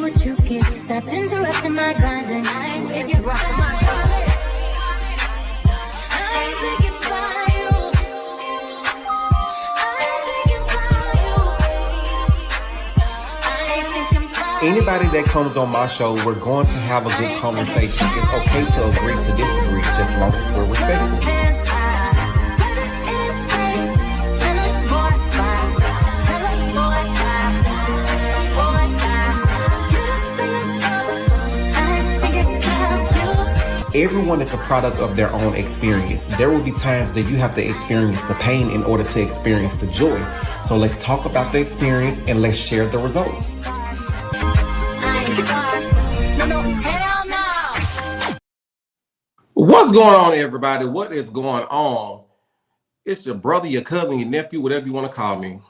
what you get. Stop interrupting my grind and I ain't interrupting my grind. I ain't thinking about you. I ain't thinking about you. Anybody that comes on my show, we're going to have a good conversation. It's okay to agree to disagree, just as long as we're respectful. Everyone is a product of their own experience. There will be times that you have to experience the pain in order to experience the joy. So let's talk about the experience and let's share the results. What's going on, everybody? What is going on? It's your brother, your cousin, your nephew, whatever you want to call me.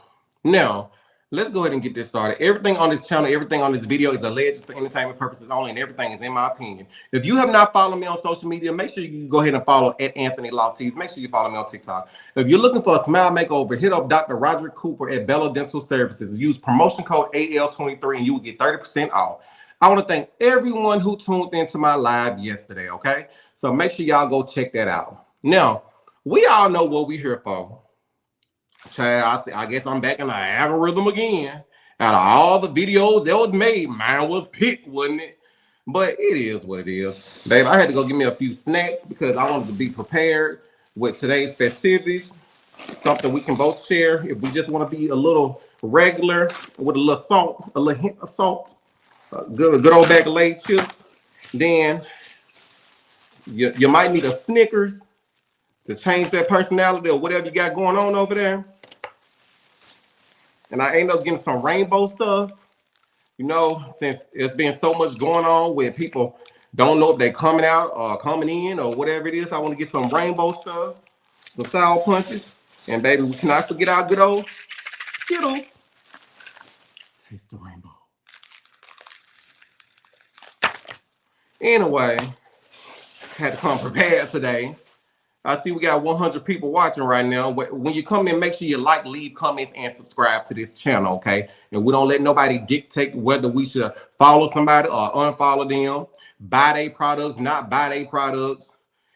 Now, let's go ahead and get this started. Everything on this channel, everything on this video is alleged for entertainment purposes only, and everything is in my opinion. If you have not followed me on social media, make sure you go ahead and follow at Anthony Lofties. Make sure you follow me on TikTok. If you're looking for a smile makeover, hit up Dr. Roderick Cooper at Bella Dental Services. Use promotion code AL23 and you will get 30% off. I want to thank everyone who tuned into my live yesterday, okay? So make sure y'all go check that out. Now, we all know what we're here for. Child, I guess I'm back in the algorithm again. Out of all the videos that was made, mine was picked, wasn't it? But it is what it is. Babe, I had to go get me a few snacks because I wanted to be prepared with today's festivities. Something we can both share if we just want to be a little regular with a little salt, a little hint of salt. Good old bag of Lay's chips. Then you might need a Snickers to change that personality or whatever you got going on over there. And I end up getting some rainbow stuff, you know, since it's been so much going on where people don't know if they're coming out or coming in or whatever it is. I want to get some rainbow stuff, some sour punches. And baby, we cannot forget our good old Skittles. Taste the rainbow. Anyway, had to come prepared today. I see we got 100 people watching right now. When you come in, make sure you like, leave comments, and subscribe to this channel, okay? And we don't let nobody dictate whether we should follow somebody or unfollow them, buy their products, not buy their products,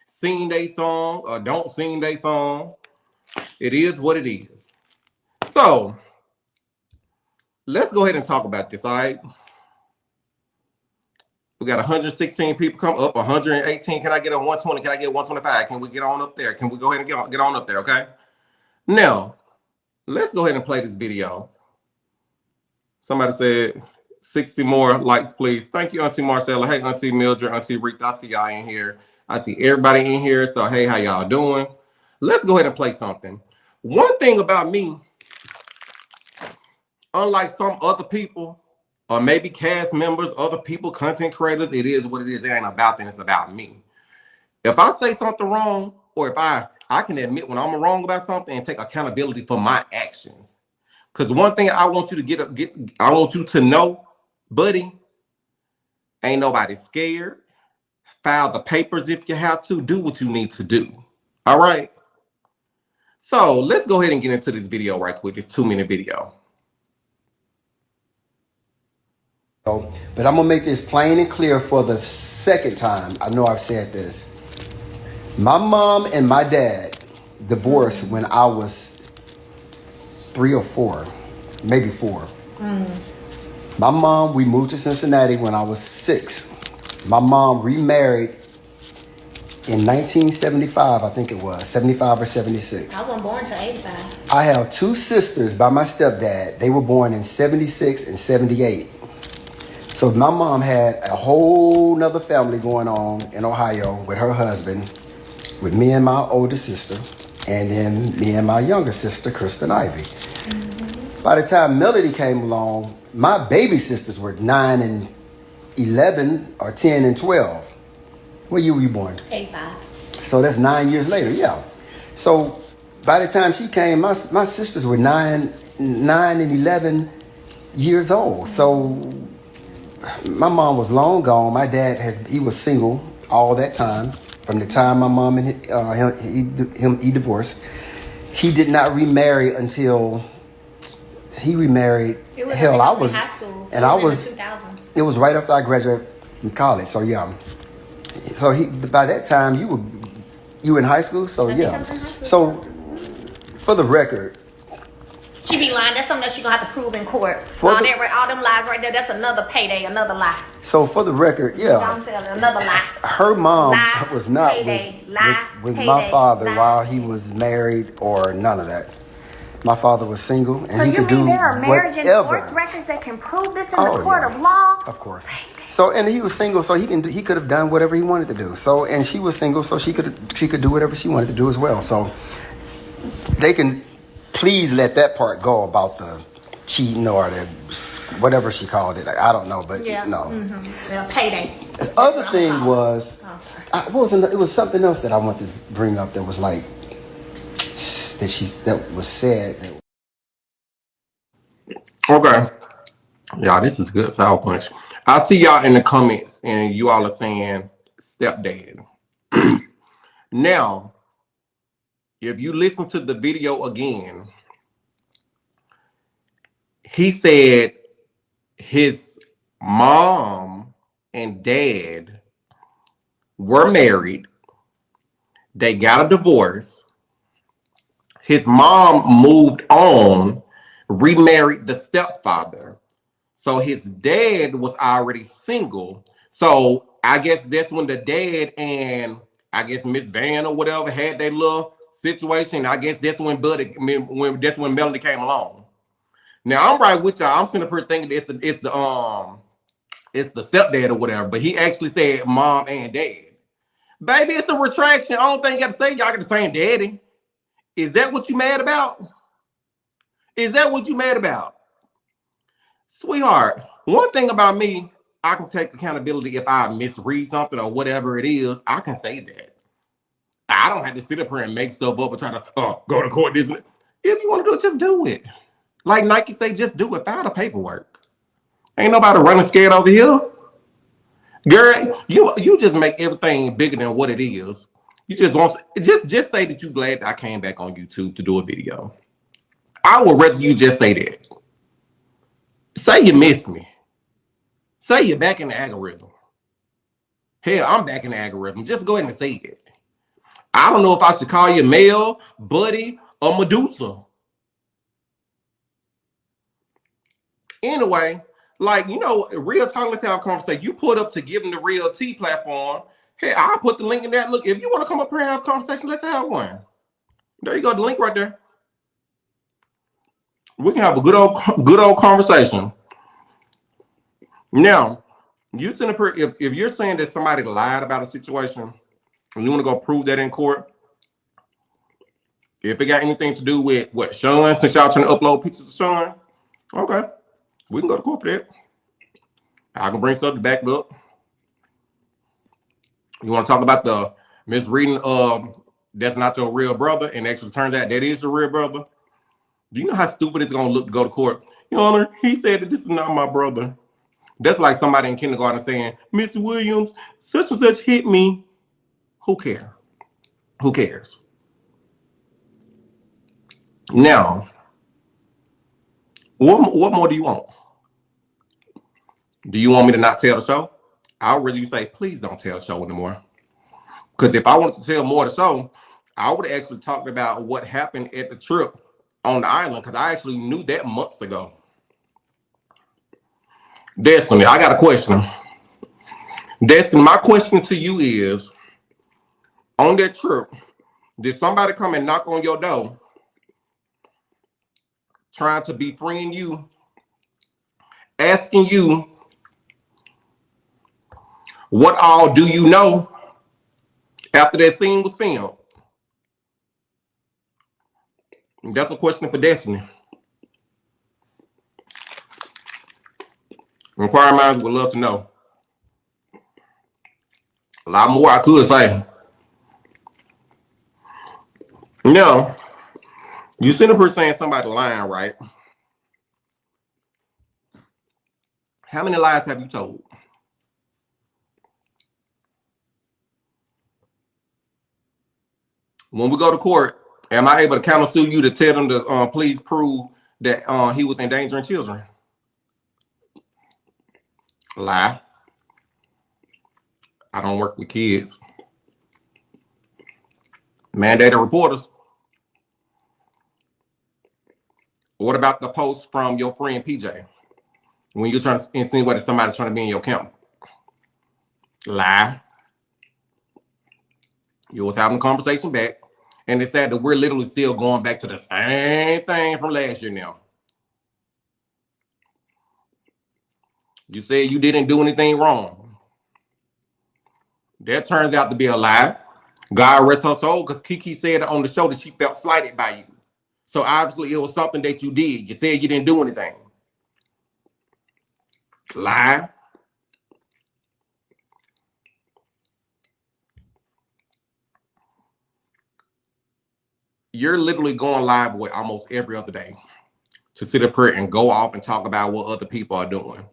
sing their song or don't sing their song. It is what it is. So, let's go ahead and talk about this, all right? We got 116 people come up, 118. Can I get a 120? Can I get 125? Can we get on up there? Can we go ahead and get on up there, okay? Now, let's go ahead and play this video. Somebody said 60 more likes, please. Thank you, Auntie Marcella. Hey, Auntie Mildred, Auntie Rita. I see y'all in here. I see everybody in here. So, hey, how y'all doing? Let's go ahead and play something. One thing about me, unlike some other people, or maybe cast members, other people, content creators, it is what it is. It ain't about them, it's about me. If I say something wrong, or if I can admit when I'm wrong about something and take accountability for my actions. Because one thing I want you to I want you to know, buddy, ain't nobody scared. File the papers if you have to. Do what you need to do. All right? So let's go ahead and get into this video right quick, this 2-minute video. But I'm going to make this plain and clear for the second time. I know I've said this. My mom and my dad divorced when I was 3 or 4, maybe 4. My mom, we moved to Cincinnati when I was 6. My mom remarried in 1975, I think it was, 75 or 76. I wasn't born until 85. I have 2 sisters by my stepdad. They were born in 76 and 78. So my mom had a whole nother family going on in Ohio with her husband, with me and my older sister, and then me and my younger sister, Kristen Ivy. By the time Melody came along, my baby sisters were 9 and 11 or 10 and 12. What year were you born? 85. So that's 9 years later, yeah. So by the time she came, my sisters were 9 and 11 years old. So my mom was long gone. My dad he was single all that time. From the time my mom and he divorced, he did not remarry until he remarried. It was Hell, I in was, high school. So and I was. in the 2000s. It was right after I graduated from college. So yeah. So by that time you were in high school. So yeah. I was in high school. So for the record. She be lying. That's something that she gonna have to prove in court. All them lies right there. That's another payday, another lie. So for the record, yeah. Another lie. Her mom lie, was not payday, with my father while he was married or none of that. My father was single, and so he could do there are marriage and divorce whatever. records that can prove this in the court of law? Of course. So and he was single, so he could have done whatever he wanted to do. So and she was single, so she could do whatever she wanted to do as well. So they can please let that part go about the cheating or the whatever she called it. I don't know, but no. Mm-hmm. Yeah, payday. The other thing was, it was something else that I wanted to bring up that was like that was said. Okay. Y'all, this is good sour punch. I see y'all in the comments and you all are saying stepdad. Now, if you listen to the video again, he said his mom and dad were married. They got a divorce. His mom moved on, remarried the stepfather. So his dad was already single. So I guess that's when the dad and I guess Miss Van or whatever had their little situation. I guess that's when Melanie came along. Now I'm right with y'all. I'm sitting up here thinking it's the stepdad or whatever, but he actually said mom and dad. Baby, it's a retraction. I don't think you got to say y'all got the same daddy. Is that what you mad about? Is that what you mad about? Sweetheart, one thing about me, I can take accountability if I misread something or whatever it is. I can say that. I don't have to sit up here and make stuff up and try to go to court. This. If you want to do it, just do it. Like Nike say, just do it. File the paperwork. Ain't nobody running scared over here. Girl, you just make everything bigger than what it is. You just say that you're glad that I came back on YouTube to do a video. I would rather you just say that. Say you miss me. Say you're back in the algorithm. Hell, I'm back in the algorithm. Just go ahead and say it. I don't know if I should call you Mel, Buddy, or Medusa. Anyway, like, real talk, let's have a conversation. You put up to give them the Real T platform. Hey, I'll put the link in that. Look, if you want to come up here and have a conversation, let's have one. There you go, the link right there. We can have a good old conversation. Now, you send if you're saying that somebody lied about a situation and you want to go prove that in court, if it got anything to do with what Sean, since y'all trying to upload pictures of Sean, okay, we can go to court for that. I can bring stuff to back it up. You want to talk about the misreading of that's not your real brother and actually turns out that is your real brother? Do you know how stupid it's going to look to go to court? Your Honor, he said that this is not my brother. That's like somebody in kindergarten saying, Miss Williams, such and such hit me. Who cares? Who cares? Now, what more do you want? Do you want me to not tell the show? I'll really say, please don't tell the show anymore. Because if I wanted to tell more of the show, I would have actually talked about what happened at the trip on the island, because I actually knew that months ago. Destiny, I got a question. Destiny, my question to you is, on that trip, did somebody come and knock on your door trying to befriend you, asking you, what all do you know after that scene was filmed? That's a question for Destiny. Inquiring minds would love to know. A lot more I could say. Now, you sitting up here saying somebody lying, right? How many lies have you told? When we go to court, am I able to counsel you to tell them to please prove that he was endangering children. Lie. I don't work with kids. Mandated reporters. What about the post from your friend PJ? When you're trying to insinuate that somebody's trying to be in your camp? Lie. You was having a conversation back. And it's sad that we're literally still going back to the same thing from last year now. You said you didn't do anything wrong. That turns out to be a lie. God rest her soul, because Kiki said on the show that she felt slighted by you. So obviously it was something that you did. You said you didn't do anything. Lie. You're literally going live with almost every other day to sit up here and go off and talk about what other people are doing.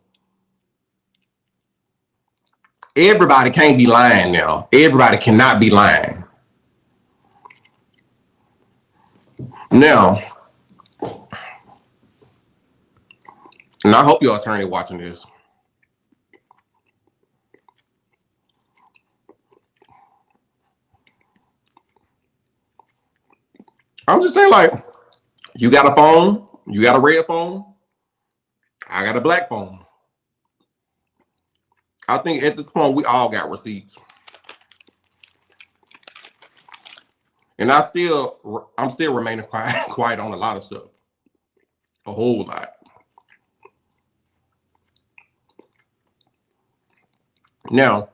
Everybody can't be lying now. Everybody cannot be lying. Now, and I hope your attorney watching this. I'm just saying, like, you got a phone, you got a red phone, I got a black phone. I think at this point we all got receipts. And I'm still remaining quiet on a lot of stuff. A whole lot. Now,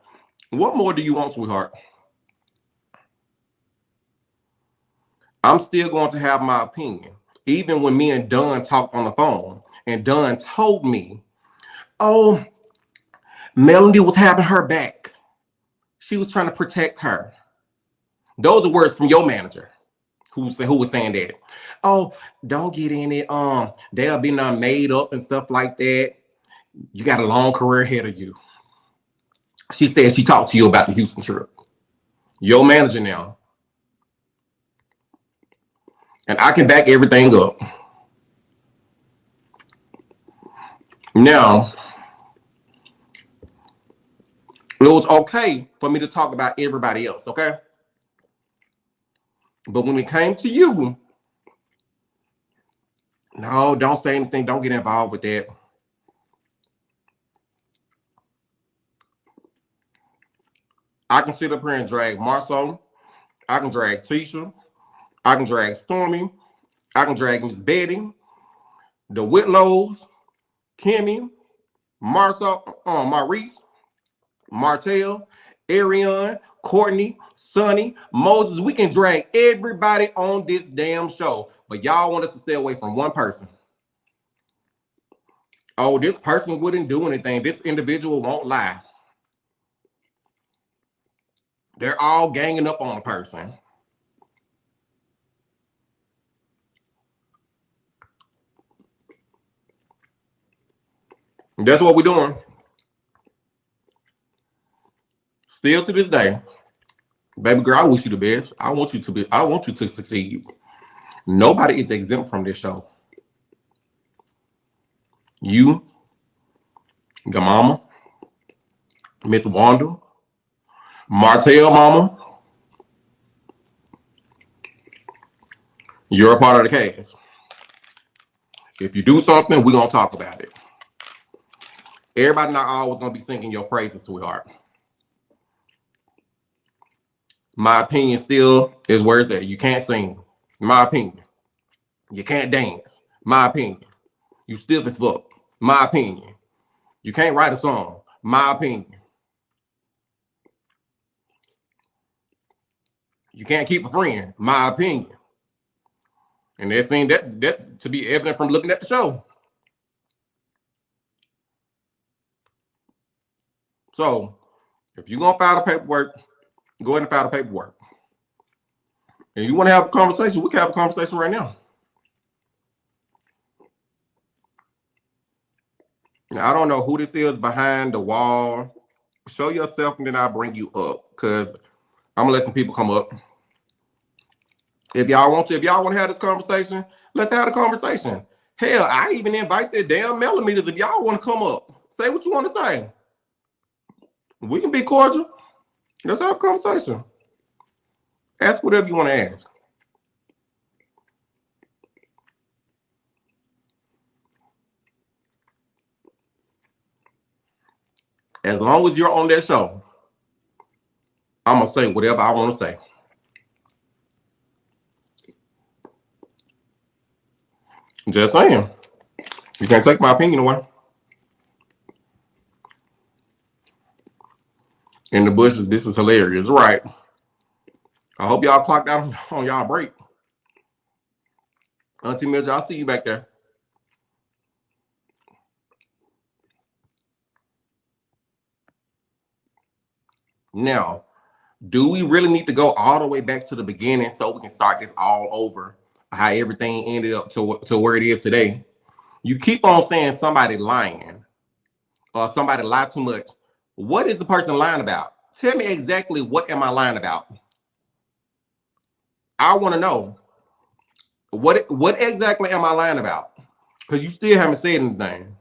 what more do you want, sweetheart? I'm still going to have my opinion. Even when me and Dunn talked on the phone, and Dunn told me, oh, Melody was having her back. She was trying to protect her. Those are words from your manager, who was saying that. Oh, don't get in it. They'll be not made up and stuff like that. You got a long career ahead of you. She said she talked to you about the Houston trip. Your manager now. And I can back everything up. Now, it was okay for me to talk about everybody else, okay? But when it came to you, no, don't say anything. Don't get involved with that. I can sit up here and drag Marceau. I can drag Tisha. I can drag Stormy. I can drag Miss Betty, the Whitlows, Kimmy, Marceau, Maurice, Martell, Ariane, Courtney, Sonny, Moses. We can drag everybody on this damn show. But y'all want us to stay away from one person. Oh, this person wouldn't do anything. This individual won't lie. They're all ganging up on a person. That's what we're doing. Still to this day, baby girl, I wish you the best. I want you to succeed. Nobody is exempt from this show. You, your mama, Miss Wanda, Martell mama, you're a part of the cast. If you do something, we're going to talk about it. Everybody not always going to be singing your praises, sweetheart. My opinion still is where it's at. You can't sing. My opinion. You can't dance. My opinion. You stiff as fuck. My opinion. You can't write a song. My opinion. You can't keep a friend. My opinion. And they're saying that to be evident from looking at the show. So, if you're going to file the paperwork, go ahead and file the paperwork. And you want to have a conversation, we can have a conversation right now. Now, I don't know who this is behind the wall. Show yourself and then I'll bring you up, because I'm going to let some people come up. If y'all want to have this conversation, let's have the conversation. Hell, I even invite that damn millimeters if y'all want to come up. Say what you want to say. We can be cordial. Let's have a conversation. Ask whatever you want to ask. As long as you're on that show, I'm going to say whatever I want to say. Just saying. You can't take my opinion away. In the bushes, this is hilarious. Right. I hope y'all clocked out on y'all break. Auntie Midge, I'll see you back there. Now, do we really need to go all the way back to the beginning so we can start this all over? How everything ended up to where it is today? You keep on saying somebody lying or somebody lied too much. What is the person lying about? Tell me exactly what am I lying about? I want to know. What exactly am I lying about? Because you still haven't said anything.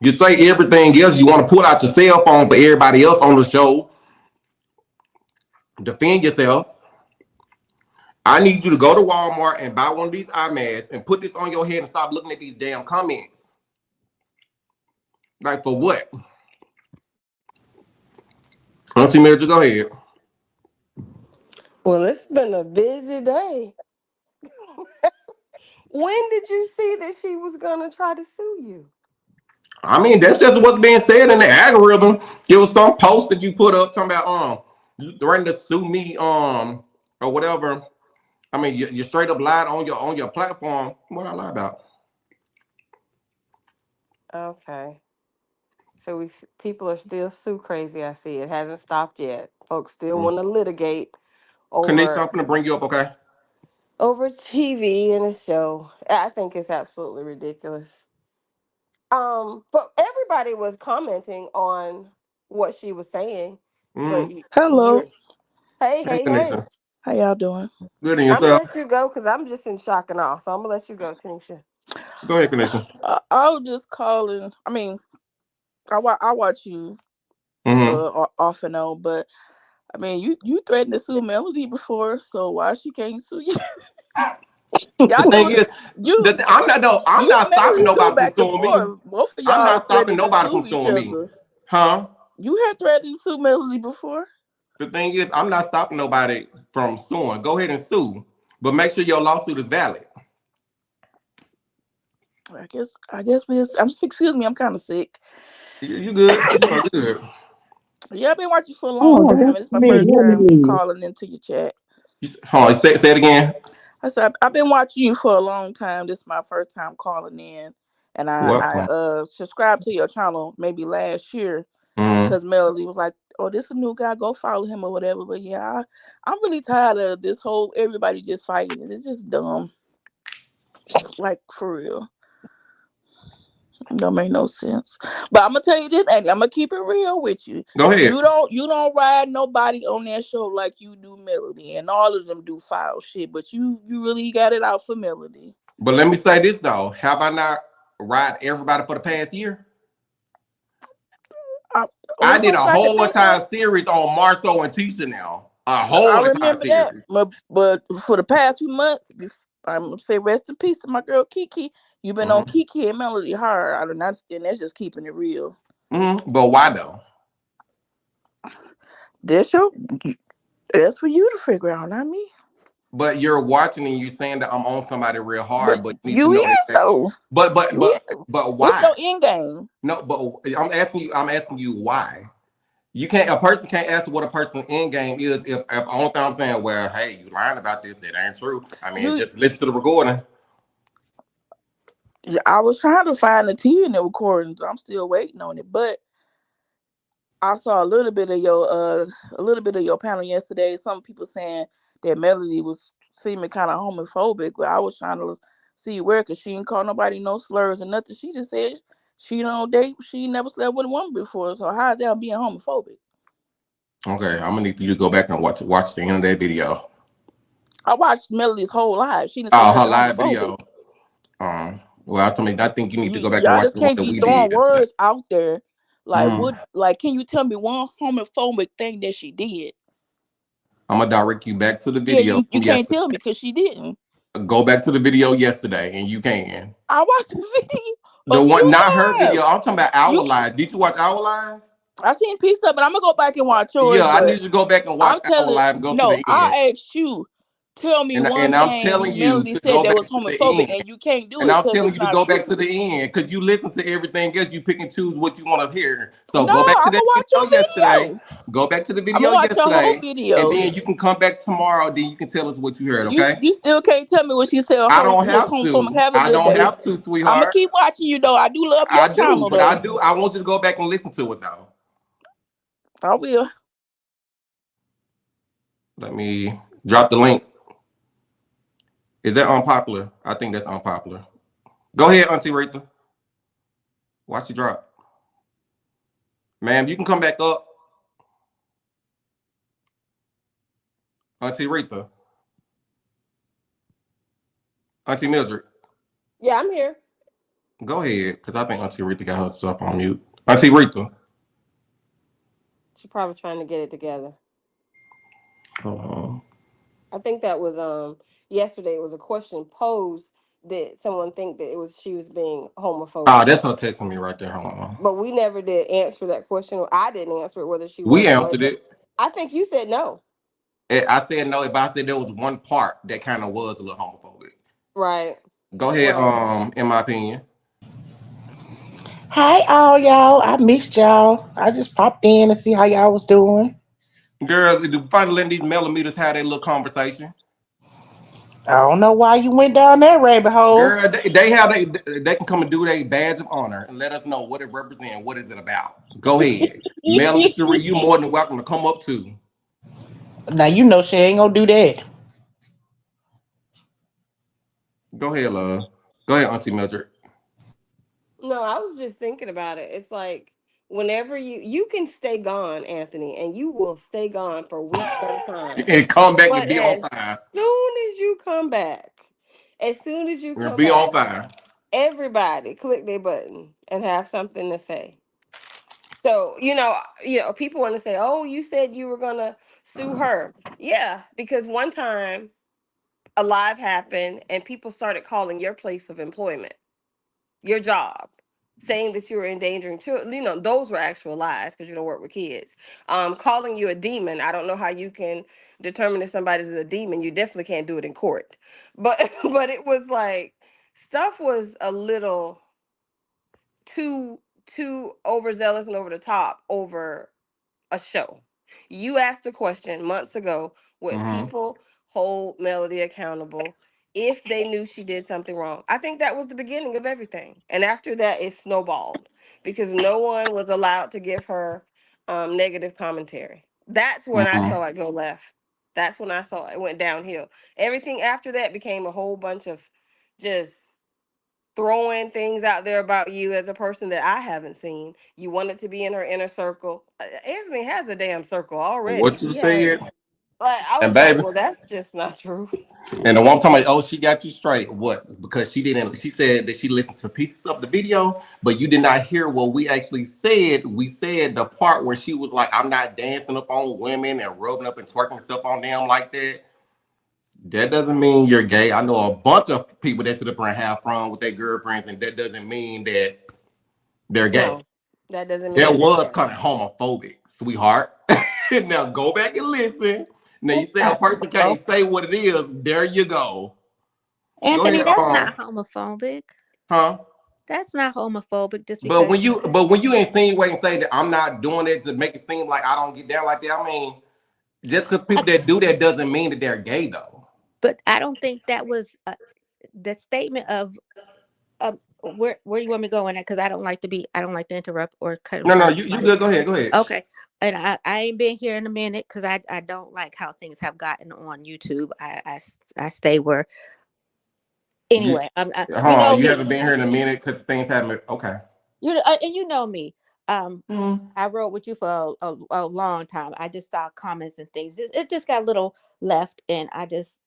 You say everything else. You want to pull out your cell phone for everybody else on the show. Defend yourself. I need you to go to Walmart and buy one of these eye masks and put this on your head and stop looking at these damn comments. Like, for what? Auntie Mildred, go ahead. Well, it's been a busy day. When did you see that she was going to try to sue you? I mean, that's just what's being said in the algorithm. It was some post that you put up talking about you threatened to sue me or whatever. I mean, you straight up lied on your platform. What I lie about? Okay. So people are still sue crazy. I see it hasn't stopped yet. Folks still want to litigate Kanisha, I'm over gonna bring you up, okay? TV and a show. I think it's absolutely ridiculous. But everybody was commenting on what she was saying. But Mm-hmm. Hello. you're hey, Hey, hey, hey. Kanisha. How y'all doing? Good in I'm gonna yourself. let you go because I'm just in shock and awe. So I'm gonna let you go, Tanisha. Go ahead, Kanisha. I was just calling. I mean, I watch you Mm-hmm. off and on, but I mean, you threatened to sue Melody before, so why she can't sue you? The Y'all thing know is, you I'm you not and stopping Melody nobody sued from back and suing me. forth. Both of I'm y'all not stopping threatened to nobody from sue each suing me. other. Huh? You had threatened to sue Melody before. The thing is, I'm not stopping nobody from suing. Go ahead and sue, but make sure your lawsuit is valid. I guess I'm sick. Excuse me, I'm kind of sick. You good? You are good. Yeah, I've been watching for a long Oh, time, that's and it's my big. first Let me time hear you. calling into your chat. Hold on, say it again. I said I've been watching you for a long time. This is my first time calling in, and I Welcome. subscribed to your channel maybe last year Mm. because Melody was like, "Oh, this is a new guy. Go follow him or whatever." But yeah, I'm really tired of this whole everybody just fighting. It's just dumb. Like for real, don't make no sense. But I'm gonna tell you this, and I'm gonna keep it real with you. Go ahead. You don't ride nobody on that show like you do Melody, and all of them do foul shit. But you really got it out for Melody. But let me say this though: have I not ride everybody for the past year? I, I only did a person I can whole think of, entire series on Marceau and Tisha now. A I whole entire remember that. series. But for the past few months, I'm gonna say rest in peace to my girl Kiki. You've been on Mm-hmm. Kiki and Melody hard. I don't know, and that's just keeping it real. Mm-hmm. But why though? That's your, that's for you to figure out, not me. But you're watching and you're saying that I'm on somebody real But hard, but you need to you know is exactly. though. But but You but is. but What's why? your end game? No, but I'm asking you why. You can't a person can't ask what a person's end game is if only thing I'm saying, well, hey, you lying about this, it ain't true. I mean, You, just listen to the recording. I was trying to find the T in the recordings. I'm still waiting on it, but I saw a little bit of your panel yesterday. Some people saying that Melody was seeming kind of homophobic, but I was trying to see where, cause she didn't call nobody no slurs or nothing. She just said she don't date. She never slept with a woman before. So how's that being homophobic? Okay, I'm gonna need you to go back and watch the end of that video. I watched Melody's whole life. She didn't say Oh, her nothing live video. homophobic. Well, I think you need to go back and Y'all watch just the one can't that be we did throwing yesterday. words out there. Like Mm. what? Like, can you tell me one homophobic thing that she did? I'm gonna direct you back to the Yeah, video you from can't yesterday. tell me because she didn't. Go back to the video yesterday, and you can. I watched the video The a one, few not her video. times. I'm talking about our You, live. Did you watch our live? I seen piece of it. I'm gonna go back and watch Yeah, yours, I need but you to go back and watch I'm our telling live and go to no. the end. I asked you, tell me one And I'm telling thing you Melody to said go that was back to the homophobic, end. and you can't do And it I'm because telling it's you to not go back to true. the end because you listen to everything else. You pick and choose what you want to hear. So No, go back to I'm that gonna watch video your yesterday. video. Go back to the I'm video gonna watch your whole yesterday, and video. then you can come back tomorrow. Then you can tell us what you heard. You Okay? you still can't tell me what she said I don't was have homophobic. to. Have a I good don't day. have to, I'm gonna sweetheart. keep watching you though. I do love your I do, channel but I though. do. I want you to go back and listen to it though. I will. Let me drop the link. Is that unpopular? I think that's unpopular. Go ahead, Auntie Rita. Watch you drop. Ma'am, you can come back up. Auntie Rita. Auntie Mildred. Yeah, I'm here. Go ahead, because I think Auntie Rita got her stuff on mute. Auntie Rita. She's probably trying to get it together. Oh, I think that was yesterday. It was a question posed. Did someone think that it was she was being homophobic? that's her texting me right there. Hold on. But we never did answer that question. I didn't answer it whether she We was or was. answered it. I think you said no. I said no, but I said there was one part that kind of was a little homophobic. Right. Go ahead, Right. in my opinion. Hi, all y'all. I missed y'all. I just popped in to see how y'all was doing. Girl, finally letting these millimeters have their little conversation. I don't know why you went down that rabbit hole. Girl, they can come and do their badge of honor and let us know what it represents. What is it about? Go ahead. Melanie Cherie, you more than welcome to come up too. Now you know she ain't gonna do that. Go ahead, love. Go ahead, Auntie Mildred. No, I was just thinking about it. It's like whenever you can stay gone, Anthony, and you will stay gone for weeks at a time. And come back and But be on as fire. soon as you come back, as soon as you And come be on back, fire. everybody click their button and have something to say. So, people want to say, "Oh, you said you were going to sue her." Yeah, because one time a live happened and people started calling your place of employment, your job, saying that you were endangering children. Those were actual lies because you don't work with kids. Calling you a demon. I don't know how you can determine if somebody's a demon. You definitely can't do it in court. But but it was like stuff was a little too overzealous and over the top over a show. You asked a question months ago, would Mm-hmm. people hold Melody accountable if they knew she did something wrong? I think that was the beginning of everything. And after that, it snowballed because no one was allowed to give her negative commentary. That's when I Mm-hmm. saw it go left. That's when I saw it went downhill. Everything after that became a whole bunch of just throwing things out there about you as a person that I haven't seen. You wanted to be in her inner circle. Anthony has a damn circle already. What you He has, said, like, I and was like, baby, well, that's just not true. and the one time like, oh, she got you straight. What? Because she didn't. She said that she listened to pieces of the video, but you did not hear what we actually said. We said the part where she was like, "I'm not dancing up on women and rubbing up and twerking stuff on them like that." That doesn't mean you're gay. I know a bunch of people that sit up and have fun with their girlfriends, and that doesn't mean that they're gay. No, that doesn't mean That that they're was gay. kind of homophobic, sweetheart. Now go back and listen. Now you That's say a not person can't homophobic. say what it is. There you go. Go Anthony, ahead. that's not homophobic. Huh? That's not homophobic just But because when you insinuate and say that I'm not doing it to make it seem like I don't get down like that, I mean, just because I, people that do that doesn't mean that they're gay though. but I don't think that was the statement of where you want me to go in that because I don't like to interrupt or cut in No, front no, of you somebody. good. Go ahead. Go ahead. Okay. And I ain't been here in a minute because I don't like how things have gotten on YouTube. I stay where You, anyway. You huh? know You me. haven't been here in a minute because things haven't. Okay. And you know me. Um, Mm. I rode with you for a long time. I just saw comments and things. It just got a little left, and I just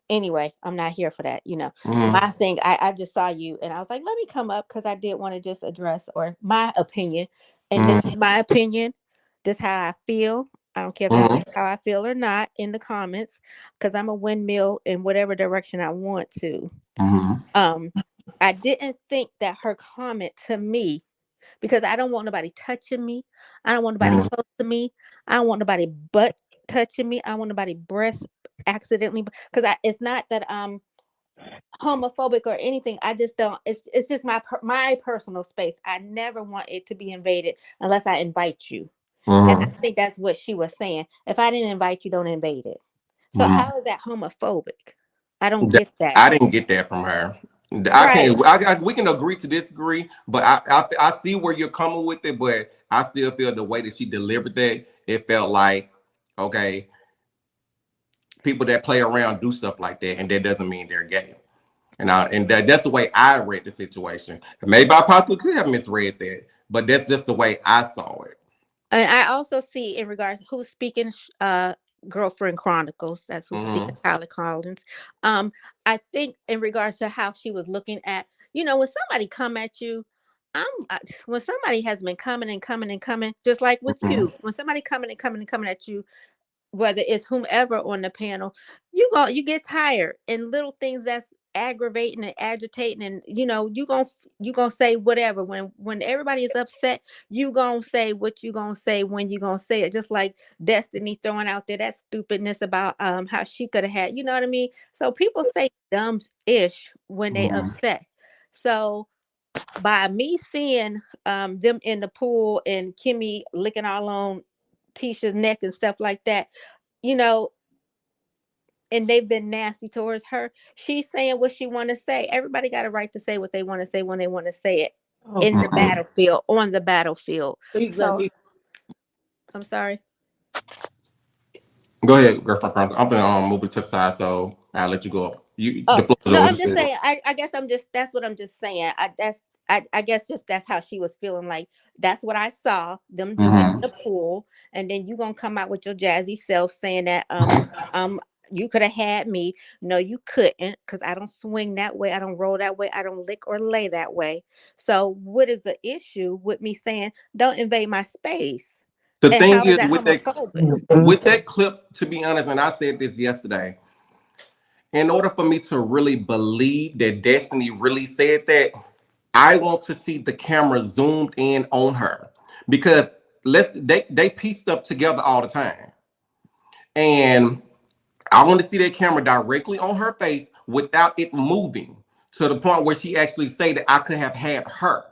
anyway, I'm not here for that. Mm-hmm. My thing, I just saw you and I was like, let me come up because I did want to just address or my opinion. And this is my opinion. This how I feel. I don't care if Mm-hmm. everybody how I feel or not in the comments because I'm a windmill in whatever direction I want to. Mm-hmm. Um, I didn't think that her comment to me because I don't want nobody touching me. I don't want nobody Mm-hmm. close to me. I don't want nobody butt touching me. I don't want nobody breast accidentally because it's not that I'm homophobic or anything. I just don't. It's just my personal space. I never want it to be invaded unless I invite you. And I Mm-hmm. think that's what she was saying. If I didn't invite you, don't invade it. So Mm-hmm. how is that homophobic? I don't get that. I didn't get that from her. I Right. can't. We can agree to disagree, but I see where you're coming with it. But I still feel the way that she delivered that, it felt like, okay, people that play around do stuff like that, and that doesn't mean they're gay. That's the way I read the situation. Maybe I possibly could have misread that, but that's just the way I saw it. And I also see in regards who's speaking, Girlfriend Chronicles. That's who's Mm-hmm. speaking, Tyler Collins. I think in regards to how she was looking at, when somebody come at you, when somebody has been coming and coming and coming, just like with Mm-hmm. you, when somebody coming and coming and coming at you, whether it's whomever on the panel, you get tired and little things that's aggravating and agitating, and you gonna say whatever when everybody is upset. You gonna say what you gonna say when you gonna say it, just like Destiny throwing out there that stupidness about how she could have had, you know what I mean. So people say dumb ish when they Mm-hmm. upset. So by me seeing them in the pool and Kimmy licking all on Tisha's neck and stuff like that, you know, and they've been nasty towards her. She's saying what she want to say. Everybody got a right to say what they want to say when they want to say it in the Mm-hmm. battlefield, on the battlefield. Please let So me. I'm sorry. Go ahead, girlfriend. I'm gonna move it to the side, so I'll let you go. The Oh floor is no, I'm yours. just saying. I guess I'm just. That's what I'm just saying. I guess just that's how she was feeling. Like that's what I saw them doing in Mm-hmm. the pool, and then you gonna come out with your jazzy self saying that um you could have had me. No, you couldn't, because I don't swing that way. I don't roll that way. I don't lick or lay that way. So what is the issue with me saying don't invade my space? The And thing how is is that homophobic? with that clip, to be honest, and I said this yesterday, in order for me to really believe that Destiny really said that, I want to see the camera zoomed in on her because they piece stuff together all the time, and I want to see that camera directly on her face without it moving to the point where she actually say that I could have had her.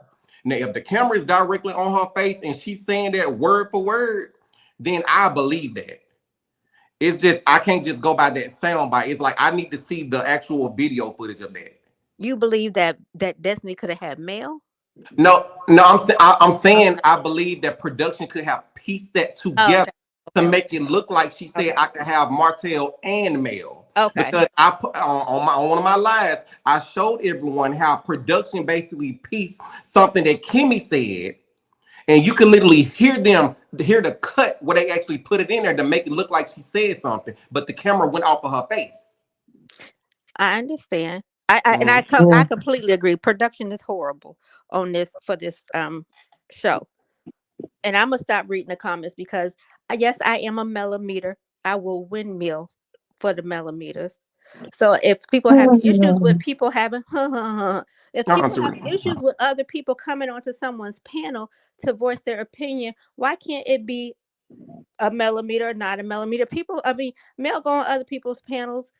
Now, if the camera is directly on her face and she's saying that word for word, then I believe that. It's just I can't just go by that sound bite. It's like I need to see the actual video footage of that. You believe that Destiny could have had mail? No, I'm saying I believe that production could have pieced that Oh, together okay. to Okay. make it look like she said Okay. I could have Martell and Mel. Okay. Because I put on one of my lives, I showed everyone how production basically pieced something that Kimmy said, and you can literally hear the cut where they actually put it in there to make it look like she said something, but the camera went off of her face. I understand. I Mm-hmm. completely agree. Production is horrible on this for this show. And I'm gonna stop reading the comments because yes, I am a millimeter. I will windmill for the millimeters. So if people have issues with people having if people have issues with other people coming onto someone's panel to voice their opinion, why can't it be a millimeter, not a millimeter? People, I mean, Mel go on other people's panels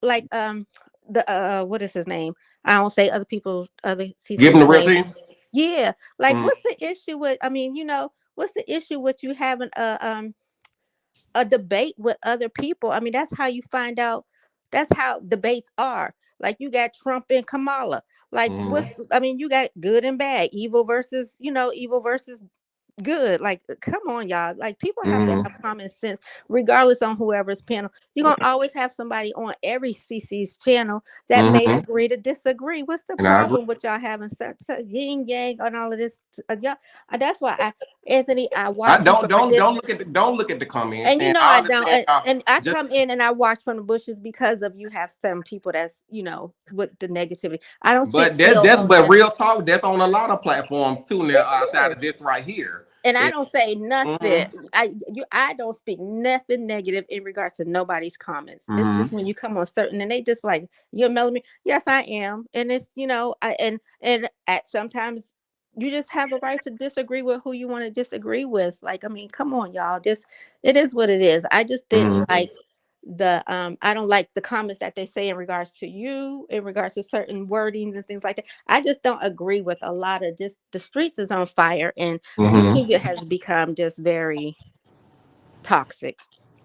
like the what is his name? I don't say other people other Giving the people's real name. team. Yeah, like Mm-hmm. what's the issue with? I mean, what's the issue with you having a debate with other people? I mean, that's how you find out. That's how debates are. Like you got Trump and Kamala. Like Mm-hmm. what's? I mean, you got good and bad, evil versus good. Like, come on, y'all. Like, people have to have Mm-hmm. common sense, regardless on whoever's panel. You're gonna always have somebody on every CC's channel that may Mm-hmm. agree to disagree. What's the And I agree. problem with y'all having such yin yang and all of this? Y'all, that's why Anthony, I I watch you from a don't distance. look at don't look at the comments, And you and know I I don't, understand y'all. and I Just come in and I watch from the bushes because of you have some people that's with the negativity. I don't speak but ill that's on but them. real talk. That's on a lot of platforms too now. It Outside is. of this right here, And I it. don't say nothing. Mm-hmm. I don't speak nothing negative in regards to nobody's comments. It's just Mm-hmm. when you come on certain and they just like, you're mellow me. Yes, I am. And it's and at sometimes you just have a right to disagree with who you want to disagree with. Like, I mean, come on, y'all. Just it is what it is. I just didn't Mm-hmm. like the I don't like the comments that they say in regards to you, in regards to certain wordings and things like that. I just don't agree with a lot of just the streets is on fire and Mm-hmm. Kiki has become just very toxic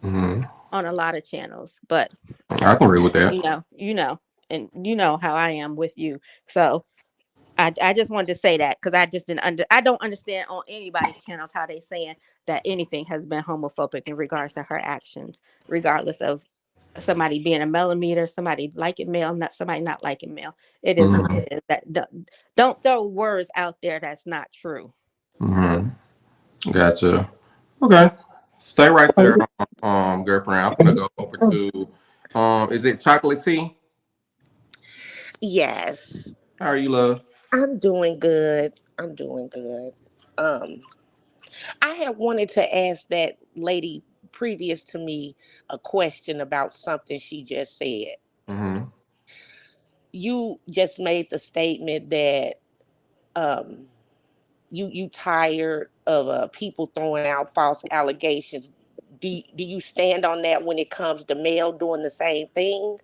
Mm-hmm. on a lot of channels. But I can agree with that. and you know how I am with you. So I just wanted to say that because I just didn't I don't understand on anybody's channels how they saying that anything has been homophobic in regards to her actions, regardless of somebody being a millimeter, somebody liking male, not somebody not liking male. It is what Mm-hmm. it is. That don't throw words out there that's not true. Mm-hmm. Gotcha. Okay. Stay right there, girlfriend. I'm gonna go over to is it chocolate tea? Yes, How are you, love? I'm doing good. I'm doing good. Um, I had wanted to ask that lady previous to me a question about something she just said. Mm-hmm. You just made the statement that um, you tired of people throwing out false allegations. Do you stand on that when it comes to male doing the same thing?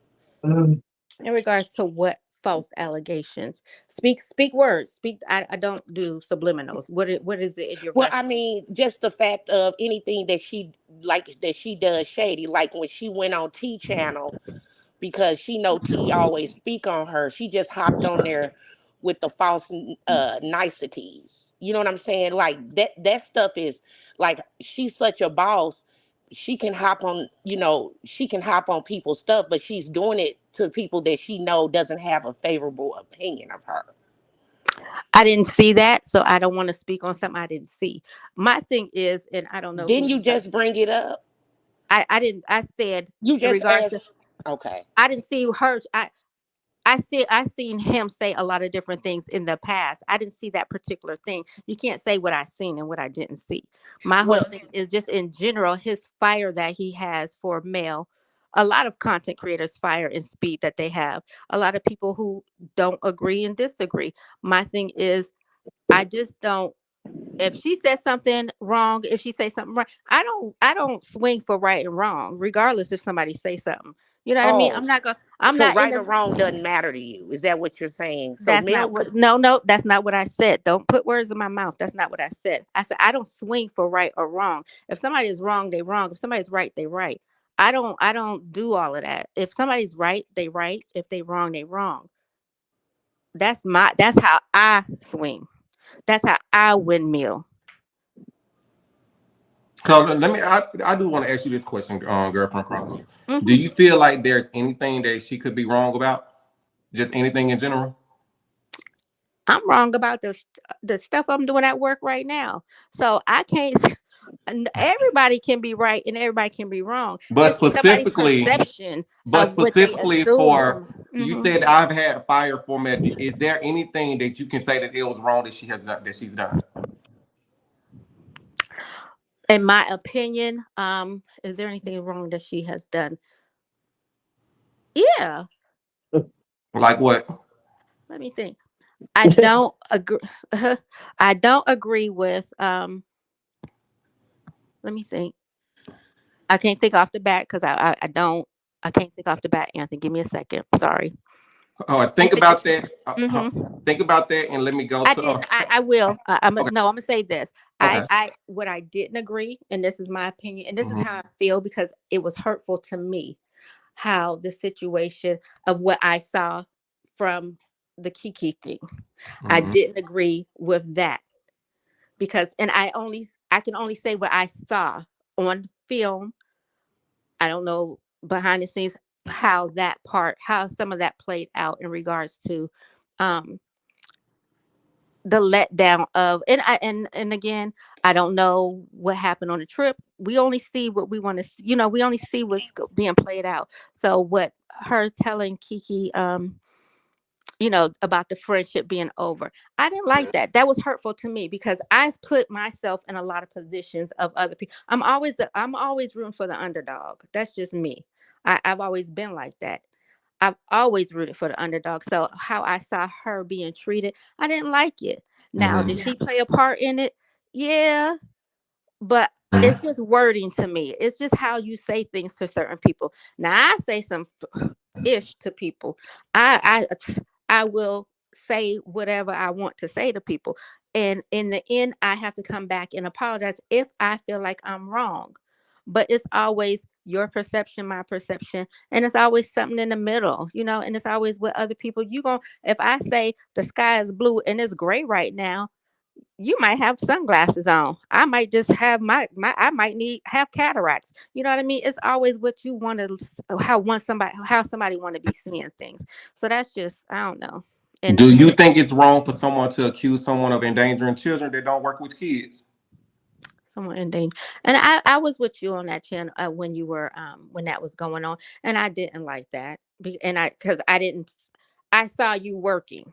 In regards to what false allegations? Speak words. Speak. I don't do subliminals. What is it in your Well, I reference? mean, just the fact of anything that she does shady, like when she went on T Channel because she know T always speak on her. She just hopped on there with the false niceties. You know what I'm saying? Like that stuff is like she's such a boss. She can hop on, she can hop on people's stuff, but she's doing it to people that she know doesn't have a favorable opinion of her. I didn't see that, so I don't want to speak on something I didn't see. My thing is, and I don't know who Didn't you you are. just bring it up? I didn't. I said You in just regards to asked. Okay. I didn't see her. I seen him say a lot of different things in the past. I didn't see that particular thing. You can't say what I seen and what I didn't see. My whole Well, thing is just in general his fire that he has for male. A lot of content creators fire and speed that they have. A lot of people who don't agree and disagree. My thing is I just don't if she says something wrong, if she say something right, I don't swing for right and wrong, regardless if somebody say something. You know what I mean? oh, I'm so not in right or the wrong doesn't matter to you. Is that what you're saying? So that's male not could. what no, that's not what I said. Don't put words in my mouth. That's not what I said. I said I don't swing for right or wrong. If somebody is wrong, they wrong. If somebody's right, they right. I don't do all of that. If somebody's right, they right. If they wrong, they wrong. That's how I swing. That's how I windmill. So let me. I do want to ask you this question, girlfriend Chronicles. Do Hmm. you feel like there's anything that she could be wrong about? Just anything in general? I'm wrong about the stuff I'm doing at work right now. So I can't. Everybody can be right and everybody can be wrong. But It's somebody's specifically, perception but of what they specifically assume for from. you Hmm. said I've had fire for me. Is there anything that you can say that it was wrong that she has done that she's done? In my opinion, is there anything wrong that she has done? Yeah. Like what? Let me think. I don't agree. I don't agree with. Let me think. I can't think off the bat because I don't. I can't think off the bat. Anthony, give me a second. Sorry. Oh, think Anything that about you. that. Mm-hmm. Think about that, and let me go I to. didn't. I will. Okay. No. I'm gonna say this. Okay. What I didn't agree, and this is my opinion, and this is Hmm. how I feel because it was hurtful to me. How the situation of what I saw from the Kiki thing, I Hmm. didn't agree with that. because and I can only say what I saw on film. I don't know behind the scenes how some of that played out in regards to um the letdown of and again, I don't know what happened on the trip. We only see what we want to see, we only see being played out. So what her telling Kiki about the friendship being over, I didn't like that. That was hurtful to me because I've put myself in a lot of positions of other people. I'm always rooting for the underdog. That's just me. I've always been like that. I've always rooted for the underdog. So how I saw her being treated, I didn't like it. Now, did Mm-hmm. she play a part in it? Yeah, but it's just wording to me. It's just how you say things to certain people. Now, I say some ish to people. I will say whatever I want to say to people, and in the end, I have to come back and apologize if I feel like I'm wrong. But it's always your perception, my perception, and it's always something in the middle, and it's always with other people. If I say the sky is blue and it's gray right now, you might have sunglasses on. I might just have I might need have cataracts. You know what I mean? It's always what you want to how somebody want to be seeing things. So that's just I don't know. And Do you think it's wrong for someone to accuse someone of endangering children that don't work with kids? someone in danger. And I was with you on that channel when you were when that was going on, and I didn't like that. And because I didn't I saw you working.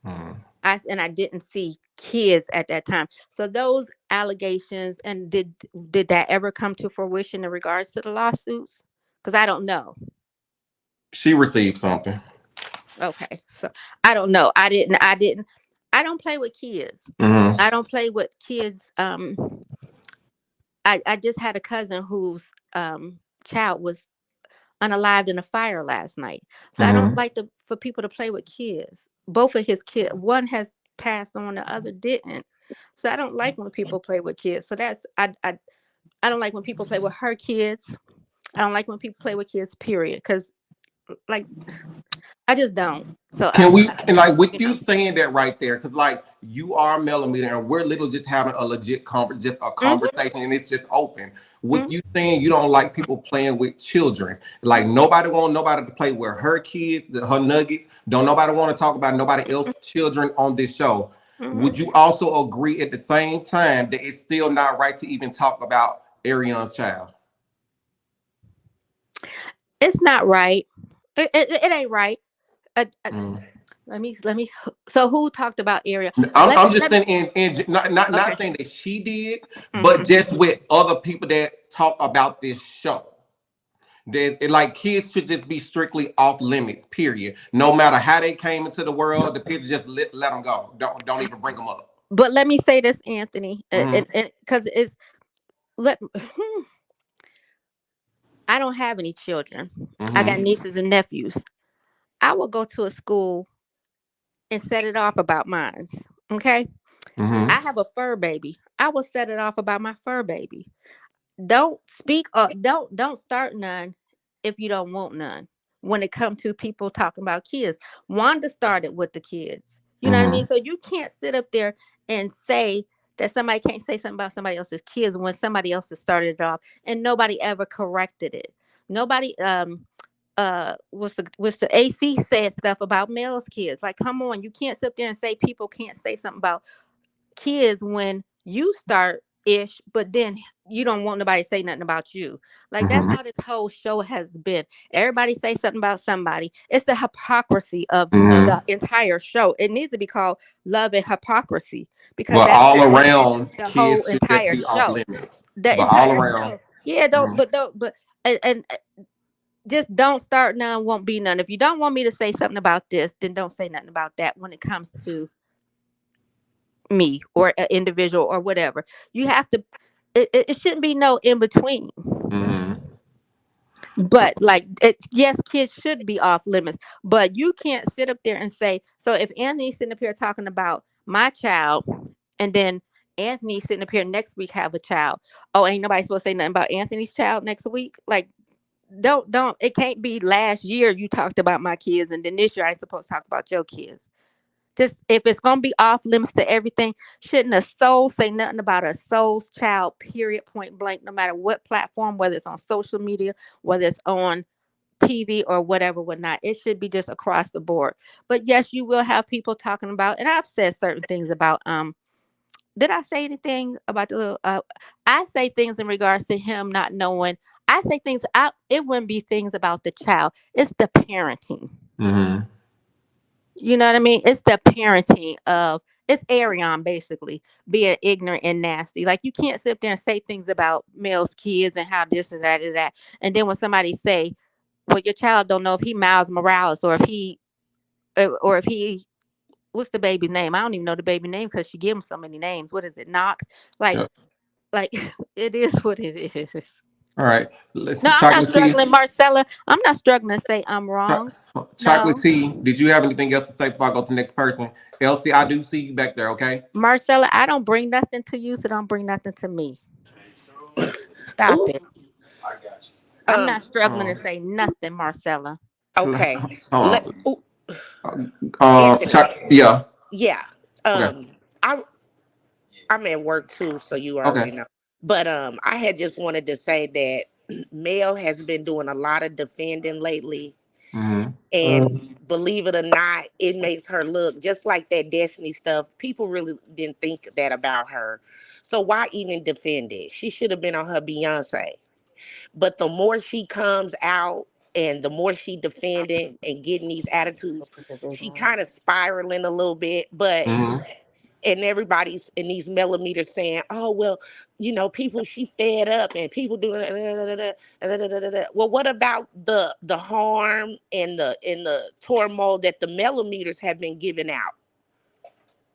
Mm. I didn't see kids at that time. So those allegations, and did that ever come to fruition in regards to the lawsuits? Because I don't know. She received something. Okay, so I don't know. I didn't. I don't play with kids. Mm-hmm. I don't play with kids. I just had a cousin whose child was unalived in a fire last night. So I don't Mm-hmm. like for people to play with kids. Both of his kids, one has passed on, the other didn't. So I don't like when people play with kids. So I don't like when people play with her kids. I don't like when people play with kids. Period. Because like I just don't. So Can we, and like you with you know. saying that right there, because like you are a millimeter and we're little just having a legit just a Mhm, conversation and it's just open. With mhm, you saying you don't like people playing with children, like nobody want nobody to play with her kids, her nuggets. Don't nobody want to talk about nobody else children on this show. mhm. Would you also agree at the same time that it's still not right to even talk about Arion's child? It's not right. It ain't right. Uh, uh, Mm. let me. So who talked about area? I'm just Let me. saying not Okay. saying that she did, but Hmm. just with other people that talk about this show. That like kids should just be strictly off limits. Period. No matter how they came into the world, the kids just let them go. Don't even bring them up. But let me say this, Anthony, and Mm-hmm. because it's let. I don't have any children. I got Mm-hmm. nieces and nephews. I will go to a school and set it off about mine. Okay. I Mm-hmm. have a fur baby. I will set it off about my fur baby. Don't speak or don't start none if you don't want none. When it comes to people talking about kids, Wanda started with the kids. You know what I mean? Mm-hmm. So you can't sit up there and say that somebody can't say something about somebody else's kids when somebody else has started it off and nobody ever corrected it. Nobody was the AC said stuff about males kids. Like, come on, you can't sit there and say people can't say something about kids when you start ish, but then you don't want nobody to say nothing about you. Like that's Mm-hmm. how this whole show has been. Everybody say something about somebody. It's the hypocrisy of Mm-hmm. the entire show. It needs to be called Love and Hypocrisy because But that's all that's around, the whole kids should just entire be off show. limits. The But all entire around. show. Yeah, Mm-hmm. don't but and just don't start none, won't be none. If you don't want me to say something about this, then don't say nothing about that when it comes to me or an individual or whatever. You have to. It shouldn't be no in between. Mm-hmm. But like, yes, kids should be off limits. But you can't sit up there and say. So if Anthony's sitting up here talking about my child, and then Anthony sitting up here next week have a child. Oh, ain't nobody supposed to say nothing about Anthony's child next week? Like, don't. It can't be last year you talked about my kids, and then this year I ain't supposed to talk about your kids. Just if it's gonna be off limits to everything, shouldn't a soul say nothing about a soul's child? Period. Point blank. No matter what platform, whether it's on social media, whether it's on TV or whatever, whatnot. It should be just across the board. But yes, you will have people talking about, and I've said certain things about. Did I say anything about the little? I say things in regards to him not knowing. I say things. It wouldn't be things about the child. It's the parenting. Mm-hmm. You know what I mean? It's the parenting of it's Arion basically being ignorant and nasty. Like you can't sit there and say things about Mel's kids and how this and that, and then when somebody say, "Well, your child don't know if he Miles Morales or if he what's the baby's name? I don't even know the baby name because she gave him so many names. What is it? Knox? Like, Yep. like it is what it is. All right. Let's No, I'm not chocolate tea. struggling, Marcella. I'm not struggling to say I'm wrong. Chocolate No, tea. Did you have anything else to say before I go to the next person? Elsie, I do see you back there. Okay. Marcella, I don't bring nothing to you, so don't bring nothing to me. Stop Ooh. it. I'm Um. not struggling to Um. say nothing, Marcella. Okay. Let. Um. Ooh, Anthony. Yeah. Yeah. Okay. I I'm at work too, so you Okay. already know. But I had just wanted to say that Mel has been doing a lot of defending lately, Mm-hmm. and believe it or not, it makes her look just like that Destiny stuff. People really didn't think that about her, so why even defend it? She should have been on her Beyonce. But the more she comes out and the more she defending and getting these attitudes, she kind of spiraling a little bit. But Mm-hmm. and everybody's in these millimeters saying, "Oh well, people she fed up and people doing." Well, what about the harm and the turmoil that the millimeters have been giving out?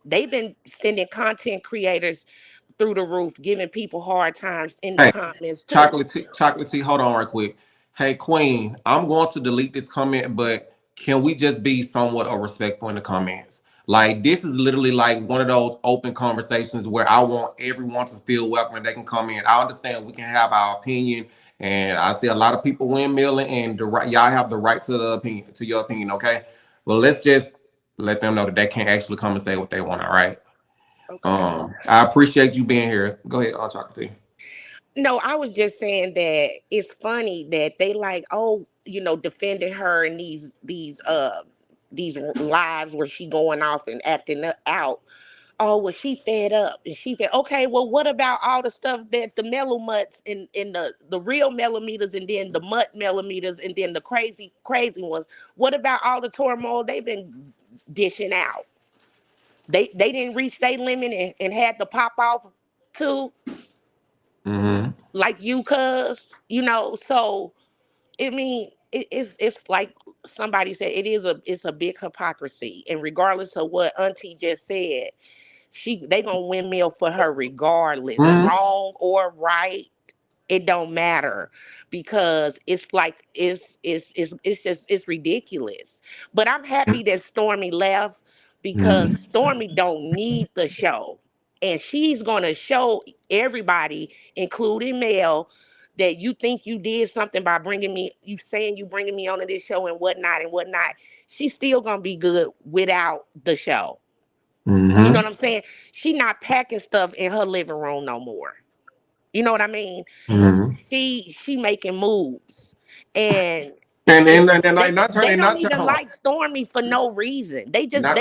They've been sending content creators through the roof, giving people hard times in the Hey, comments too. chocolate tea. Hold on, right quick. Hey, Queen, I'm going to delete this comment, but can we just be somewhat of respectful in the comments? Like, this is literally like one of those open conversations where I want everyone to feel welcome and they can come in. I understand we can have our opinion, and I see a lot of people windmilling, and y'all have the right to the opinion, to your opinion. Okay, well, let's just let them know that they can't actually come and say what they want. All right. Okay. I appreciate you being here. Go ahead, chocolate tea. No, I was just saying that it's funny that they like, oh, defending her in these lives where she going off and acting out. Oh, well, she fed up and she fed. Okay, well, what about all the stuff that the mellow mutts and the real millimeters and then the mutt millimeters and then the crazy ones? What about all the turmoil they've been dishing out? They didn't reach their limit and had to pop off too, Mm-hmm. like you, cuz. So I mean, it's like somebody said, it's a big hypocrisy, and regardless of what Auntie just said, they gonna windmill for her regardless, Mm-hmm. wrong or right. It don't matter because it's like it's ridiculous. But I'm happy that Stormy left because Mm-hmm. Stormy don't need the show, and she's gonna show everybody, including Mel, that you think you did something by you saying you bringing me onto this show and whatnot and whatnot. She's still gonna be good without the show. You know Mm-hmm. what I'm saying? She not packing stuff in her living room no more. You know what I mean? Mm-hmm. She making moves, and And it, and and, they not trying they and don't not trying. even Hold on. like Stormy for no reason. They just Not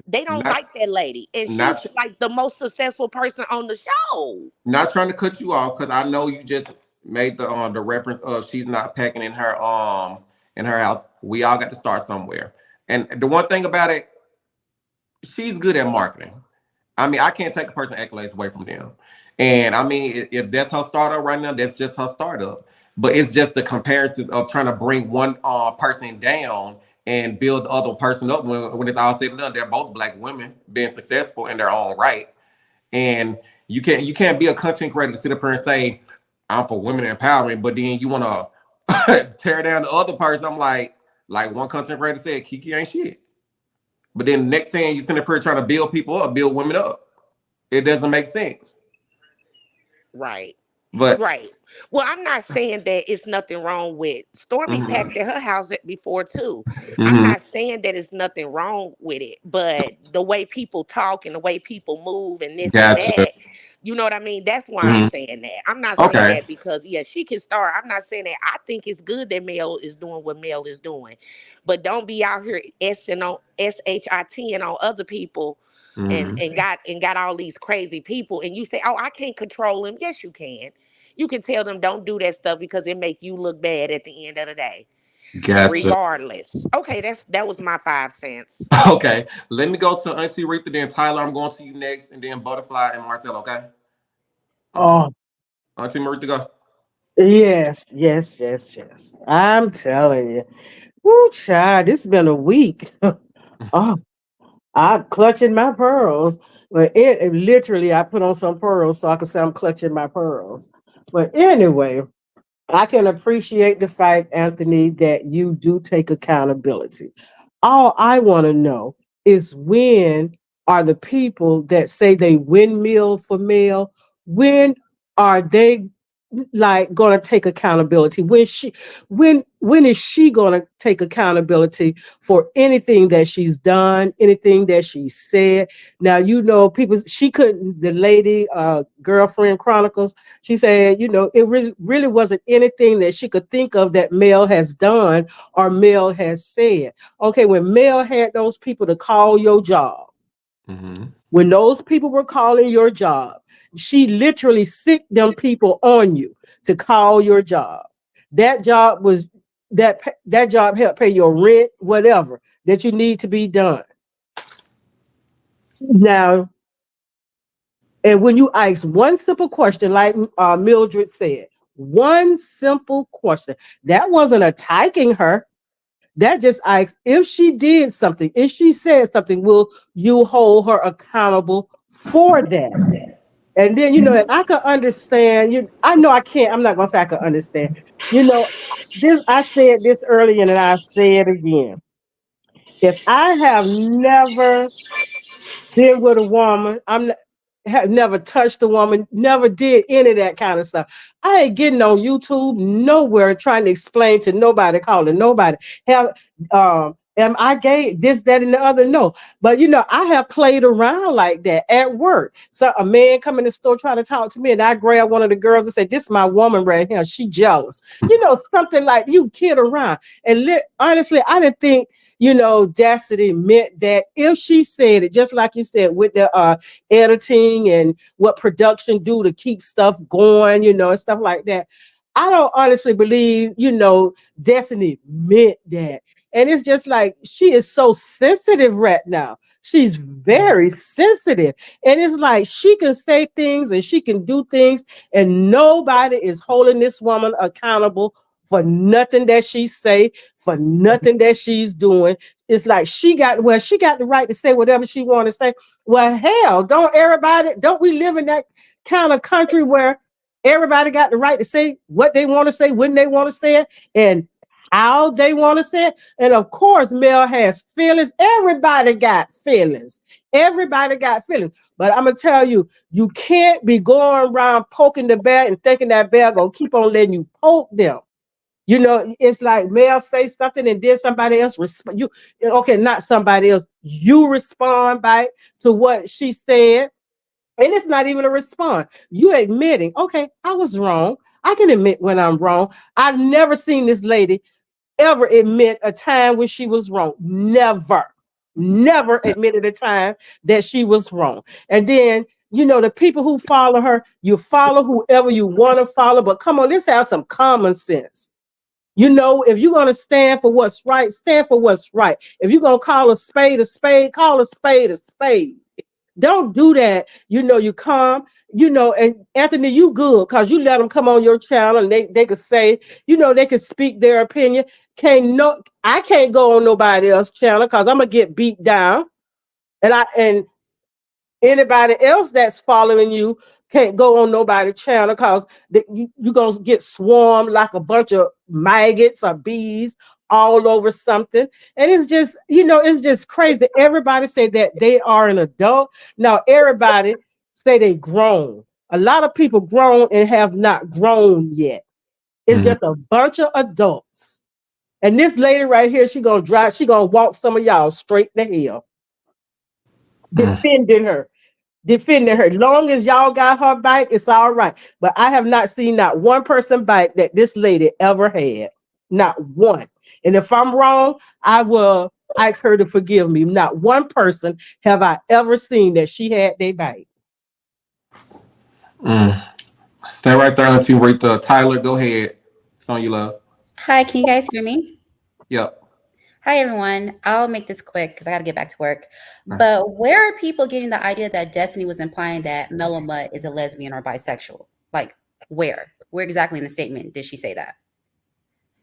they don't not like that lady, and she's not like the most successful person on the show. not trying to cut you off because I know you just made the reference of she's not packing in her house. We all got to start somewhere. And the one thing about it, she's good at marketing. I mean, I can't take a person accolades away from them. And I mean, if that's her startup right now, that's just her startup. But it's just the comparison of trying to bring one person down and build the other person up. When it's all said and done, they're both black women being successful in their own right. And you can't be a content creator to sit up here and say I'm for women empowerment, but then you want to tear down the other person. I'm like one content creator said, Kiki ain't shit. But then the next thing you sit up here trying to build people up, build women up. It doesn't make sense. Right, But right. Well, I'm not saying that it's nothing wrong with Stormy packed Mm-hmm. at her house before too. I'm Mm-hmm. not saying that it's nothing wrong with it, but the way people talk and the way people move and this and Gotcha. that, you know what I mean? That's why I'm Hmm. saying that. I'm not saying Okay. that because yeah, she can start. I'm not saying that. I think it's good that Mel is doing what Mel is doing, but don't be out here shit on other people Hmm. and got all these crazy people and you say, "Oh, I can't control him." Yes, you can. You can tell them don't do that stuff because it make you look bad at the end of the day. Gotcha. Regardless. Okay, that was my 5 cents. Okay. Let me go to Auntie Rita, then Tyler. I'm going to you next, and then Butterfly and Marcel. Okay. Oh, Auntie Marita, go. yes, yes, yes, yes. I'm telling you. Woo, child, this has been a week. Oh, I'm clutching my pearls. But it literally, I put on some pearls so I can say I'm clutching my pearls. But anyway, I can appreciate the fact, Anthony, that you do take accountability. All I want to know is when are the people that say they windmill for male, when are they like gonna take accountability? When is she gonna take accountability for anything that she's done, anything that she said? Now you know people she couldn't the lady girlfriend chronicles, she said, you know, it really wasn't anything that she could think of that Mel has done or Mel has said. Okay, when Mel had those people to call your job, Mm-hmm. when those people were calling your job, she literally sicked them people on you to call your job. That job was that job helped pay your rent, whatever that you need to be done. Now, and when you ask one simple question, like Mildred said, one simple question, that wasn't attacking her. That just asks if she did something, if she said something, will you hold her accountable for that? And then, you know, and I can understand you. I know I can't, I'm not gonna say I can understand. You know, this I said this earlier and I say it again. If I have never been with a woman. Have never touched a woman, never did any of that kind of stuff. I ain't getting on YouTube nowhere trying to explain to nobody, calling nobody. Have am I gay? This, that, and the other? No. But you know, I have played around like that at work. So a man come in the store trying to talk to me, and I grab one of the girls and say, "This is my woman right here. She jealous." You know, something like you kid around. And honestly, I didn't think Destiny meant that if she said it, just like you said, with the editing and what production do to keep stuff going, and stuff like that. I don't honestly believe, Destiny meant that. And it's just like she is so sensitive right now. She's very sensitive. And it's like she can say things and she can do things, and nobody is holding this woman accountable for nothing that she say, for nothing that she's doing. It's like she got the right to say whatever she want to say. Well, hell, don't we live in that kind of country where everybody got the right to say what they want to say, when they want to say it, and how they want to say it? And of course, Mel has feelings. Everybody got feelings. Everybody got feelings. But I'm gonna tell you, you can't be going around poking the bear and thinking that bear gonna keep on letting you poke them. It's like Mel say something and then somebody else respond. Okay, not somebody else. You respond back to what she said, and it's not even a response. You admitting, okay, I was wrong. I can admit when I'm wrong. I've never seen this lady ever admit a time when she was wrong. Never, never admitted a time that she was wrong. And then, the people who follow her, you follow whoever you want to follow. But come on, let's have some common sense. If you're going to stand for what's right, stand for what's right. If you're going to call a spade, call a spade a spade. Don't do that. You come, and Anthony, you good because you let them come on your channel and they could say, they could speak their opinion. I can't go on nobody else's channel because I'm gonna get beat down. And anybody else that's following you can't go on nobody's channel because you're going to get swarmed like a bunch of maggots or bees all over something. And it's just crazy. Everybody say that they are an adult. Now, everybody say they grown. A lot of people grown and have not grown yet. It's just a bunch of adults. And this lady right here, she gonna walk some of y'all straight to hell. Defending her. Defending her. Long as y'all got her back, it's all right. But I have not seen not one person back that this lady ever had. Not one. And if I'm wrong, I will ask her to forgive me. Not one person have I ever seen that she had their back. Stay right there until you read the Tyler. Go ahead. It's on you, love. Hi, can you guys hear me? Yep. Hi, everyone. I'll make this quick because I got to get back to work. But where are people getting the idea that Destiny was implying that Mellow Mutt is a lesbian or bisexual? Like, where? Where exactly in the statement did she say that?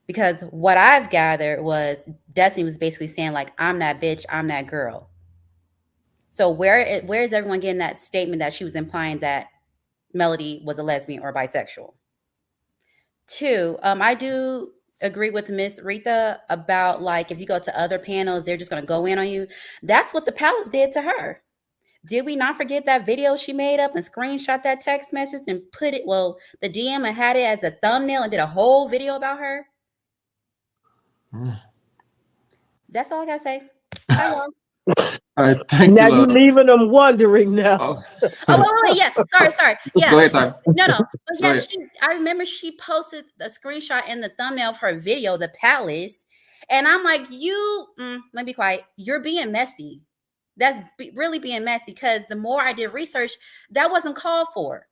Because what I've gathered was Destiny was basically saying, like, I'm that bitch, I'm that girl. So where is everyone getting that statement that she was implying that Melody was a lesbian or bisexual? Two, I do agree with Miss Rita about, like, if you go to other panels, they're just going to go in on you. That's what the palace did to her. Did we not forget that video she made up and screenshot that text message and put it, well, the DM and had it as a thumbnail and did a whole video about her? That's all I got to say. Bye, y'all. All right, thank you, Now you love. leaving them wondering now. Oh, wait. Yeah. Sorry. Yeah. Go ahead, Tyler. No. But Go yeah, ahead. I remember she posted a screenshot in the thumbnail of her video, The Palace. And I'm like, let me be quiet. You're being messy. That's really being messy, because the more I did research, that wasn't called for.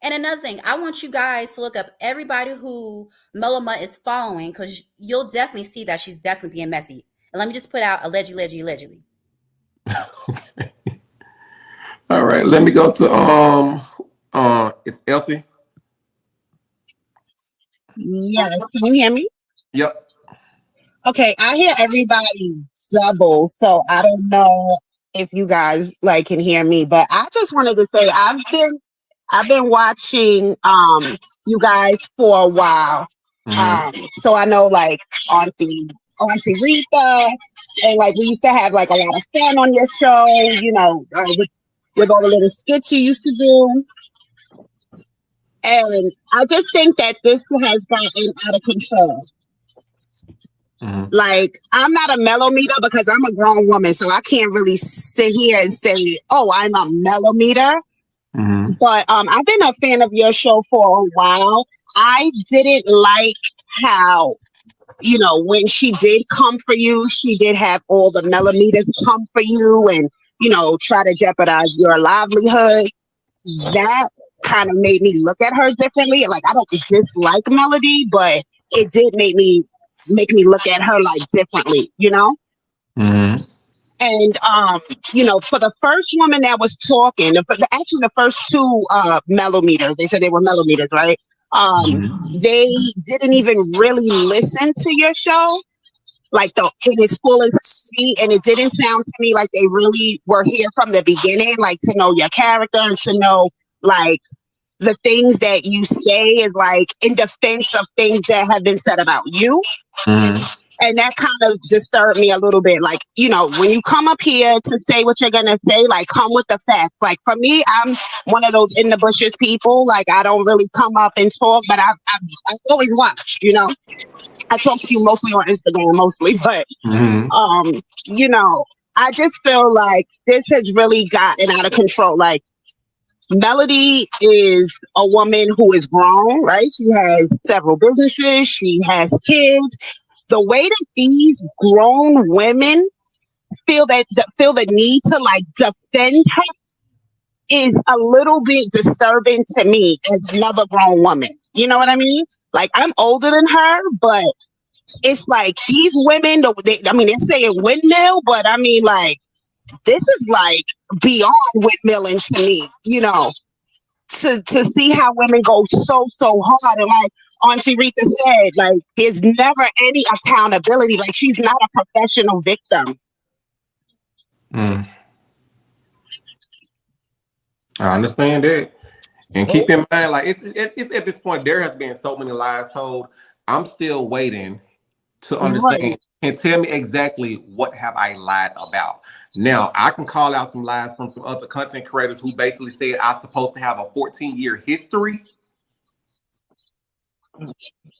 And another thing, I want you guys to look up everybody who Mellow Mutt is following, because you'll definitely see that she's definitely being messy. And let me just put out allegedly. Okay. All right. Let me go to it's Elsie. Yes, can you hear me? Yep. Okay, I hear everybody double, so I don't know if you guys like can hear me, but I just wanted to say I've been watching you guys for a while. So I know, like, Auntie Rita, and like we used to have like a lot of fun on your show, with all the little skits you used to do. And I just think that this has gotten out of control. Like, I'm not a mellow meter because I'm a grown woman, so I can't really sit here and say, oh, I'm a mellow meter. But I've been a fan of your show for a while. I didn't like how, when she did come for you, she did have all the millimeters come for you and, try to jeopardize your livelihood. That kind of made me look at her differently. Like, I don't dislike Melody, but it did make me look at her like differently, And for the first woman that was talking, actually the first two millimeters, they said they were millimeters, right? They didn't even really listen to your show, like in its full entirety, and it didn't sound to me like they really were here from the beginning, like to know your character and to know like the things that you say is like in defense of things that have been said about you. And that kind of disturbed me a little bit. Like, when you come up here to say what you're going to say, like, come with the facts. Like, for me, I'm one of those in the bushes people. Like, I don't really come up and talk, but I always watch, I talk to you mostly on Instagram, but, I just feel like this has really gotten out of control. Like, Melody is a woman who is grown, right? She has several businesses. She has kids. The way that these grown women feel the need to like defend her is a little bit disturbing to me as another grown woman. You know what I mean? Like, I'm older than her, but it's like these women, they're saying windmill, but I mean, like, this is like beyond windmilling to me, to see how women go so hard. And like Auntie Rita said, like, there's never any accountability. Like, she's not a professional victim. I understand that. And keep in mind, like, it's at this point, there has been so many lies told. I'm still waiting to Right. understand and tell me exactly what have I lied about. Now, I can call out some lies from some other content creators who basically said I'm supposed to have a 14-year history,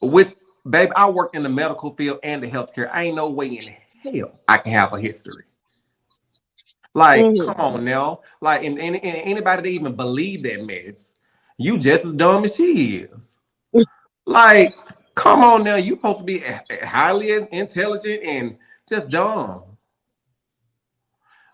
which, babe, I work in the medical field and the healthcare. I ain't no way in hell I can have a history. Like, Hmm. come on now. Like, and anybody that even believe that mess, you just as dumb as she is. Like, come on now. You supposed to be highly intelligent and just dumb.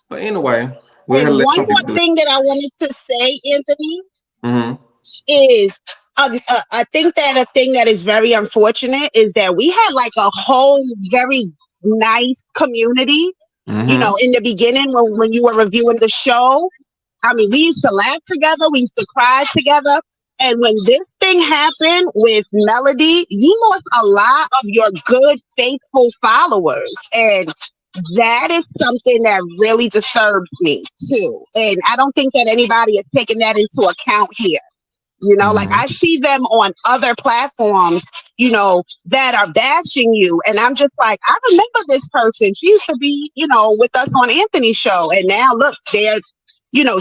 But anyway, we'll And let one some people more do it. thing that I wanted to say, Anthony, Mm-hmm. is I think that a thing that is very unfortunate is that we had like a whole very nice community, Mm-hmm. in the beginning when you were reviewing the show. I mean, we used to laugh together, we used to cry together. And when this thing happened with Melody, you lost a lot of your good, faithful followers. And that is something that really disturbs me too. And I don't think that anybody is taking that into account here. Like Mm-hmm. I see them on other platforms, that are bashing you. And I'm just like, I remember this person. She used to be, with us on Anthony's show. And now look,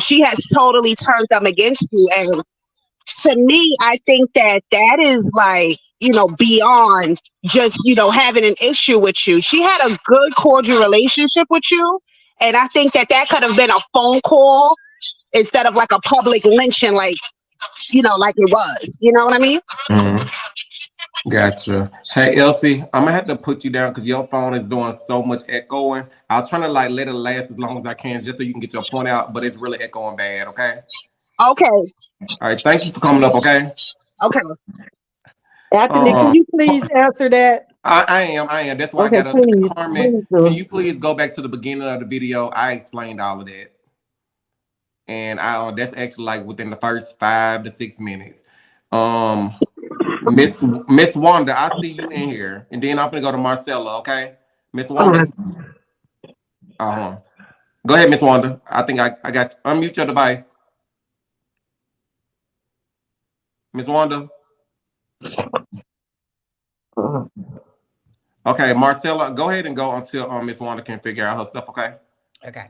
she has totally turned them against you. And to me, I think that that is like, beyond just, having an issue with you. She had a good, cordial relationship with you. And I think that that could have been a phone call instead of like a public lynching, like it was. You know what I mean? Mm-hmm. Gotcha. Hey, Elsie, I'm gonna have to put you down because your phone is doing so much echoing. I was trying to like let it last as long as I can just so you can get your point out, but it's really echoing bad. Okay. Okay. All right. Thank you for coming up. Okay. Okay. Anthony, can Um, you please answer that? I am. I am. That's why I Okay, got up there. please, Carmen, please can do. you please go back to the beginning of the video? I explained all of that, and that's actually like within the first 5 to 6 minutes. Um, Miss Wanda, I see you in here, and then I'm gonna go to Marcella. Okay, Miss All right. Wanda. Go ahead, Miss Wanda. I think I got you. Unmute your device, Miss Wanda. Okay, Marcella, go ahead and go until Miss Wanda can figure out her stuff. Okay. Okay.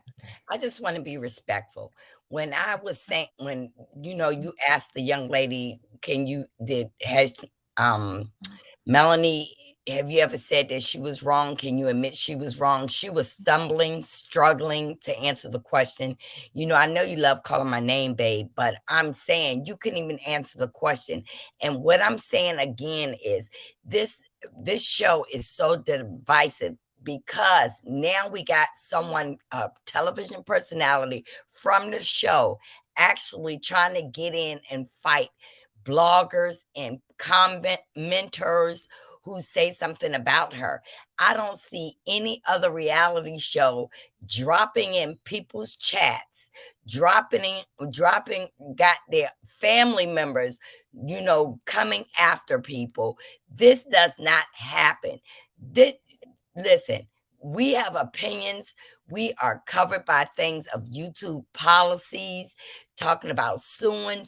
I just want to be respectful. When I was saying, when you asked the young lady, has Melanie, have you ever said that she was wrong? Can you admit she was wrong? She was stumbling, struggling to answer the question. I know you love calling my name, babe, but I'm saying you couldn't even answer the question. And what I'm saying again is this show is so divisive because now we got someone, a television personality from the show, actually trying to get in and fight bloggers and commenters who say something about her. I don't see any other reality show dropping in people's chats, dropping, got their family members, coming after people. This does not happen. This, listen, we have opinions. We are covered by things of YouTube policies, talking about suing.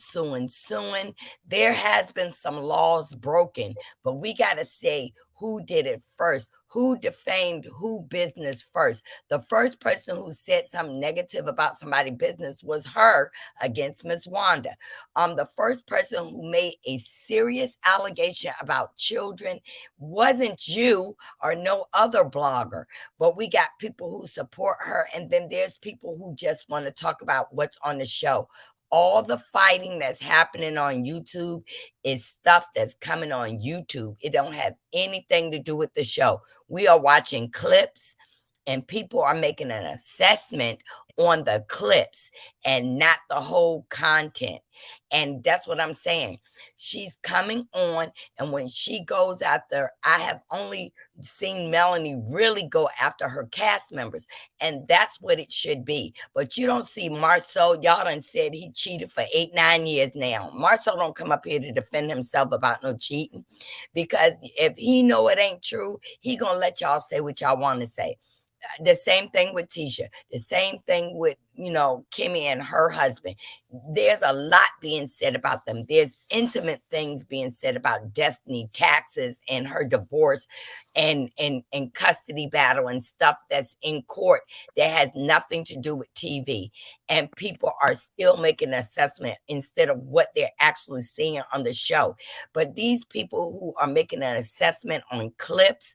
There has been some laws broken, but we got to say who did it first, who defamed who business first. The first person who said something negative about somebody's business was her against Miss Wanda. The first person who made a serious allegation about children wasn't you or no other blogger, but we got people who support her, and then there's people who just want to talk about what's on the show. All the fighting that's happening on YouTube is stuff that's coming on YouTube. It don't have anything to do with the show. We are watching clips and people are making an assessment on the clips and not the whole content. And that's what I'm saying. She's coming on, and when she goes after, I have only seen Melanie really go after her cast members, and that's what it should be. But you don't see Marcel. Y'all done said he cheated for 8-9 years now. Marcel don't come up here to defend himself about no cheating, because if he know it ain't true, he gonna let y'all say what y'all want to say. The same thing with Tisha. The same thing with, Kimmy and her husband. There's a lot being said about them. There's intimate things being said about Destiny, taxes, and her divorce, and custody battle and stuff that's in court that has nothing to do with TV. And people are still making an assessment instead of what they're actually seeing on the show. But these people who are making an assessment on clips,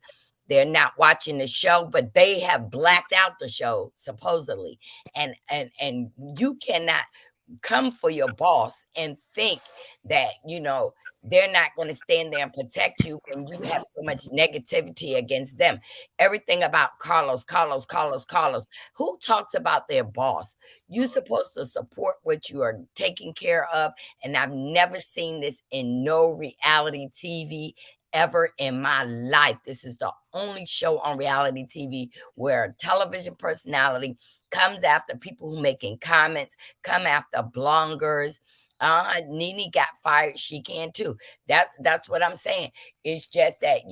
they're not watching the show, but they have blacked out the show supposedly. And you cannot come for your boss and think that they're not going to stand there and protect you when you have so much negativity against them. Everything about Carlos. Who talks about their boss? You're supposed to support what you are taking care of. And I've never seen this in no reality TV ever in my life. This is the only show on reality TV where a television personality comes after people who making comments, come after bloggers. Nene got fired. She can too. That's what I'm saying. It's just that,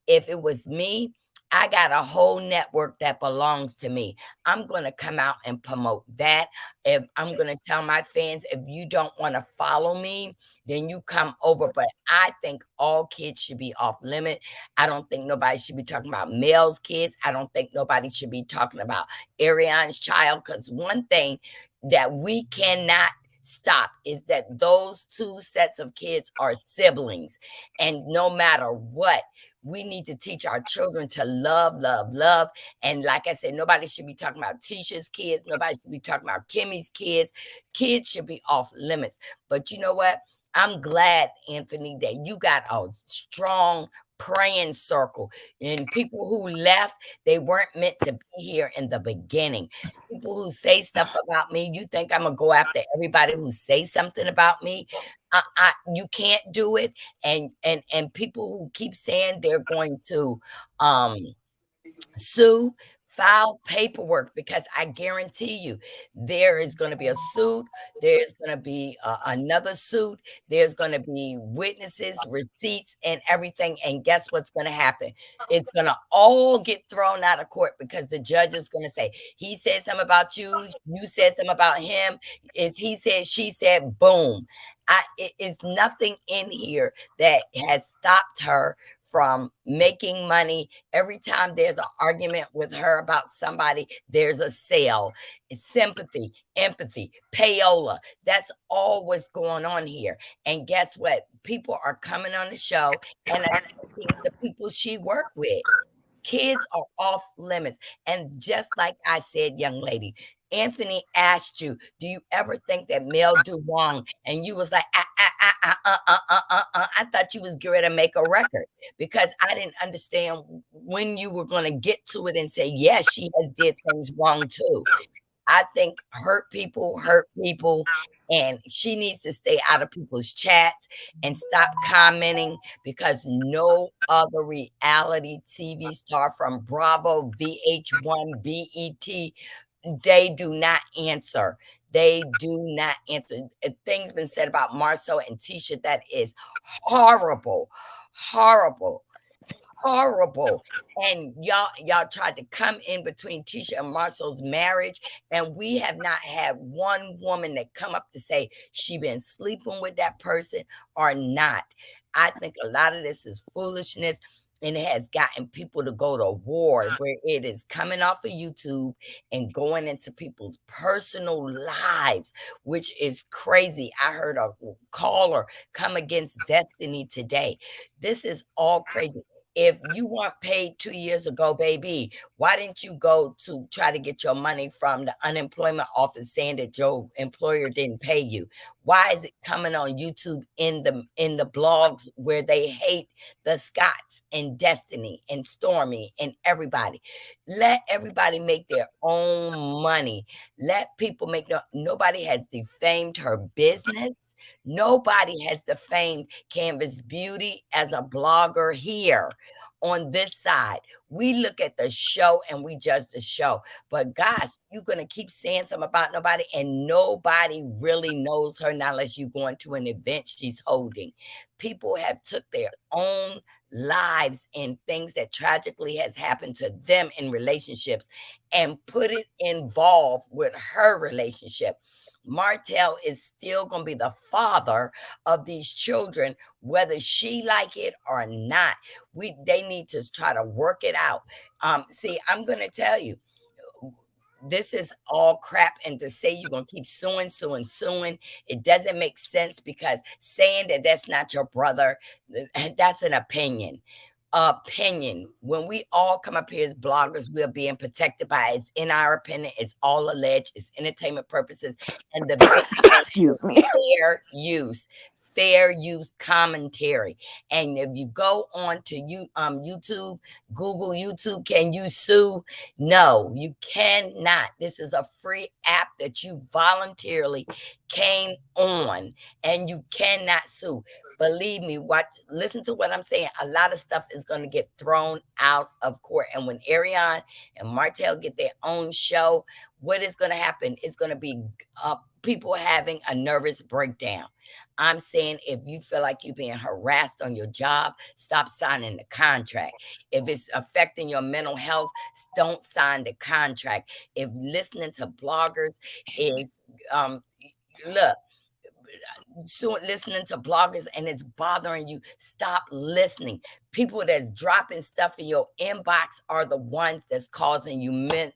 if it was me, I got a whole network that belongs to me. I'm going to come out and promote that. If I'm going to tell my fans, if you don't want to follow me, then you come over. But I think all kids should be off limit. I don't think nobody should be talking about Mel's kids. I don't think nobody should be talking about Ariane's child. Because one thing that we cannot stop is that those two sets of kids are siblings. And no matter what, we need to teach our children to love, love, love. And like I said, nobody should be talking about Tisha's kids. Nobody should be talking about Kimmy's kids. Kids should be off limits. But you know what? I'm glad, Anthony, that you got a strong praying circle. And people who left, they weren't meant to be here in the beginning. People who say stuff about me, you think I'm gonna go after everybody who say something about me? You can't do it. And people who keep saying they're going to um sue, file paperwork, because I guarantee you there is going to be a suit, there's going to be another suit, there's going to be witnesses, receipts, and everything. And guess what's going to happen? It's going to all get thrown out of court because the judge is going to say, he said something about you, you said something about him, is he said, she said, boom. It is nothing in here that has stopped her from making money. Every time there's an argument with her about somebody, there's a sale. It's sympathy, empathy, payola. That's all what's going on here. And guess what? People are coming on the show and attacking the people she worked with. Kids are off limits. And just like I said, young lady, Anthony asked you, do you ever think that Mel do wrong? And you was like, I thought you was going to make a record because I didn't understand when you were going to get to it and say, yes, she has did things wrong too. I think hurt people, and she needs to stay out of people's chats and stop commenting because no other reality TV star from Bravo, VH1, BET, they do not answer. They do not answer. Things been said about Marceau and Tisha that is horrible, horrible, horrible. And y'all tried to come in between Tisha and Marcel's marriage, and we have not had one woman that come up to say she been sleeping with that person or not. I think a lot of this is foolishness, and it has gotten people to go to war where it is coming off of YouTube and going into people's personal lives, which is crazy. I heard a caller come against Destiny today. This is all crazy. If you weren't paid 2 years ago, baby, why didn't you go to try to get your money from the unemployment office saying that your employer didn't pay you? Why is it coming on YouTube in the blogs where they hate the Scotts and Destiny and Stormy and everybody? Let everybody make their own money. Let people make nobody has defamed her business. Nobody has defamed Canvas Beauty as a blogger here. on this side. We look at the show and we judge the show. But gosh, you're going to keep saying something about nobody, and nobody really knows her now unless you go into an event she's holding. People have took their own lives in things that tragically has happened to them in relationships and put it involved with her relationship. Martell is still going to be the father of these children, whether she like it or not. They need to try to work it out. See, I'm going to tell you, this is all crap. And to say you're going to keep suing, it doesn't make sense, because saying that that's not your brother, that's an opinion. When we all come up here as bloggers, we're being protected by it's in our opinion, it's all alleged, it's entertainment purposes, and the Excuse me. fair use commentary. And if you go on to YouTube, Google YouTube, can you sue? No, you cannot. This is a free app that you voluntarily came on, and you cannot sue. Believe me, listen to what I'm saying. A lot of stuff is going to get thrown out of court. And when Ariane and Martell get their own show, what is going to happen? It's going to be people having a nervous breakdown. I'm saying, if you feel like you're being harassed on your job, stop signing the contract. If it's affecting your mental health, don't sign the contract. If listening to bloggers is, listening to bloggers and it's bothering you, stop listening. People that's dropping stuff in your inbox are the ones that's causing you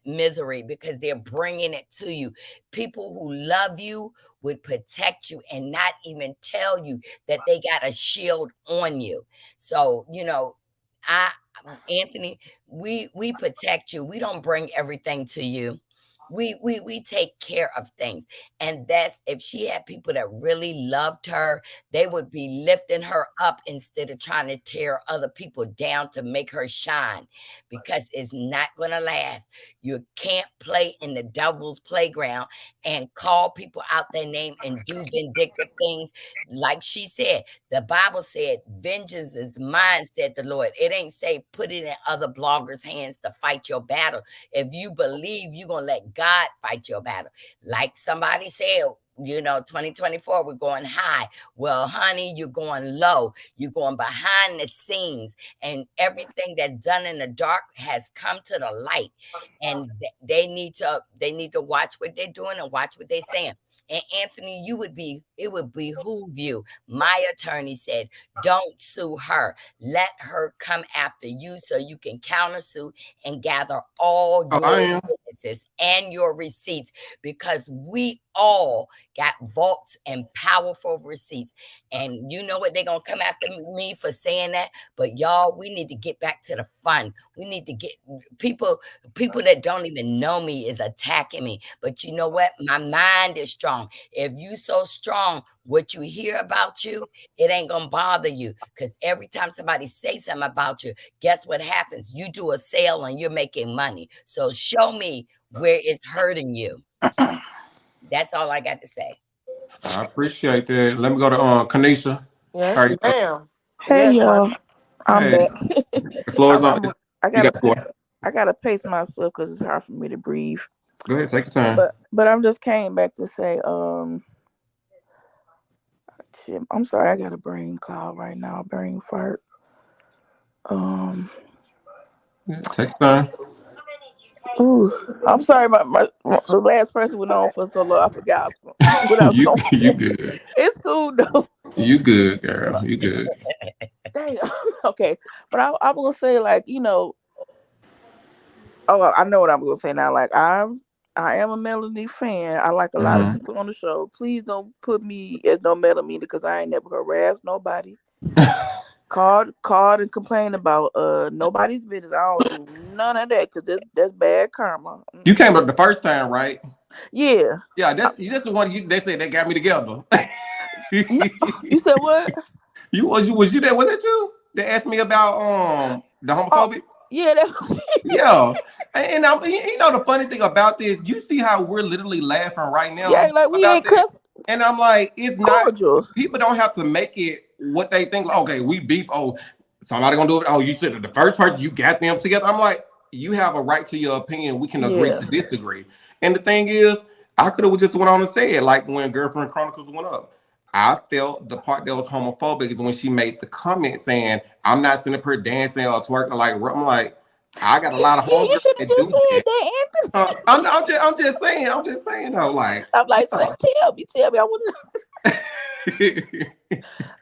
misery, because they're bringing it to you. People who love you would protect you and not even tell you that they got a shield on you. So, Anthony, we protect you. We don't bring everything to you. We take care of things. And that's, if she had people that really loved her, they would be lifting her up instead of trying to tear other people down to make her shine, because it's not going to last. You can't play in the devil's playground and call people out their name and do vindictive things. Like she said, the Bible said, vengeance is mine, said the Lord. It ain't say put it in other bloggers' hands to fight your battle. If you believe, you're going to let God fight your battle. Like somebody said, 2024, we're going high. Well, honey, you're going low. You're going behind the scenes, and everything that's done in the dark has come to the light. And they need to watch what they're doing and watch what they're saying. And Anthony, it would behoove you. My attorney said, don't sue her. Let her come after you so you can countersue and gather all your witnesses and your receipts, because we all got vaults and powerful receipts. And you know what? They're going to come after me for saying that. But y'all, we need to get back to the fun. We need to get people that don't even know me is attacking me. But you know what? My mind is strong. If you so strong, what you hear about you, it ain't going to bother you. Because every time somebody say something about you, guess what happens? You do a sale and you're making money. So show me where it's hurting you. That's all I got to say. I appreciate that. Let me go to Kanisha. Yes, ma'am. Hey, y'all. I'm Hey, back. the floor is on. I You got the floor. gotta pace myself because it's hard for me to breathe. Go ahead, take your time. But I'm just came back to say, shit, I'm sorry, I got a brain cloud right now, brain fart. Take your time. Ooh, I'm sorry, the last person went on for so long, I forgot what I was you gonna say. good. It's cool though. You good, girl. You good. Dang. Okay, but I will say, like, oh, I know what I'm gonna say now. Like, I am a Melanie fan. I like a lot of people on the show. Please don't put me as no Melanie, because I ain't never harassed nobody. called and complained about nobody's business. I don't do none of that, because that's bad karma. You came up the first time, right? Yeah. Yeah, that's the one they said they got me together. You said what? Was you there? Was it you? They asked me about the homophobic. Yeah, that was yeah. And the funny thing about this, you see how we're literally laughing right now. Yeah, like we ain't cuss. And I'm like, it's cordial. Not. People don't have to make it what they think. Like, okay, we beef. Oh, somebody gonna do it. Oh, you said the first person you got them together. I'm like, you have a right to your opinion. We can agree Yeah. to disagree. And the thing is, I could have just went on and said, like when Girlfriend Chronicles went up, I felt the part that was homophobic is when she made the comment saying, "I'm not sitting up here dancing or twerking like." I'm like, I got a lot of You homegirls should have that just do said that. that, Anthony. I'm just saying. I'm just saying though, like, I'm like, uh, tell me. I wouldn't.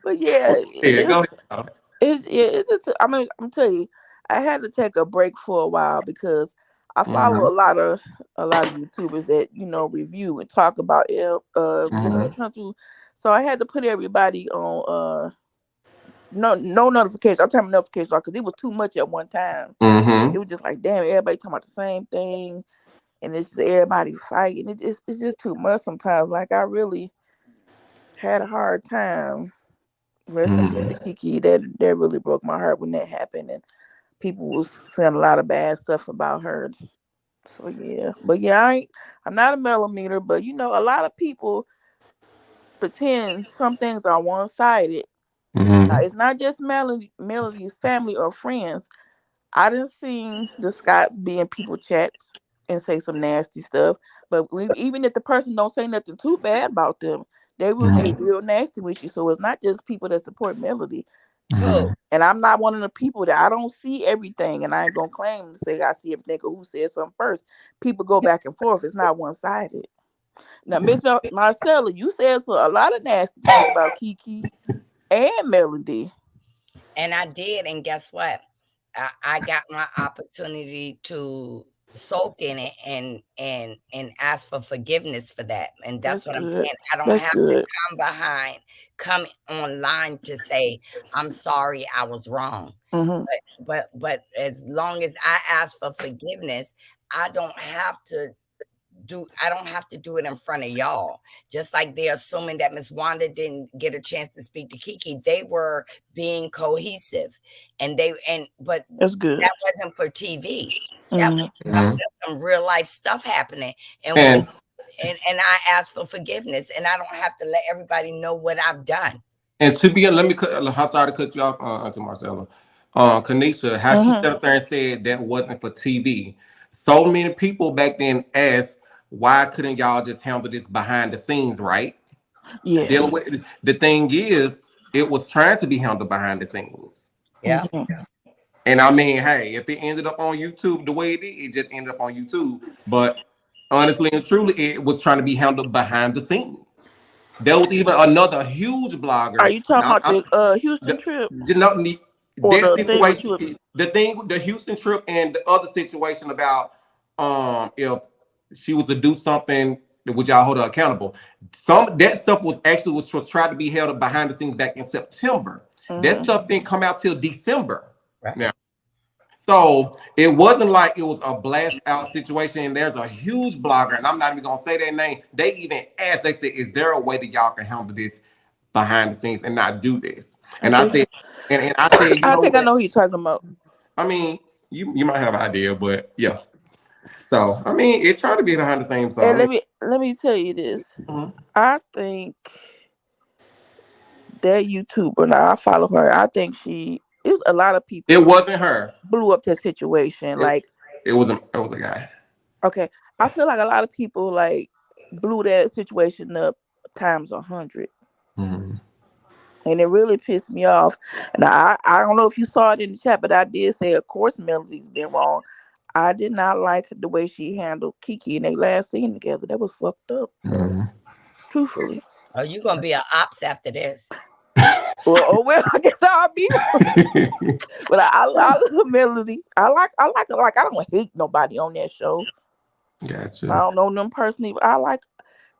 But yeah, yeah, go ahead. it's just, I mean, I'm telling you, I had to take a break for a while because I follow Mm-hmm, a lot of YouTubers that review and talk about mm-hmm, trans food. So I had to put everybody on no notification. I'm turning notifications off because it was too much at one time. It mm-hmm, was just like, damn, everybody talking about the same thing, and it's just everybody fighting. It's just too much sometimes. Like I really had a hard time. Rest in peace to mm-hmm. Kiki. That really broke my heart when that happened, and people was saying a lot of bad stuff about her. So yeah, but yeah, I'm not a millimeter, but a lot of people pretend some things are one sided. Now Mm-hmm. it's not just Melody's family or friends. I didn't see the Scotts be in people chats and say some nasty stuff, but even if the person don't say nothing too bad about them, they will get Mm-hmm. real nasty with you. So it's not just people that support Melody. Who? And I'm not one of the people that I don't see everything, and I ain't gonna claim to say I see everything or who said something first. People go back and forth. It's not one sided. Now, Miss Marcella, you said a lot of nasty things about Kiki and Melody. And I did, and guess what? I got my opportunity to soak in it and ask for forgiveness for that. And That's that's what I'm good. saying. I don't That's have to good. come online to say I'm sorry, I was wrong. Hmm. But as long as I ask for forgiveness, I don't have to I don't have to do it in front of y'all. Just like they're assuming that Miss Wanda didn't get a chance to speak to Kiki. They were being cohesive. But That's good. that wasn't for TV. Hmm. That was some real life stuff happening. And when And and I asked for forgiveness, and I don't have to let everybody know what I've done. And to be, let me cut, I'm sorry to cut you off, Auntie Marcella. Kanisha, how she Hmm. sat up there and said that wasn't for TV. So many people back then asked, why couldn't y'all just handle this behind the scenes, right? Yeah. Dealing with the thing is, it was trying to be handled behind the scenes. Yeah. Hmm. And I mean, hey, if it ended up on YouTube the way it did, it just ended up on YouTube. But honestly and truly, it was trying to be handled behind the scenes. There was even another huge Are blogger. you talking Now, about the Houston the, trip or that the thing with situation, you? the Houston trip, and the other situation about if she was to do something, would y'all hold her accountable? Some that stuff was actually was tried to be held up behind the scenes back in September. That Hmm. stuff didn't come out till December. Right. Now, so it wasn't like it was a blast out situation. And there's a huge blogger, and I'm not even gonna say their name. They even asked, they said, "Is there a way that y'all can handle this behind the scenes and not do this?" I And I think said, and I said, you I know think I what? know who you're talking about. I mean, you might have an idea, but yeah. So I mean, it tried to be behind the scenes. So I And mean, let me tell you this. mhm. I think that YouTuber, now I follow her. I think it was a lot of It people wasn't her. blew up that situation. It Like, it was a guy. okay, I feel like a lot of people like blew that situation up times 100. Mhm. And it really pissed me off. And I don't know if you saw it in the chat, but I did say, of course, Melody's been wrong. I did not like the way she handled Kiki in their last scene together. That was fucked up, Mhm. truthfully. Oh, you're gonna be an ops after this. Well, oh well, I guess I'll be. But I love Melody. I like her. Like I don't hate nobody on that show. I Gotcha. don't know them personally, but I like.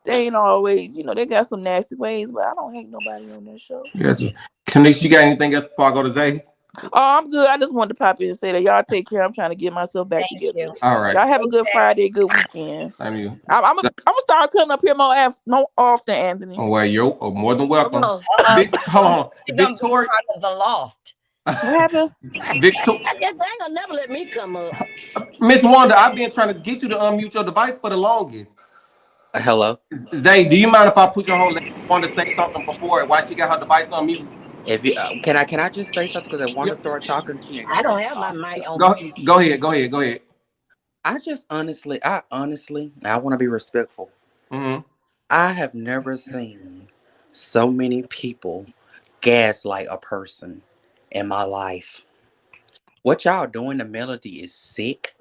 They ain't always, they got some nasty ways, but I don't hate nobody on that show. Gotcha. Kanisha, you got anything else before I go to Zay? Oh, I'm good. I just wanted to pop in and say that y'all take care. I'm trying to get myself back Thank together. you. All right. Y'all have a Hey, good Zay. Friday, good weekend. I'm you. I'm gonna start coming up here more often, Anthony. Oh, well, you're more than welcome. Oh, Hold Soon on, you're gonna be Victoria. part of the loft. What happened? Victor, I guess they ain't gonna never let me come up. Miss Wanda, I've been trying to get you to unmute your device for the longest. Hello. Zay, do you mind if I put you on hold? Let Wanda say something before while she got her device on mute? If you can I just say something? Because I want to Yep. start talking. She ain't I gonna don't let me have my talk. mic on Go mute. go ahead. Go ahead. Go ahead. I honestly, I want to be respectful. Mm-hmm. I have never seen so many people gaslight a person in my life. What y'all doing to Melody is sick.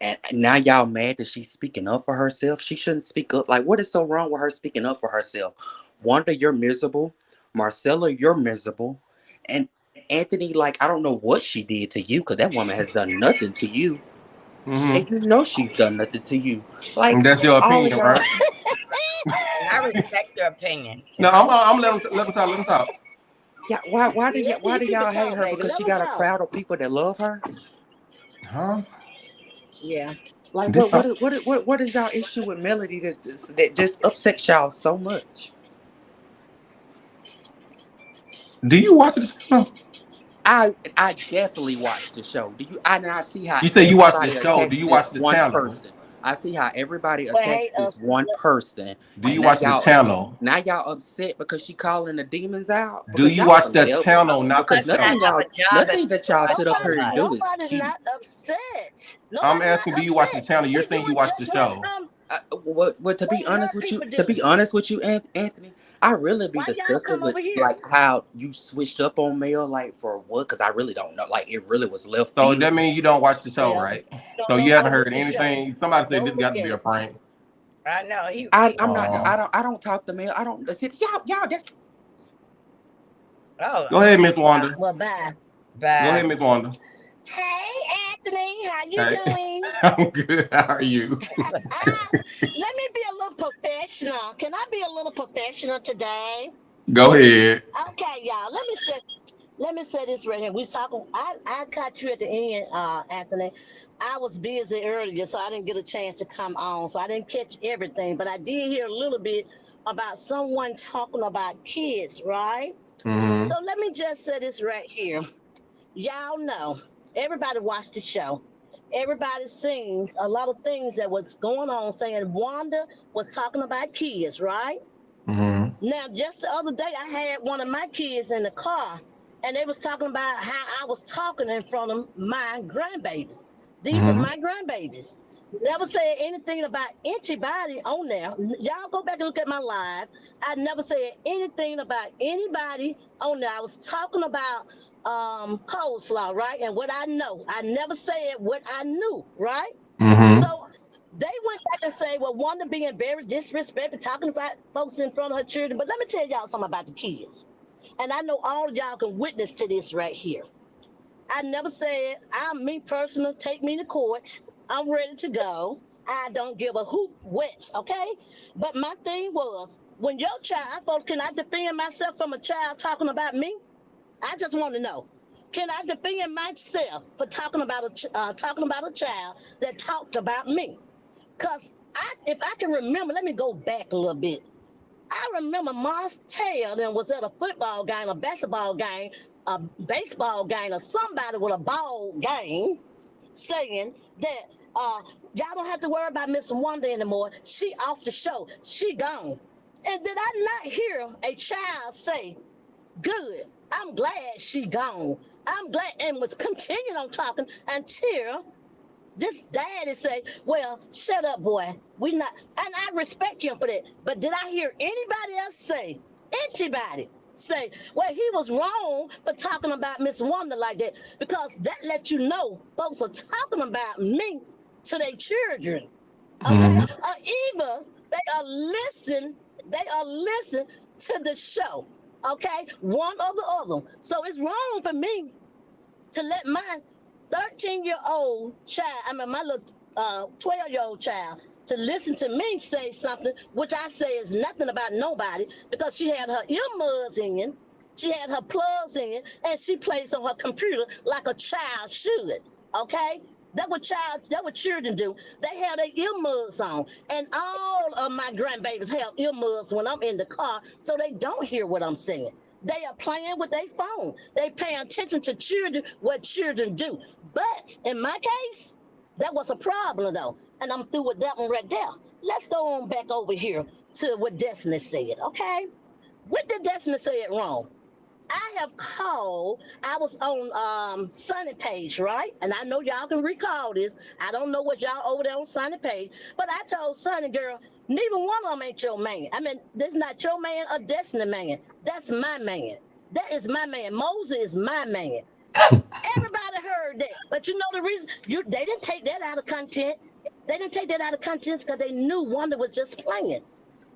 And now y'all mad that she's speaking up for herself. She shouldn't speak up. Like, what is so wrong with her speaking up for herself? Wanda, you're miserable. Marcella, you're miserable. And Anthony, like, I don't know what she did to you because that woman has done nothing to you. And Mm-hmm. you know she's done nothing to you. And Like, that's your all of opinion, y'all. right? And I respect your opinion. No, I'm let them talk. Let them talk. Yeah, why You do keep it y'all hate talk, her? baby. Because Let she them got a talk. crowd of people that love her? Huh? Yeah. Like, This talk. what is y'all issue with Melody that just upsets y'all so much? Do you watch this channel? I definitely watched the show. I see how You say you watch the everybody show. Do attacks you this watch the one channel? person. I see how everybody But hey, attacks this one person, Do and you watch the channel? now y'all upset because she calling the demons out Do because you y'all watch some the devils. channel, not the Must Because not show? have a job and nothing that y'all watch sit up here and somebody. do is nobody's cute. not upset. I'm Nobody asking, not do you watch the upset. channel? You're We saying you doing watch the just what show. To be what honest her with you, people do. Anthony, I really be Why y'all discussing come with over here? like how you switched up on Mel, like for what? Because I really don't know. Like it really was left So field. that means you don't watch the show, Well, right? don't So you haven't nobody heard look the show. anything. Somebody said this Don't got look to at be a it. prank. I know he. I'm not. Oh, I don't talk to Mel. I don't. Y'all. That's Oh, go ahead, Miss wow. Wanda. Well, bye. Go Bye. ahead, Miss Wanda. Hey, Anthony, how you Hey, doing? I'm good. How are you? Let me be a little professional. Can I be a little professional today? Go ahead. Okay, y'all. Let me say this right here. We talking. I caught you at the end, Anthony. I was busy earlier, so I didn't get a chance to come on. So I didn't catch everything, but I did hear a little bit about someone talking about kids, right? Mm-hmm. So let me just say this right here. Y'all know, everybody watched the show. Everybody seen a lot of things that was going on, saying Wanda was talking about kids, right? Mm-hmm. Now, just the other day, I had one of my kids in the car, and they was talking about how I was talking in front of my grandbabies. These are Mm-hmm. my grandbabies. Never said anything about anybody on there. Y'all go back and look at my live. I never said anything about anybody on there. I was talking about coleslaw, right? And what I know. I never said what I knew, right? Mm-hmm. So they went back and say, well, Wanda being very disrespectful, talking about folks in front of her children. But let me tell y'all something about the kids. And I know all of y'all can witness to this right here. I never said, I'm me personal, take me to court. I'm ready to go. I don't give a hoot wet, okay? But my thing was, when your child, I thought, can I defend myself from a child talking about me? I just want to know. Can I defend myself for talking about a child that talked about me? Cause if I can remember, let me go back a little bit. I remember Mars Tail and was at a football game, a basketball game, a baseball game, or somebody with a ball game, saying that y'all don't have to worry about Miss Wonder anymore. She off the show. She gone. And did I not hear a child say, "Good. I'm glad she gone. I'm glad," and was continuing on talking until this daddy say, "Well, shut up, boy. We not," and I respect him for that. But did I hear anybody else say, anybody say, well, he was wrong for talking about Miss Wonder like that? Because that lets you know folks are talking about me to their children. Okay? Mm-hmm. Or either they are listen to the show. Okay? One or the other. So it's wrong for me to let my 13-year-old child, I mean, my little 12-year-old child, to listen to me say something which I say is nothing about nobody because she had her earbuds in, she had her plugs in, and she plays on her computer like a child should. Okay? That what children do. They have their earmuffs on. And all of my grandbabies have earmuffs when I'm in the car so they don't hear what I'm saying. They are playing with their phone. They pay attention to children, what children do. But in my case, that was a problem though. And I'm through with that one right there. Let's go on back over here to what Destiny said, okay? What did Destiny say it wrong? I have called. I was on Sunny Page, right? And I know y'all can recall this. I don't know what y'all over there on Sunny Page, but I told Sunny girl, neither one of them ain't your man. I mean, this is not your man or Destiny man. That's my man. That is my man. Moses is my man. Everybody heard that, but you know the reason they didn't take that out of content. They didn't take that out of content because they knew Wanda was just playing.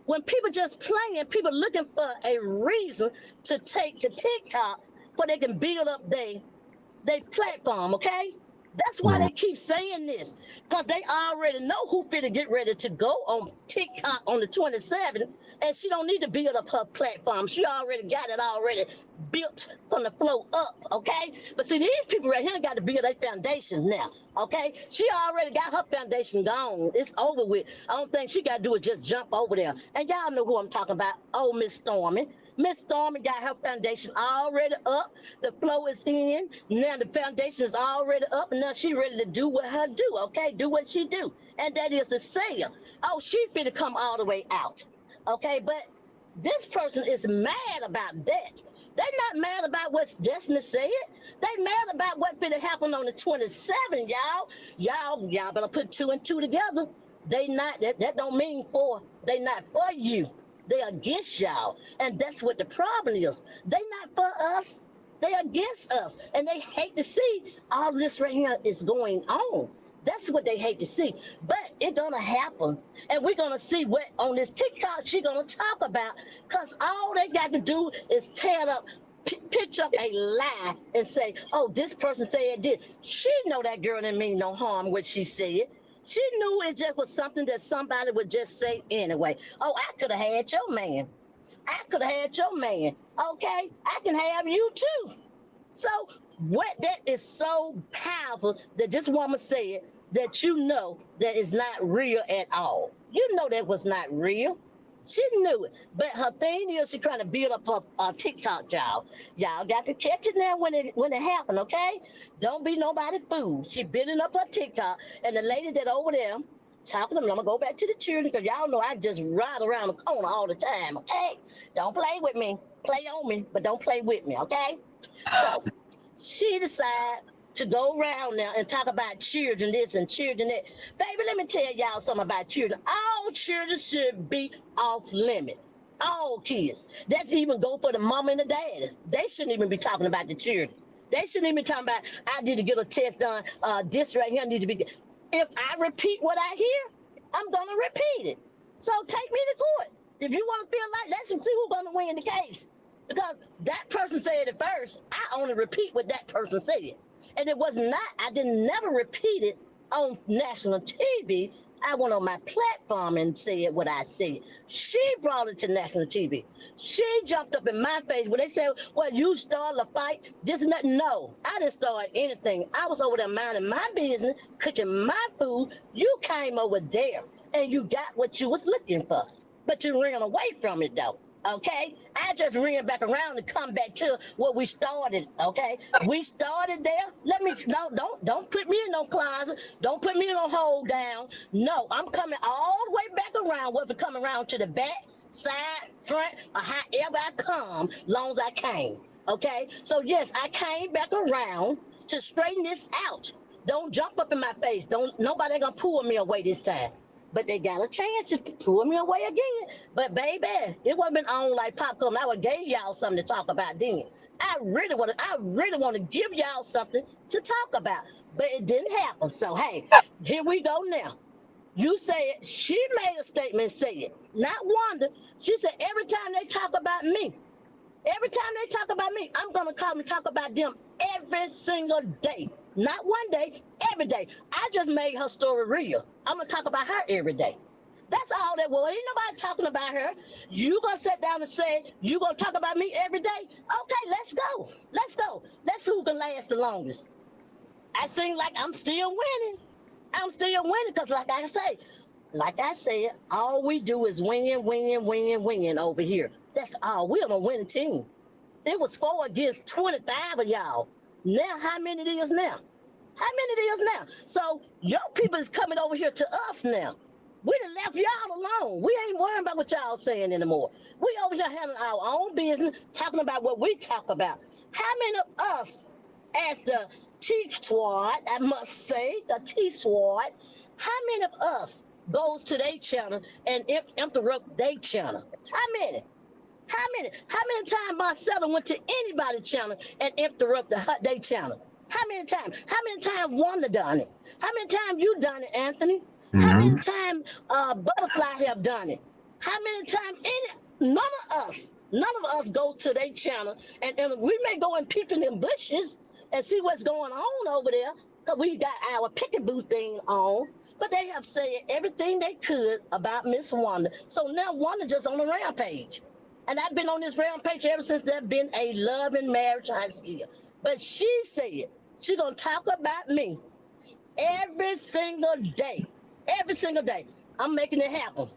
When people just playing, people looking for a reason to take to TikTok for they can build up their platform, okay? That's why they keep saying this. Because they already know who finna get ready to go on TikTok on the 27th. And she don't need to build up her platform. She already got it already built from the flow up, okay? But see, these people right here got to build their foundations now, okay? She already got her foundation gone. It's over with. I don't think she got to do is just jump over there. And y'all know who I'm talking about. Oh, Miss Stormy. Miss Stormy got her foundation already up. The flow is in. Now the foundation is already up. Now she ready to do what her do, okay? Do what she do. And that is to say, oh, she finna come all the way out, okay? But this person is mad about that. They not mad about what Destiny said. They mad about what finna happen on the 27th, y'all. Y'all better put two and two together. They not, that don't mean for, they not for you. They against y'all. And that's what the problem is. They not for us. They against us. And they hate to see all this right here is going on. That's what they hate to see. But it's gonna happen. And we're gonna see what on this TikTok she gonna talk about. Because all they got to do is tear up, pitch up a lie and say, oh, this person said this. She know that girl didn't mean no harm what she said. She knew it just was something that somebody would just say anyway. Oh, I could have had your man. I could have had your man. Okay, I can have you too. So what that is so powerful that this woman said that you know that is not real at all. You know that was not real. She knew it. But her thing is she's trying to build up her TikTok, y'all. Y'all got to catch it now when it happened, okay? Don't be nobody fool. She building up her TikTok. And the lady that over there talking to me, I'm gonna go back to the children because y'all know I just ride around the corner all the time, okay? Don't play with me. Play on me, but don't play with me, okay? So she decided to go around now and talk about children this and children that. Baby, let me tell y'all something about children. All children should be off limit. All kids. That even go for the mom and the dad. They shouldn't even be talking about the children. They shouldn't even be talking about, I need to get a test done. This right here need to be. If I repeat what I hear, I'm going to repeat it. So take me to court. If you want to feel like that's see who's going to win the case. Because that person said it first. I only repeat what that person said. And it was not, I didn't never repeat it on national TV. I went on my platform and said what I said. She brought it to national TV. She jumped up in my face when they said, well, you started a fight. This and that. No, I didn't start anything. I was over there minding my business, cooking my food. You came over there and you got what you was looking for. But you ran away from it though. Okay, I just ran back around and come back to what we started. Okay, we started there. Let me don't put me in no closet. Don't put me in no hole down. No, I'm coming all the way back around. Whether coming around to the back, side, front, or however I come, long as I came. Okay, so yes, I came back around to straighten this out. Don't jump up in my face. Don't nobody gonna pull me away this time. But they got a chance to pull me away again. But baby, it wasn't been on like popcorn. I would gave y'all something to talk about then. I really want to give y'all something to talk about. But it didn't happen. So hey, here we go now. You said she made a statement, say it. Not Wanda. She said every time they talk about me, I'm gonna come and talk about them every single day. Not one day, every day. I just made her story real. I'm gonna talk about her every day. That's all that was. Ain't nobody talking about her. You gonna sit down and say you gonna talk about me every day? Okay, let's go. Let's go. Let's see who can last the longest. I seem like I'm still winning. I'm still winning because, like I said, all we do is win over here. That's all. We're on a winning team. It was 4 against 25 of y'all. Now, how many it is now? How many it is now? So your people is coming over here to us now. We done left y'all alone. We ain't worrying about what y'all saying anymore. We over here handling our own business, talking about what we talk about. How many of us, as the T squad, I must say, the T squad, how many of us goes to their channel and interrupt their channel? How many? How many? How many times Marcella went to anybody's channel and interrupted their channel? How many times? How many times Wanda done it? How many times you done it, Anthony? How many Mhm. times Butterfly have done it? How many times none of us go to their channel and we may go and peep in them bushes and see what's going on over there because we got our peekaboo thing on. But they have said everything they could about Miss Wanda. So now Wanda just on a rampage. And I've been on this rampage ever since there been a love and marriage here. But she said she gonna talk about me every single day. Every single day. I'm making it happen.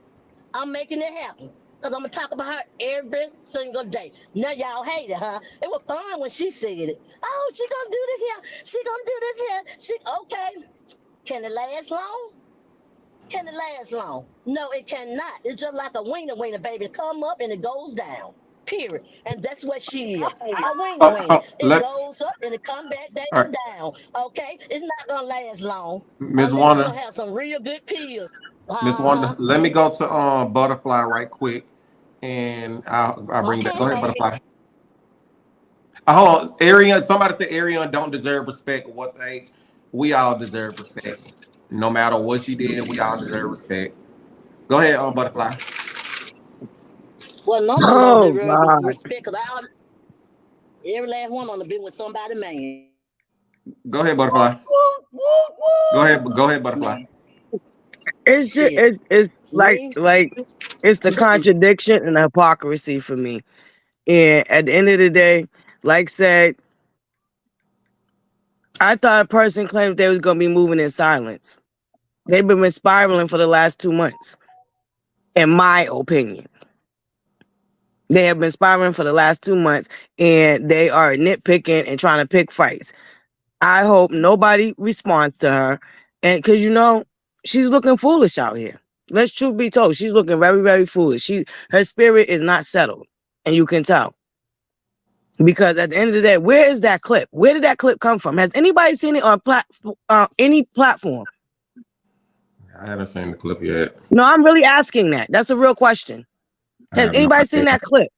I'm making it happen. Because I'm gonna talk about her every single day. Now y'all hate it, huh? It was fun when she said it. Oh, she gonna do this here. She gonna do this here. She okay. Can it last long? Can it last long? No, it cannot. It's just like a wiener, baby. It come up and it goes down. Period. And that's what she is. A wiener. It Let goes up and it come back all right, down. Okay? It's not gonna last long. Miss Unless you're Wanda, gonna have some real good pills. Miss Wanda. Uh-huh. Let me go to Butterfly right quick, and I'll bring you back. Okay. Go ahead, Butterfly. Hold on, Arian. Somebody said Arian don't deserve respect. What age? We all deserve respect. No matter what she did, we all deserve respect. Go ahead, Butterfly. Well, none of them don't Oh deserve God. respect because every last one of them been with somebody man. Go ahead, Woot, Butterfly. woot, woot, Go woot. ahead. Go ahead, Butterfly. It's just Shit. it's Me? like it's the contradiction and the hypocrisy for me. And at the end of the day, like said, I thought a person claimed they was gonna be moving in silence. They've been spiraling for the last 2 months, in my opinion. They have been spiraling for the last 2 months, and they are nitpicking and trying to pick fights. I hope nobody responds to her, and because she's looking foolish out here. Let's truth be told, she's looking very, very foolish. Her spirit is not settled, and you can tell. Because at the end of the day, where is that clip? Where did that clip come from? Has anybody seen it on any platform? I haven't seen the clip yet. No, I'm really asking that. That's a real question. I Has have not anybody seen yet. that clip?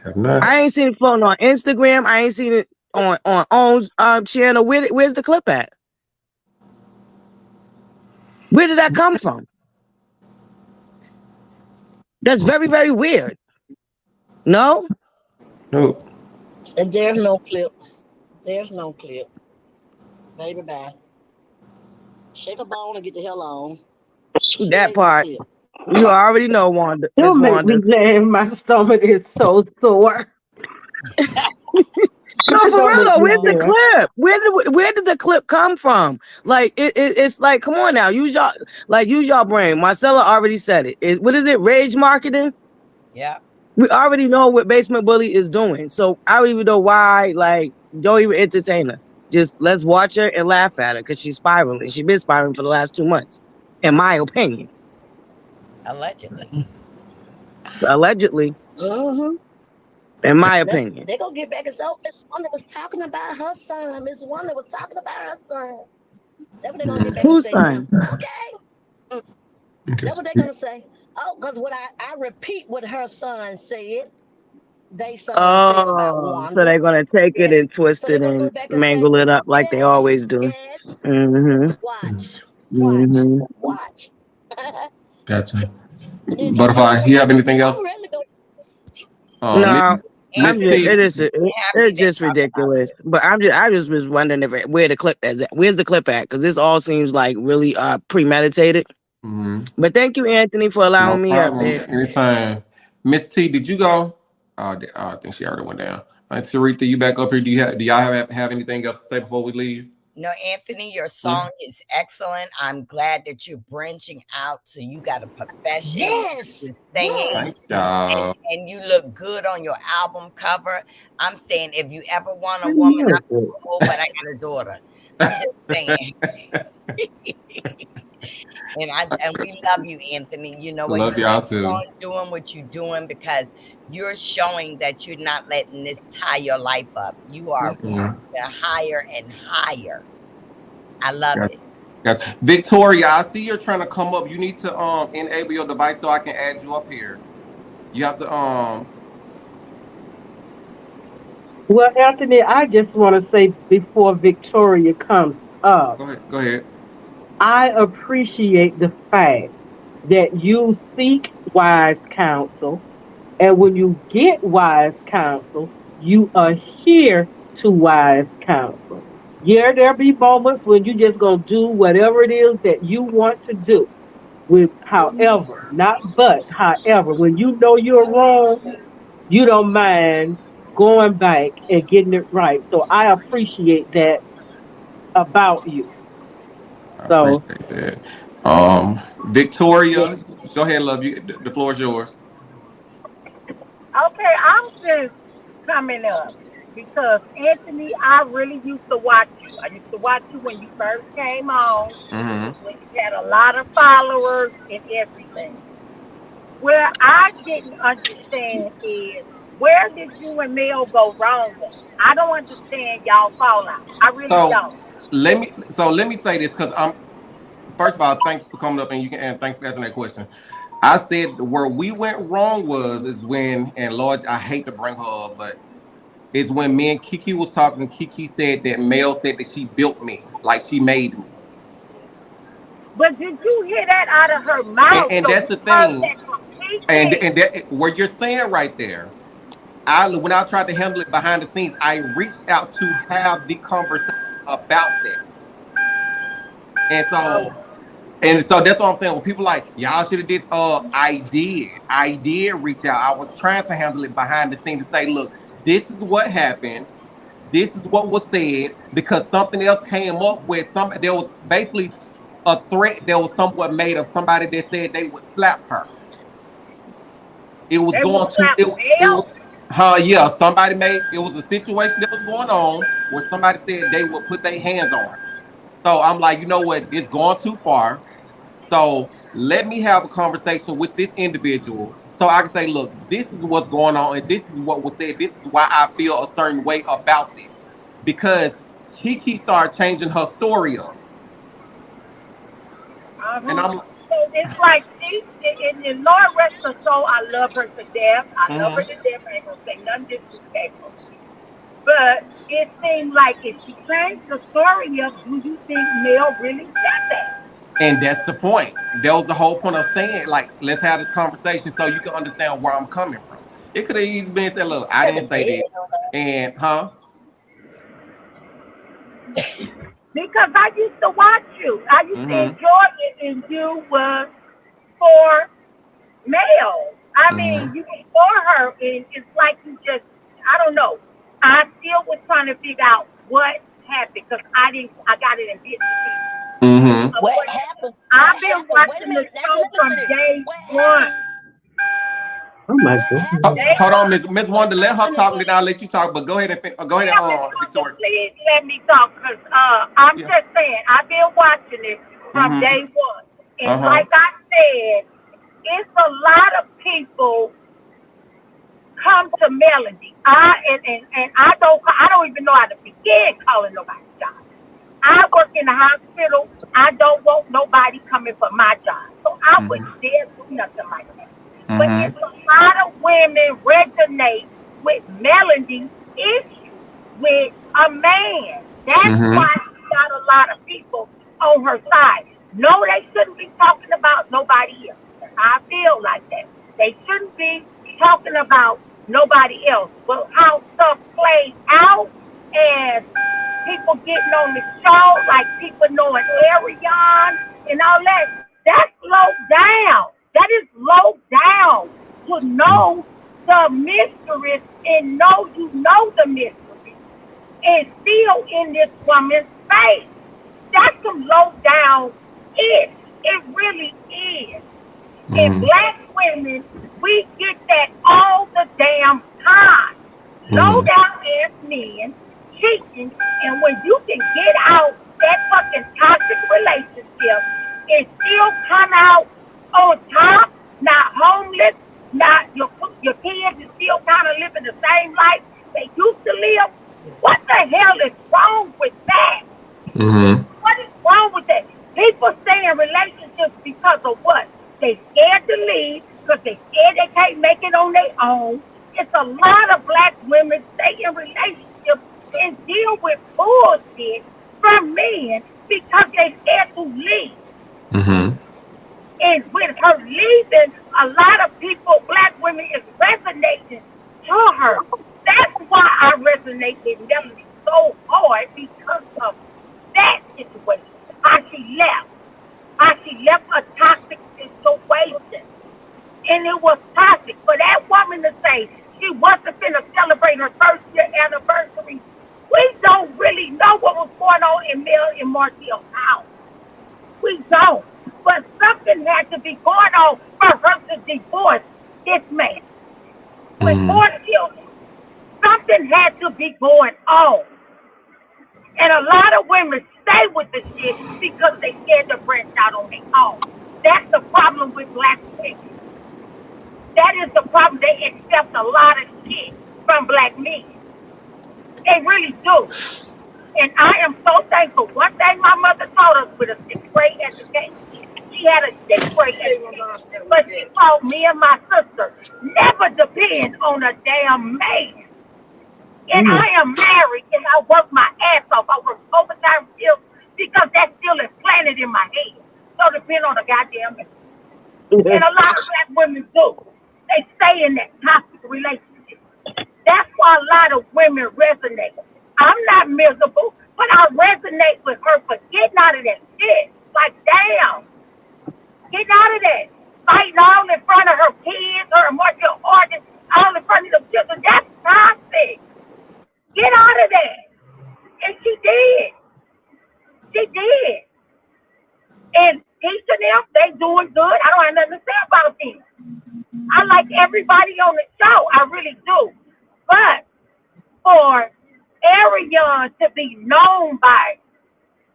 Have not. I ain't seen it floating on Instagram. I ain't seen it on Own's channel. Where's the clip at? Where did that come from? That's very, very weird. No? Nope. And there's no clip. There's no clip. Baby, bye. Shake a bone and get the hell on. There That ain't no part. clip. You already know, Wanda, Miss Don't make me Wanda. laugh. My stomach is so sore. No, for real Shake though. a Where's the bone. clip? Where did the clip come from? Like it's like, come on now, use your brain. Marcella already said it. What is it? Rage marketing. Yeah. We already know what Basement Bully is doing. So I don't even know why. Like, don't even entertain her. Just let's watch her and laugh at her because she's spiraling. She's been spiraling for the last 2 months, in my opinion. Allegedly. Allegedly, Mm-hmm. in my opinion. They gonna get back and say, oh, Miss Wanda was talking about her son. Miss Wanda was talking about her son. That's what they're gonna get back and Whose say now. son? Okay. Mm, Okay. that's what they're gonna say. Oh, because what I repeat what her son said, they son said about Oh, so Wanda. they're gonna take it Yes. and twist So they're it gonna go and back and say, mangle it up like they yes, always do. yes, Mm-hmm. watch, watch, Mm-hmm. watch. Gotcha. And then talk about Butterfly, you have anything else? I'm ready to go. Miss No, Miss I'm just Anthony, T. happy it's they just talking about ridiculous. you. But I just was wondering if where the clip is at. Where's the clip at? Because this all seems like really premeditated. Mhm. But thank you, Anthony, for No allowing me up, problem. babe. Anytime. Miss T, did you go? I think she already went down. Sarita, you back up here? Do y'all have anything else to say before we leave? No, Anthony, your Hmm? song is excellent. I'm glad that you're branching out. So you got a profession. Yes, You're singing Thank yes. y'all. and you look good on your album cover. I'm saying if you ever want a I woman, know I'm single, but I got a daughter. I'm just saying. And we love you, Anthony. You know what? Love You y'all keep too. on doing what you're doing because you're showing that you're not letting this tie your life up. You are Mm-mm. higher and higher. I love Yes. it. Yes. Victoria, I see you're trying to come up. You need to enable your device so I can add you up here. You have to Well, Anthony, I just want to say before Victoria comes up, go ahead. Go ahead. I appreciate the fact that you seek wise counsel. And when you get wise counsel, you adhere to wise counsel. Yeah, there'll be moments when you just gonna do whatever it is that you want to do. With however, not but, however, when you know you're wrong, you don't mind going back and getting it right. So I appreciate that about you. I So appreciate that. Victoria, go Yes. ahead, love you. The floor is yours. Okay, I'm just coming up because Anthony, I really used to watch you. I used to watch you when you first came on, Mm-hmm. when you had a lot of followers and everything. Where I didn't understand is where did you and Mel go wrong at? I don't understand y'all fallout. I really So don't. let me say this because I'm first of all, thanks for coming up and you can and thanks for asking that question. I said where we went wrong was is when and Lord, I hate to bring her up, but it's when me and Kiki was talking. Kiki said that Mel said that she built me, like she made me. But did you hear that out of her And, mouth? and So that's you the heard thing. that from And Kiki. and that what you're saying right there. I when I tried to handle it behind the scenes, I reached out to have the conversation about that. And so Oh, and so that's what I'm saying. When people like, y'all should have did I did. I did reach out. I was trying to handle it behind the scenes to say, look, this is what happened. This is what was said because something else came up with some there was basically a threat that was somewhat made of somebody that said they would slap her. It was they will going to slap it Mel? was yeah, somebody made it was a situation that was going on where somebody said they would put their hands on her. So I'm like, you know what, it's gone too far. So let me have a conversation with this individual so I can say, look, this is what's going on, and this is what was said. This is why I feel a certain way about this. Because Kiki started changing her story up. And Uh-huh. I'm So it's like she, in Lord rest her soul, I love her to death. I love her mm-hmm. to death. I ain't gonna say nothing disrespectful. But it seemed like if she changed the story up, do you think Mel really said that? And that's the point. That was the whole point of saying, like, let's have this conversation so you can understand where I'm coming from. It could have easily been said, look, I didn't say this. And Because I used to watch you. I used to mm-hmm. enjoy it, and you was for Mel. I Mm-hmm. mean, you was for her, and it's like you just, I don't know. I still was trying to figure out what happened because I didn't, I got it in bits and pieces. Mm-hmm. What What happened? happened? What I've been happened? Wait a watching the minute. Now show just listen from to this. day What one. happened? oh my What goodness. happened Day Hold was on, one. Miss Wanda, let her talk, and then I'll let you talk. But go ahead and go ahead and Yeah, Miss Wanda, Victoria. please let me talk because I'm Yeah. just saying, I've been watching it from Mm-hmm. day one. And Uh-huh. like I said, it's a lot of people come to Melody. I don't even know how to begin calling nobody job. I work in the hospital. I don't want nobody coming for my job. So I Mm-hmm. wouldn't dare do nothing like that. But Mm-hmm. it's a lot of women resonate with Melody's issue with a man. That's Mm-hmm. why she got a lot of people on her side. No, they shouldn't be talking about nobody else. I feel like that. They shouldn't be talking about nobody else. But how stuff plays out and people getting on the show, like people knowing Arion and all that, that's low down. That is low down to know the mysteries and know you know the mysteries and still in this woman's face. That's some low down ish. It really is. And Mm-hmm. black women, we get that all the damn time. Low Mm-hmm. down ass men cheating, and when you can get out that fucking toxic relationship and still come out on top, not homeless, not your kids is still kind of living the same life they used to live. What the hell is wrong with that? Mm-hmm. What is wrong with that? People stay in relationships because of what? They scared to leave because they scared they can't make it on their own. It's a lot of black women stay in relationships and deal with bullshit from men because they scared to leave. Mm-hmm. And with her leaving, a lot of people, black women, is resonating to her. That's why I resonate with Melanie so hard because of that situation. How she left. How she left a toxic situation. And it was toxic. For that woman to say she wasn't going to celebrate her first year anniversary, we don't really know what was going on in Mel and Martell's house. We don't. But something had to be going on for her to divorce this man with Mm-hmm. 4 children. Something had to be going on. And a lot of women stay with the shit because they scared to branch out on their own. That's the problem with black women. That is the problem. They accept a lot of shit from black men. They really do. And I am so thankful. One thing my mother taught us with a sixth grade education. She had a sixth grade education. But she taught me and my sister never depend on a damn man. And Mm. I am married and I work my ass off. I work overtime still because that still is planted in my head. So depend on a goddamn man. And a lot of black women do. They stay in that toxic relationship. That's why a lot of women resonate. I'm not miserable, but I resonate with her for getting out of that shit. Like, damn, get out of that. Fighting all in front of her kids, her martial artists, all in front of the children. That's toxic. Get out of that. And she did. She did. And each of them, they doing good. I don't have nothing to say about them. I like everybody on the show. I really do. But for Ariane to be known by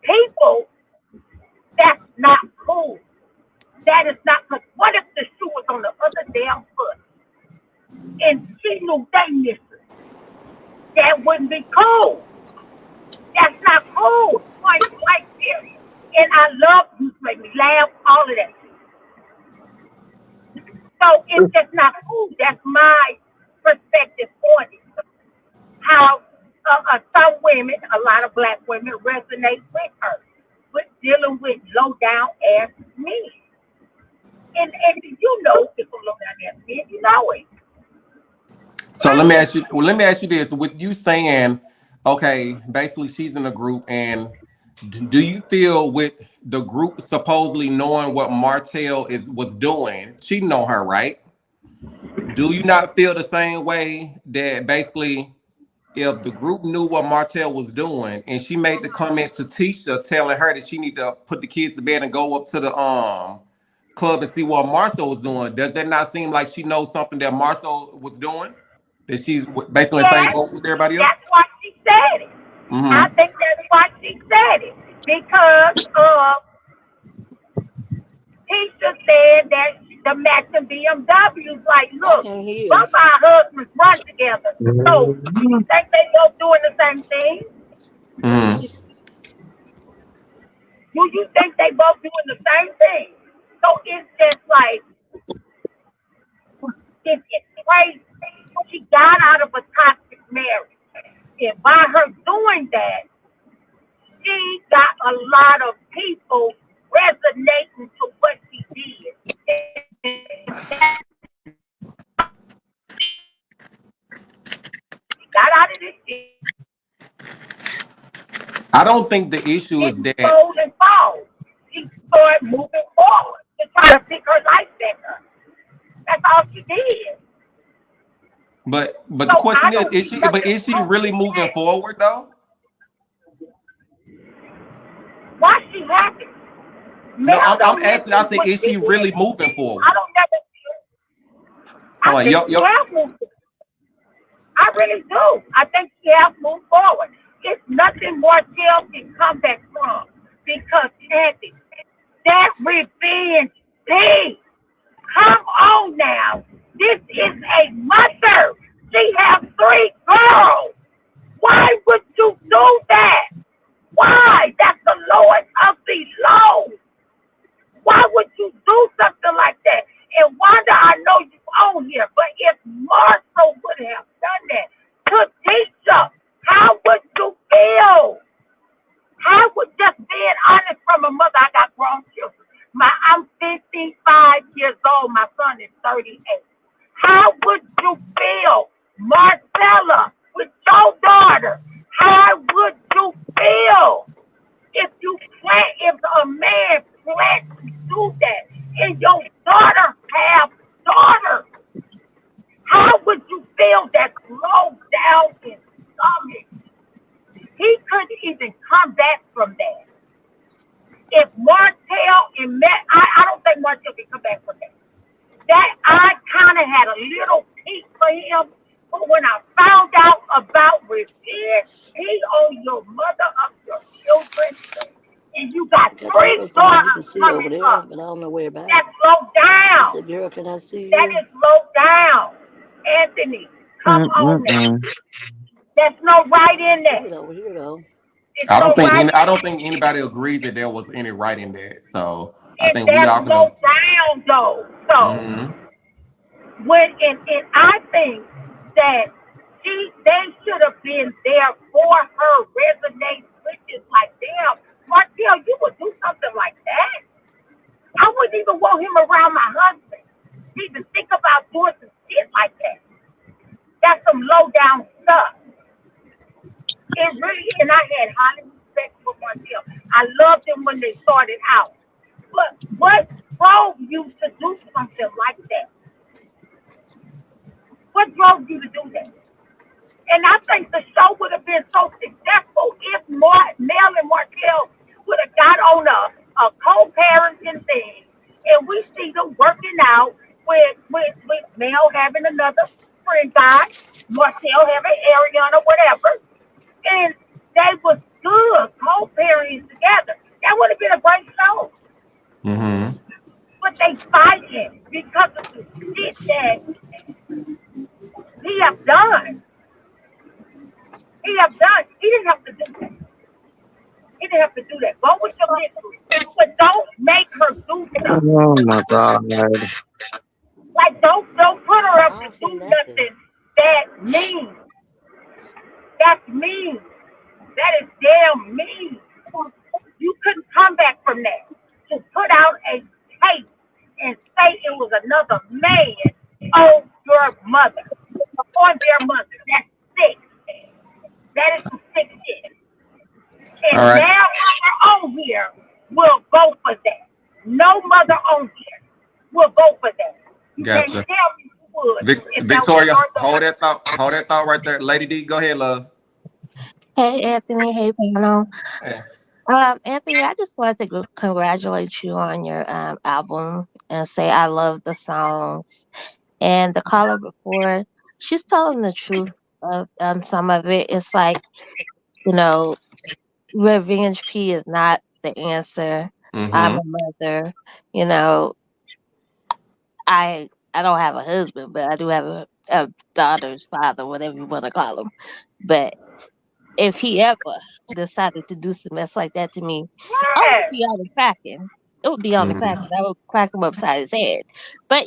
people, that's not cool. That is not good. What if the shoe was on the other damn foot and she knew they missed it? That wouldn't be cool. That's not cool. Point blank period. And I love you to make me laugh, all of that. So it's just not cool. That's my perspective on it. How some women, a lot of black women, resonate with her, with dealing with low down ass men. And you know people low down ass men, you know it. So let me ask you. Well, let me ask you this: with you saying, okay, basically she's in a group, and do you feel with the group supposedly knowing what Martell is was doing, cheating on her, right? Do you not feel the same way that basically if the group knew what Martell was doing and she made the comment to Tisha telling her that she need to put the kids to bed and go up to the club and see what Marcel was doing, does that not seem like she knows something that Marcel was doing? That she's basically in the same Yes, boat with everybody else? that's why she said it. I Mm-hmm. think that's why she said it. Because Tisha said that the matching BMWs, like, I look, can hear. both our husbands run together. So do you think they both doing the same thing? What did Mm-hmm. she say? Do you think they both doing the same thing? So it's just like it's crazy. She got out of a toxic marriage, and by her doing that, she got a lot of people resonating to what she did. And she got out of this shit. I don't think the issue is Didn't that, fold and fall. She started moving forward to try to pick her life back up. That's all she did. but the So I question don't is see she but nothing is she wrong really with moving that. forward though? Why she happy? No, Mel I'm don't asking. I mention said, what is she she really did. moving I forward? don't never see. I Hold on, think she has moved. I really do. I think she has moved forward. It's nothing more Jill can come back from because Kathy, that revenge thing. Come on now. This is a mother. She has 3 girls. Why would you do that? Why? That's the lowest of the low. Why would you do something like that? And Wanda, I know you on here, but if Marshall would have done that to teacher, how would you feel? How would just being honest from a mother? I got grown children. I'm 55 years old. My son is 38. How would you feel, Marcella, with your daughter? How would you feel if a man plans to do that and your daughter have daughters? How would you feel that low down in stomach? He couldn't even come back from that. If Martell and Matt, I don't think Martell can come back from that. That I kind of had a little peek for him, but when I found out about revenge, he owed your mother of your children, and you got I got the 3 arrows down. You can daughters see over coming there, up. but I don't know where about. That's low I down. said, girl, can I see That you? is low down. Anthony, come on now. There's no right I in see that. it over here though. It's no right I in don't that. think anybody agrees that there was any right in that. So I And think we that's all low can. down though. So Mm-hmm. and I think that they should have been there for her resonate with it like damn, Martell, you would do something like that? I wouldn't even want him around my husband. To even think about doing some shit like that. That's some low down stuff. It really and I had high respect for Martell. I loved them when they started out. But what drove you to do something like that? What drove you to do that? And I think the show would have been so successful if Mel and Martell would have got on a co-parenting thing, and we see them working out with Mel having another friend guy, Martell having Ariana or whatever, and they was good co-parenting together. That would have been a great show. Mm-hmm. But they fighting because of the shit that he have done. He have done. He didn't have to do that. He didn't have to do that. Go with your history. But don't make her do stuff. Oh my God. Like don't put her up I to don't do feel nothing. nothing that mean. That's mean. That is damn mean. You couldn't come back from that. To put out a tape and say it was another man on your mother. On their mother. That's sick. That is some sick shit. All And right. now mother on here will go for that. No mother on here will go for that. You can't Gotcha. tell me who would if that was Victoria, your daughter. hold that thought right there. Lady D, go ahead, love. Hey, Anthony. Hey, panel. Hey. Anthony, I just wanted to congratulate you on your album and say I love the songs. And the caller before, she's telling the truth on some of it. It's like, you know, Revenge P is not the answer. I'm Mm-hmm. a mother. You know, I don't have a husband, but I do have a daughter's father, whatever you want to call him. But if he ever decided to do some mess like that to me, I would Yes. be on the cracking. It would be on the cracking. I would crack him upside his head. But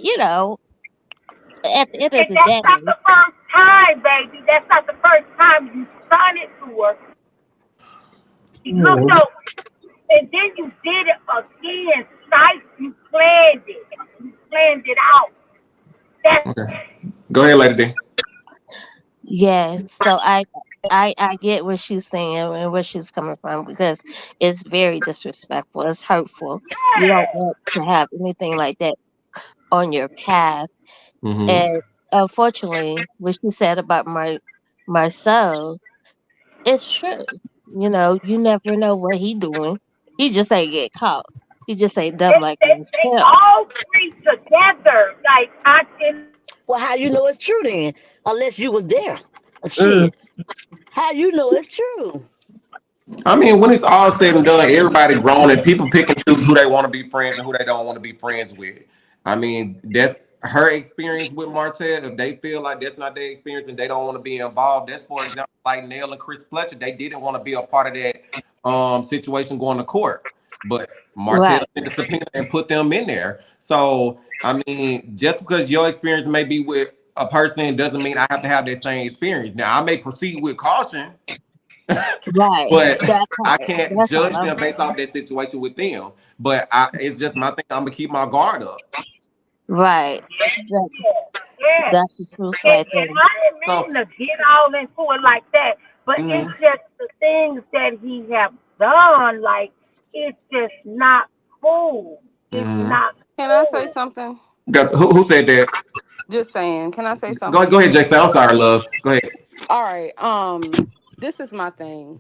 at the end of And the that's day, not the first time, baby. That's not the first time you done it to her. He looked mm, over. And then you did it again. Sight, you planned it. You planned it out. That's Okay. Go ahead, Lady D. yes. So I get what she's saying and where she's coming from because it's very disrespectful. It's hurtful. You don't yes. want to have anything like that on your path. Mm-hmm. And unfortunately, what she said about my son, it's true. You never know what he doing. He just ain't get caught. He just ain't dumb like They Martell. all three together. Like I can Well, how you know it's true then? Unless you was there. Mm. Shit. How you know it's true? I mean, when it's all said and done, everybody grown and people pick and choose who they want to be friends and who they don't want to be friends with. I mean, that's her experience with Martell. If they feel like that's not their experience and they don't want to be involved, that's for example like Nell and Chris Fletcher. They didn't want to be a part of that situation going to court, but Martell Right. sent a subpoena and put them in there. So I mean, just because your experience may be with a person doesn't mean I have to have that same experience. Now I may proceed with caution, Right. but That I part. can't That's all judge them based off that situation with them. But it's just my thing. I'm gonna keep my guard up. right. That, Yes. that's the truth right there. And I didn't So, mean to get all into it like that, but it's mm-hmm, just the things that he have done. Like it's just not cool. It's mm-hmm. not Can I say cool. something? Got who said that? Just saying. Can I say Go something? ahead, Jason. I'm sorry, love. Go ahead. All right. This is my thing.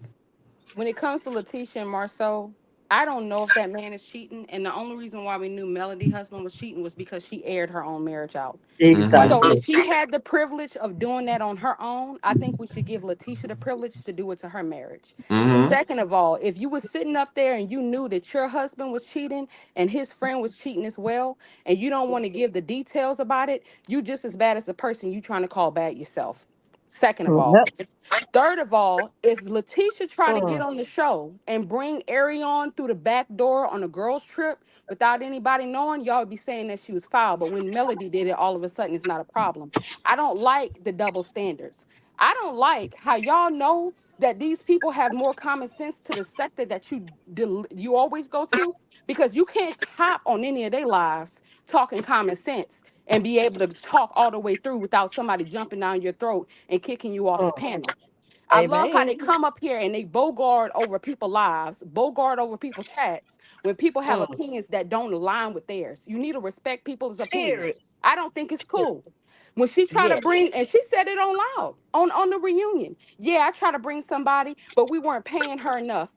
When it comes to Letitia and Marceau, I don't know if that man is cheating. And the only reason why we knew Melody husband was cheating was because she aired her own marriage out. Mm-hmm, So Exactly. if she had the privilege of doing that on her own, I think we should give Letitia the privilege to do it to her marriage. mm-hmm, Second of all, if you was sitting up there and you knew that your husband was cheating and his friend was cheating as well, and you don't want to give the details about it, you just as bad as the person you trying to call bad yourself. Second of all. Yep. Third of all, if Letitia try to get Mm. on the show and bring Arion through the back door on a girls' trip without anybody knowing, y'all would be saying that she was foul. But when Melody did it, all of a sudden it's not a problem. I don't like the double standards. I don't like how y'all know that these people have more common sense to the sector that you always go to, because you can't hop on any of their lives talking common sense and be able to talk all the way through without somebody jumping down your throat and kicking you off the Mm. panel. I love how they Amen. come up here and they bogart over people's lives, bogart over people's chats when people have Mm. opinions that don't align with theirs. You need to respect people's opinions. Period. I don't think it's Period. cool. When she tried to Yes. bring, and she said it on loud on the reunion. Yeah, I tried to bring somebody, but we weren't paying her enough.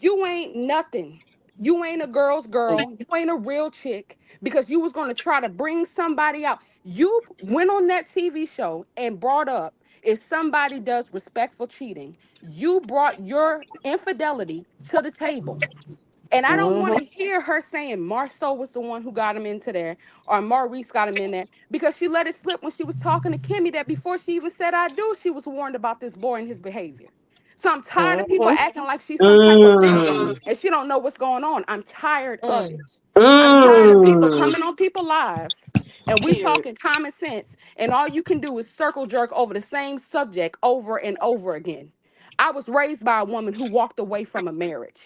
You ain't nothing. You ain't a girl's Mm. girl. You ain't a real chick because you was going to try to bring somebody out. You went on that TV show and brought up, if somebody does respectful cheating, you brought your infidelity to the table. And I don't want Mm-hmm. to hear her saying Marceau was the one who got him into there or Maurice got him in there, because she let it slip when she was talking to Kimmy that before she even said I do, she was warned about this boy and his behavior. So I'm tired of people Mm-hmm. acting like she's some type of victim Mm. and she don't know what's going on. I'm tired of Mm. it. I'm tired of people Mm. coming on people's lives and we Period. talking common sense and all you can do is circle jerk over the same subject over and over again. I was raised by a woman who walked away from a marriage.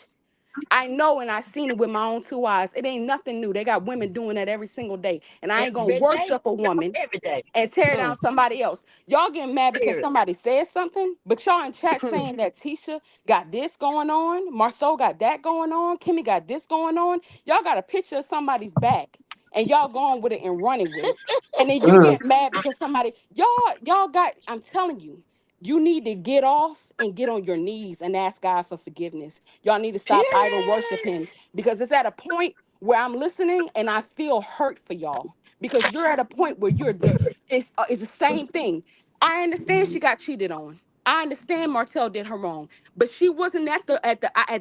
I know and I seen it with my own two eyes. It ain't nothing new. They got women doing that every single day. And I ain't gonna Every day. worship a woman Every day. and tear Mm. down somebody else. Y'all getting mad because Period. somebody said something, but y'all in chat Mm. saying that Tisha got this going on, Marceau got that going on, Kimmy got this going on. Y'all got a picture of somebody's back and y'all going with it and running with it. And then you Mm. get mad because y'all got, I'm telling you, you need to get off and get on your knees and ask God for forgiveness. Y'all need to stop idol Period. worshiping because it's at a point where I'm listening and I feel hurt for y'all because you're at a point where it's the same thing. I understand she got cheated on. I understand Martell did her wrong, but she wasn't at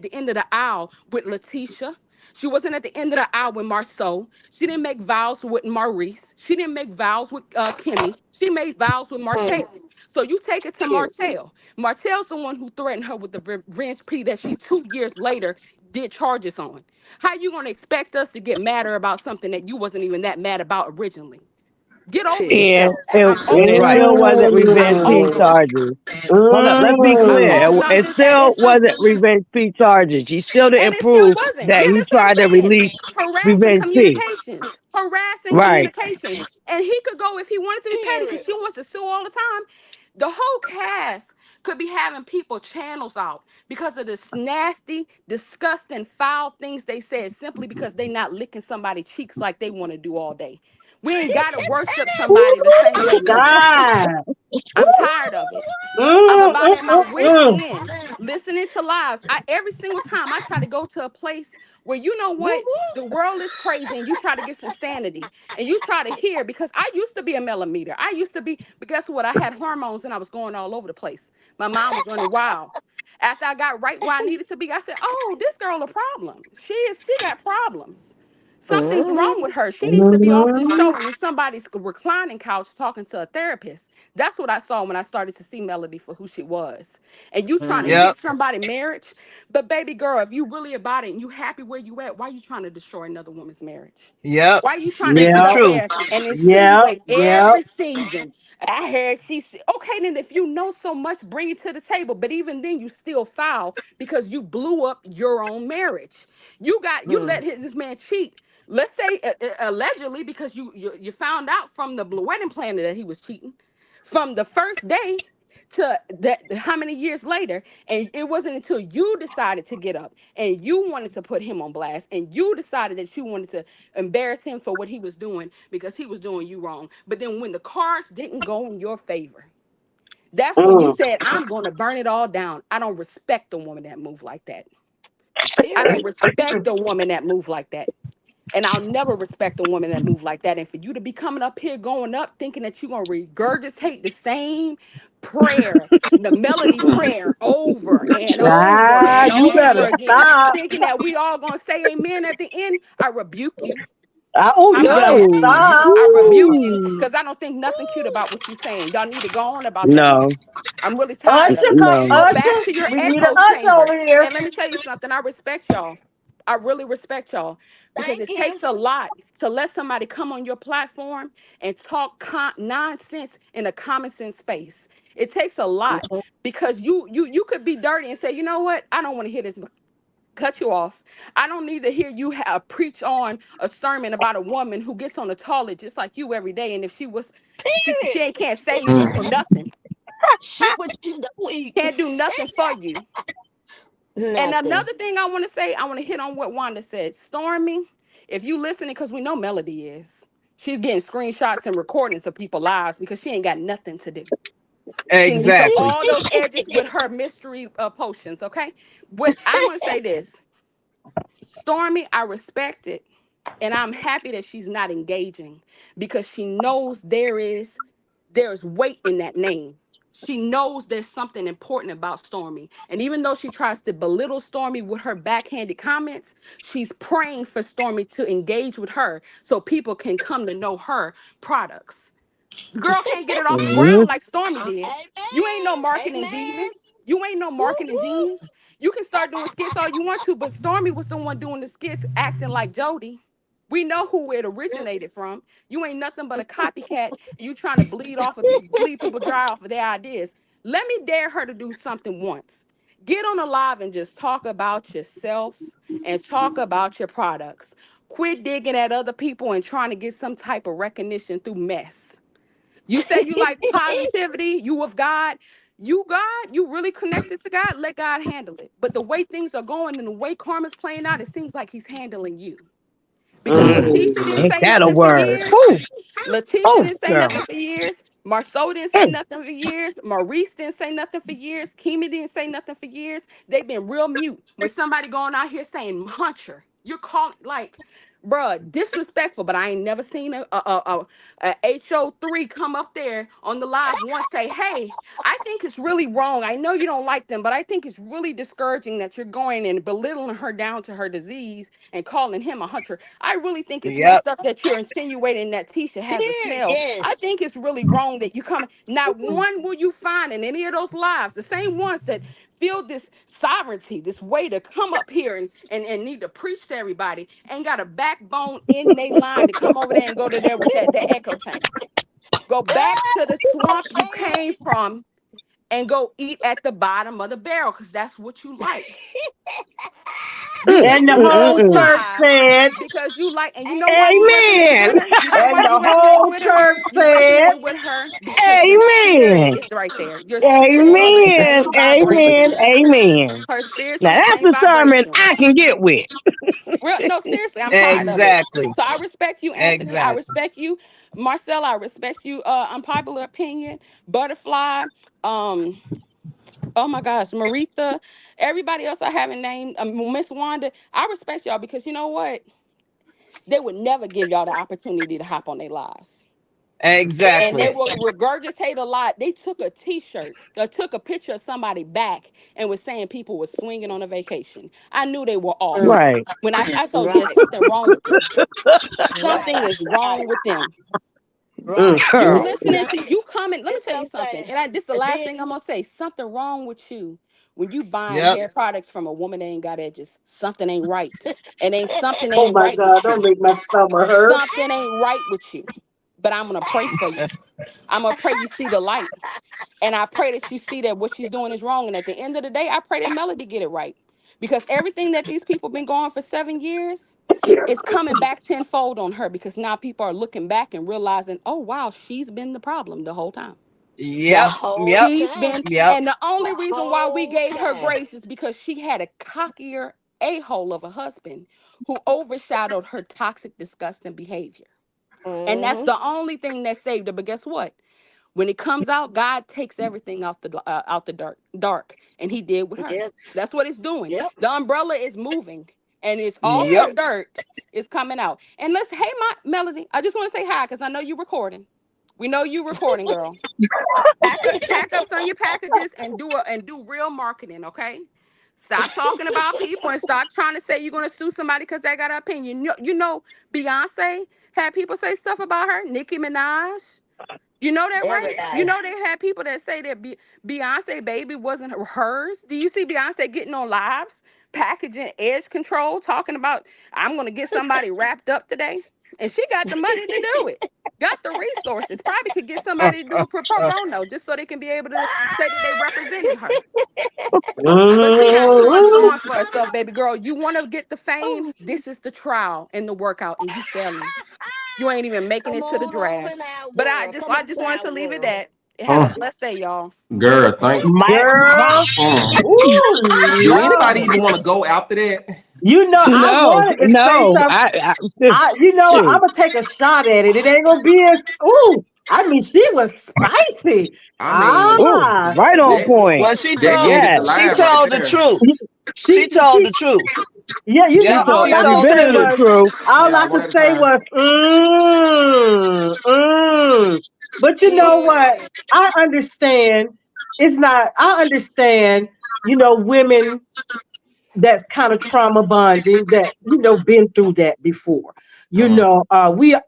the end of the aisle with Letitia. She wasn't at the end of the aisle with Marceau. She didn't make vows with Maurice. She didn't make vows with Kimmy. She made vows with Mm. Martell. So you take it to Period. Martell. Martell's the one who threatened her with the revenge plea that she 2 years later did charges on. How you gonna expect us to get madder about something that you wasn't even that mad about originally? Get over See, And yourselves. it, I'm and over it right. it. still wasn't revenge I'm P over Mm. it. charges. Hold up, let's be I'm clear. Mm. It, over. I'm it just. still It's wasn't revenge P charges. She still and didn't it still prove wasn't. that Yeah, he that's what I'm tried to saying. release Harassing revenge P. communications. Harassing Right. communications. And he could go if he wanted to be petty because Period. she wants to sue all the time. The whole cast could be having people channels out because of this nasty, disgusting, foul things they said simply because they not licking somebody cheeks like they want to do all day. We ain't gotta worship somebody the same way Ooh, we worship them. God. I'm tired of it. I'm Mm, about mm, at my mm, wits mm. end, listening to lives. Every single time I try to go to a place where you know Woo what, the woo. world is crazy, and you try to get some sanity, and you try to hear because I used to be a millimeter. I used to be, but guess what? I had hormones and I was going all over the place. My mind was running wild. After I got right where I needed to be, I said, "Oh, this girl a problem. She got problems. Something's wrong with her. She needs to be off this show and in somebody's reclining couch talking to a therapist." That's what I saw when I started to see Melody for who she was. And you trying to Yep. get somebody marriage, but baby girl, if you really about it and you happy where you at, why you trying to destroy another woman's marriage? Yep. Why you trying to Speak the sit up Yep. truth. there and Yep. insinuate Yep. every season? I heard okay. Then if you know so much, bring it to the table. But even then, you still foul because you blew up your own marriage. You let this man cheat. Let's say allegedly because you found out from the blue wedding planner that he was cheating from the first day to that how many years later, and it wasn't until you decided to get up and you wanted to put him on blast and you decided that you wanted to embarrass him for what he was doing because he was doing you wrong. But then when the cards didn't go in your favor, that's when you Mm. said, "I'm going to burn it all down." I don't respect a woman that move like that. I don't Period. respect a woman that move like that. And I'll never respect a woman that move like that. And for you to be coming up here going up thinking that you're going to regurgitate the same prayer, the melody prayer over and over and You better over again, stop. thinking that we all going to say amen at the end, I rebuke you. Oh, I'm you just better saying. No. stop. I rebuke you Ooh. because I don't think nothing cute about what you're saying. Y'all need to go on about that No. mess. I'm really tired of Usher, it. come, No. Go Usher. back to your We need an echo Usher chamber. over here. And let me tell you something. I respect y'all. I really respect y'all because Thank it you. takes a lot to let somebody come on your platform and talk nonsense in a common sense space. It takes a lot because you could be dirty and say, "You know what? I don't want to hear this." Cut you off. I don't need to hear you have preach on a sermon about a woman who gets on the toilet just like you every day. And if she was, she Period. ain't can't save you from nothing. Shit, what you don't eat. Can't do nothing for you. And Nothing. another thing I want to say, I want to hit on what Wanda said. Stormy, if you listening, because we know Melody is, she's getting screenshots and recordings of people's lives because she ain't got nothing to do. She needs to Exactly. all those edges with her mystery potions. Okay, what I'm gonna say this, Stormy, I respect it. And I'm happy that she's not engaging because she knows there's weight in that name. She knows there's something important about Stormy. And even though she tries to belittle Stormy with her backhanded comments, she's praying for Stormy to engage with her so people can come to know her products. The girl can't get it off the Mhm. ground like Stormy did. You ain't no Amen. marketing Amen. genius. You ain't no Whoop, marketing whoop. genius. You can start doing skits all you want to, but Stormy was the one doing the skits acting like Jody. We know who it originated from. You ain't nothing but a copycat. And you trying to bleed people dry off of their ideas. Let me dare her to do something once. Get on a live and just talk about yourself and talk about your products. Quit digging at other people and trying to get some type of recognition through mess. You say you like positivity, you of God, you really connected to God, let God handle it. But the way things are going and the way karma's playing out, it seems like he's handling you. Because Mm. Letitia didn't Ain't say that a nothing for word? years. Whew. Letitia Oh, didn't say girl. nothing for years. Marceau didn't say Mm. nothing for years. Maurice didn't say nothing for years. Kimi didn't say nothing for years. They've been real mute. When somebody going out here saying huncher, you're calling like, bruh, disrespectful. But I ain't never seen a HO3 come up there on the live once say, "Hey, I think it's really wrong. I know you don't like them, but I think it's really discouraging that you're going and belittling her down to her disease and calling him a hunter. I really think it's Yep. messed up that you're insinuating that Tisha has a Period. smell. I Yes. think it's really wrong that you come. Not one will you find in any of those lives, the same ones that feel this sovereignty, this way to come up here and need to preach to everybody, ain't got a backbone in they line to come over there and go to there with that echo chamber. Go back to the swamp you came from and go eat at the bottom of the barrel because that's what you like. You Mm. And the listen to Mm. Mm. whole those Mm. church lives said, because you like, and you know why you resonate Amen. with her? You know why and you the resonate whole with her? church You said, resonate with her because your spirit Amen. is right there. Your spirit is on the Amen. same Amen. vibration. Amen. Her spirit's Now on the that's same the sermon vibration. I can get with. Real, no, seriously, I'm tired of it. Exactly. So I respect you, Anthony. I Exactly. respect you, Marcella. I respect you. Unpopular opinion, Butterfly. Um, oh my gosh, Maritha. Everybody else I haven't named. Miss Wanda. I respect y'all because you know what? They would never give y'all the opportunity to hop on their lives. And they Exactly. will regurgitate a lot. They took a T-shirt, they took a picture of somebody back and was saying people were swinging on a vacation. I knew they were off. Right. When I told you there's Right, something wrong with them. right, Something is wrong right, with them. right. You And listening now to you coming. Let me it's tell you so something. sad. And this the And last then thing I'm gonna say. Something wrong with you when you buying Yep. hair products from a woman that ain't got edges. Something ain't right. And ain't something Oh ain't my right God, with don't you. make my stomach hurt. Something ain't right with you. But I'm gonna pray for you. I'm gonna pray you see the light. And I pray that you see that what she's doing is wrong. And at the end of the day, I pray that Melody get it right. Because everything that these people been going for 7 years is coming back tenfold on her because now people are looking back and realizing, oh wow, she's been the problem the whole time. the Yep. whole Yep. She's time, been, Yep. and the only the reason why we whole gave her time. grace is because she had a cockier a-hole of a husband who overshadowed her toxic, disgusting behavior. And that's Mm-hmm. the only thing that saved her. But guess what? When it comes out, God takes everything out the dark, and He did with her. That's what Yes. it's doing. Yep. The umbrella is moving, and it's all Yep. her Yep. dirt is coming out. And let's, hey, my Melody, I just want to say hi because I know you recording. We know you recording, girl. Pack up some of your packages and do real marketing, okay? Stop talking about people and stop trying to say you're gonna sue somebody because they got an opinion. Beyonce had people say stuff about her. Nicki Minaj. You know that, right? You Everybody. know they had people that say that Beyonce baby wasn't hers. Do you see Beyonce getting on lives, packaging edge control, talking about I'm gonna get somebody wrapped up today, and she got the money to do it, got the resources. Probably could get somebody to do it pro bono just so they can be able to say that they represented her. But she got too much Mhm. going for herself, baby girl. You want to get the fame? This is the trial and the workout, and you failing. You ain't even making Come it to the on over in draft. our But I world. just Come I on just to wanted our to leave it world. at. Have a Mm, blessed day, y'all. girl, thank. Mighty Girl. God. Mm. Ooh, Do anybody Lord. even want to go after that? You know, I No. wanted to say No. something. Just I'm shoot. gonna take a shot at it. It ain't gonna be as ooh. I mean, she was spicy. I mean, Ooh, Ah, right on that point. Well, she that told ended the Yes. she live right told the there. truth. she, She told she, the truth. yeah. You know, She Yep, told all she I every could told bit the say of the truth. was, truth. all I Yeah, one could at a say time. was, But you know what? Mm. I understand. It's not. I understand. Women that's kind of trauma bonding that been through that before. Uh-huh.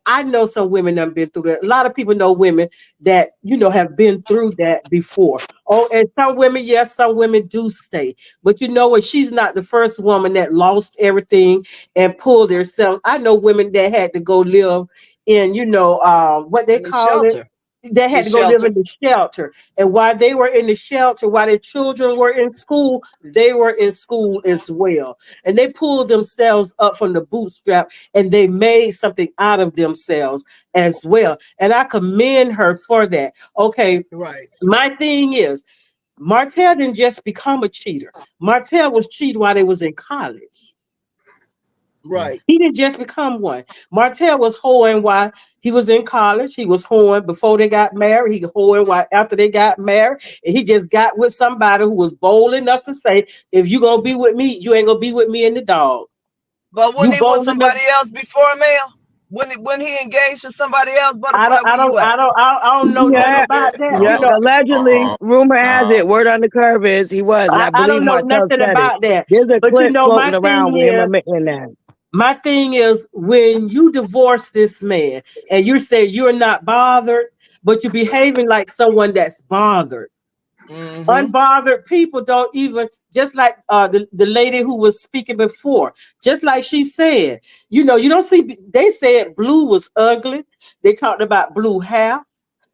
I know some women that have been through that. A lot of people know women that have been through that before. Oh, and some women, yes, some women do stay. But you know what? She's not the first woman that lost everything and pulled herself. I know women that had to go live in what they In the call it. shelter. They The had to go live shelter. in the shelter. And while they were in the shelter, while their children were in school, they were in school as well. And they pulled themselves up from the bootstrap and they made something out of themselves as well. And I commend her for that. Okay, Right. my thing is, Martell didn't just become a cheater. Martell was cheating while they was in college. Mm. Right. He didn't just become one. Martell was hoeing while he was in college. He was hoeing before they got married. He hoeing while after they got married. And he just got with somebody who was bold enough to say, if you gonna be with me, you ain't gonna be with me and the dog. But when You he with bold enough. somebody else before Mel? When he engaged to somebody else, I don't butterfly, I where don't you at? I don't I don't know nothing Yeah. about that. Yeah. Allegedly, Uh-uh. rumor has Nah. it, word on the curve is he was. And I I believe don't know Martel nothing said it. about that. There's a But clip my floating thing around with him is admitting that. My thing is when you divorce this man and you say you're not bothered, but you're behaving like someone that's bothered. Mm-hmm. Unbothered people don't even, just like the lady who was speaking before, just like she said, you don't see, they said Blue was ugly. They talked about Blue hair.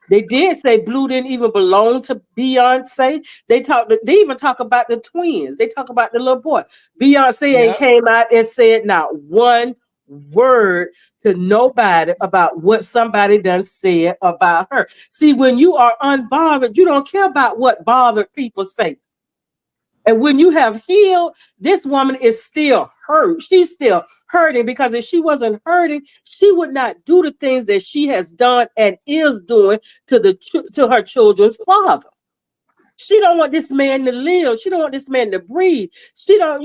They did say Blue didn't even belong to Beyonce. They even talk about the twins. They talk about the little boy. Beyonce ain't Yep. came out and said not one word to nobody about what somebody done said about her. See, when you are unbothered, you don't care about what bothered people say. And when you have healed, this woman is still hurt. She's still hurting because if she wasn't hurting, she would not do the things that she has done and is doing to her children's father. She don't want this man to live. She don't want this man to breathe. She don't,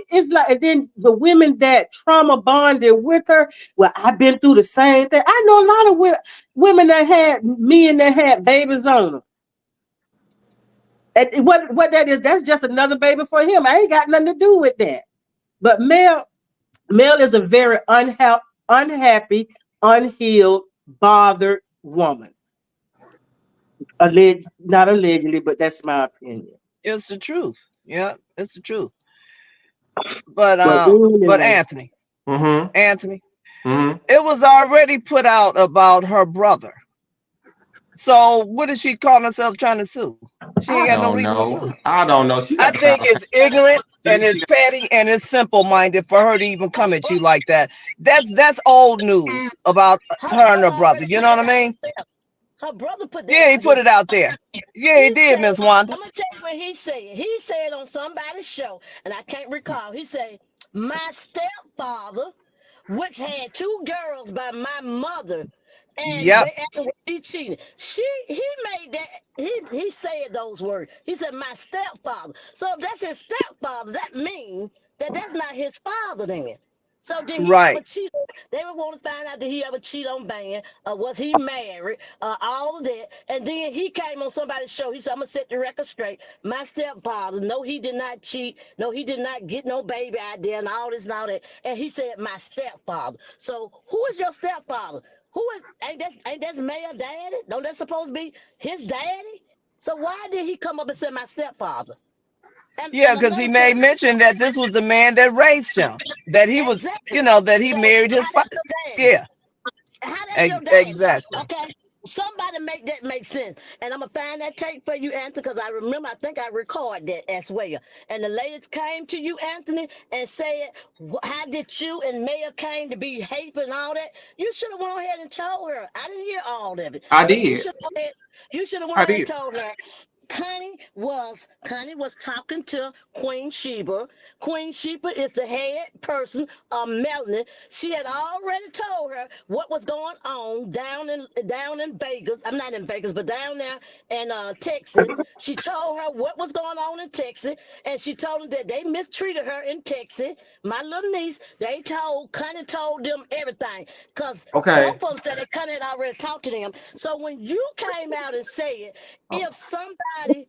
it's like, and then the women that trauma bonded with her, well, I've been through the same thing. I know a lot of women that had men that had babies on them. And what that is, that's just another baby for him. I ain't got nothing to do with that. But Mel is a very unhappy, unhealed, bothered woman. Not allegedly, but that's my opinion. It's the truth. Yeah, it's the truth. But But but anyway, Mm-hmm. Anthony, Mm-hmm. it was already put out about her brother. So what is she calling herself trying to sue? She ain't I got no don't reason to know. sue. I don't know. She I got to think find it's ignorant a and she it's petty and it's simple minded for her to even come at you like that. That's old news about Her her and brother her brother. already You put know what that I out mean? himself. Her brother put that Yeah, he out put it himself. out there. Yeah, he He did, said, Miss Wanda. I'm gonna tell you what he said. He said on somebody's show, and I can't recall. He said, my stepfather, which had two girls by my mother, and Yep, they asked him, he cheated. He made that he said those words. He said, my stepfather. So if that's his stepfather, that means that that's not his father then. So did he ever right. cheat? They would want to find out, did he ever cheat on Van? Was he married? All of that. And then he came on somebody's show. He said, I'm going to set the record straight. My stepfather, no, he did not cheat. No, he did not get no baby out there and all this and all that. And he said, my stepfather. So who is your stepfather? Ain't that male daddy? Don't that supposed to be his daddy? So why did he come up and say my stepfather? Yeah, And because he another made thing, mention that this was the man that raised him. That he was, exactly. that he So married how his that's father. your daddy? Yeah, How that's your daddy? exactly. Okay. Somebody make that make sense. And I'm gonna find that tape for you, Anthony, because I remember I think I recorded that as well. And the lady came to you, Anthony, and said, how did you and Mayor came to be hateful and all that? You should have went ahead and told her. I didn't hear all of it. I But did. you should have went I ahead and did. told her. Connie was talking to Queen Sheba. Queen Sheba is the head person of Melanie. She had already told her what was going on down in Vegas. I'm not in Vegas, but down there in Texas. She told her what was going on in Texas, and she told them that they mistreated her in Texas. My little niece, Connie told them everything, because Okay. both of them said that Connie had already talked to them. So when you came out and said, if somebody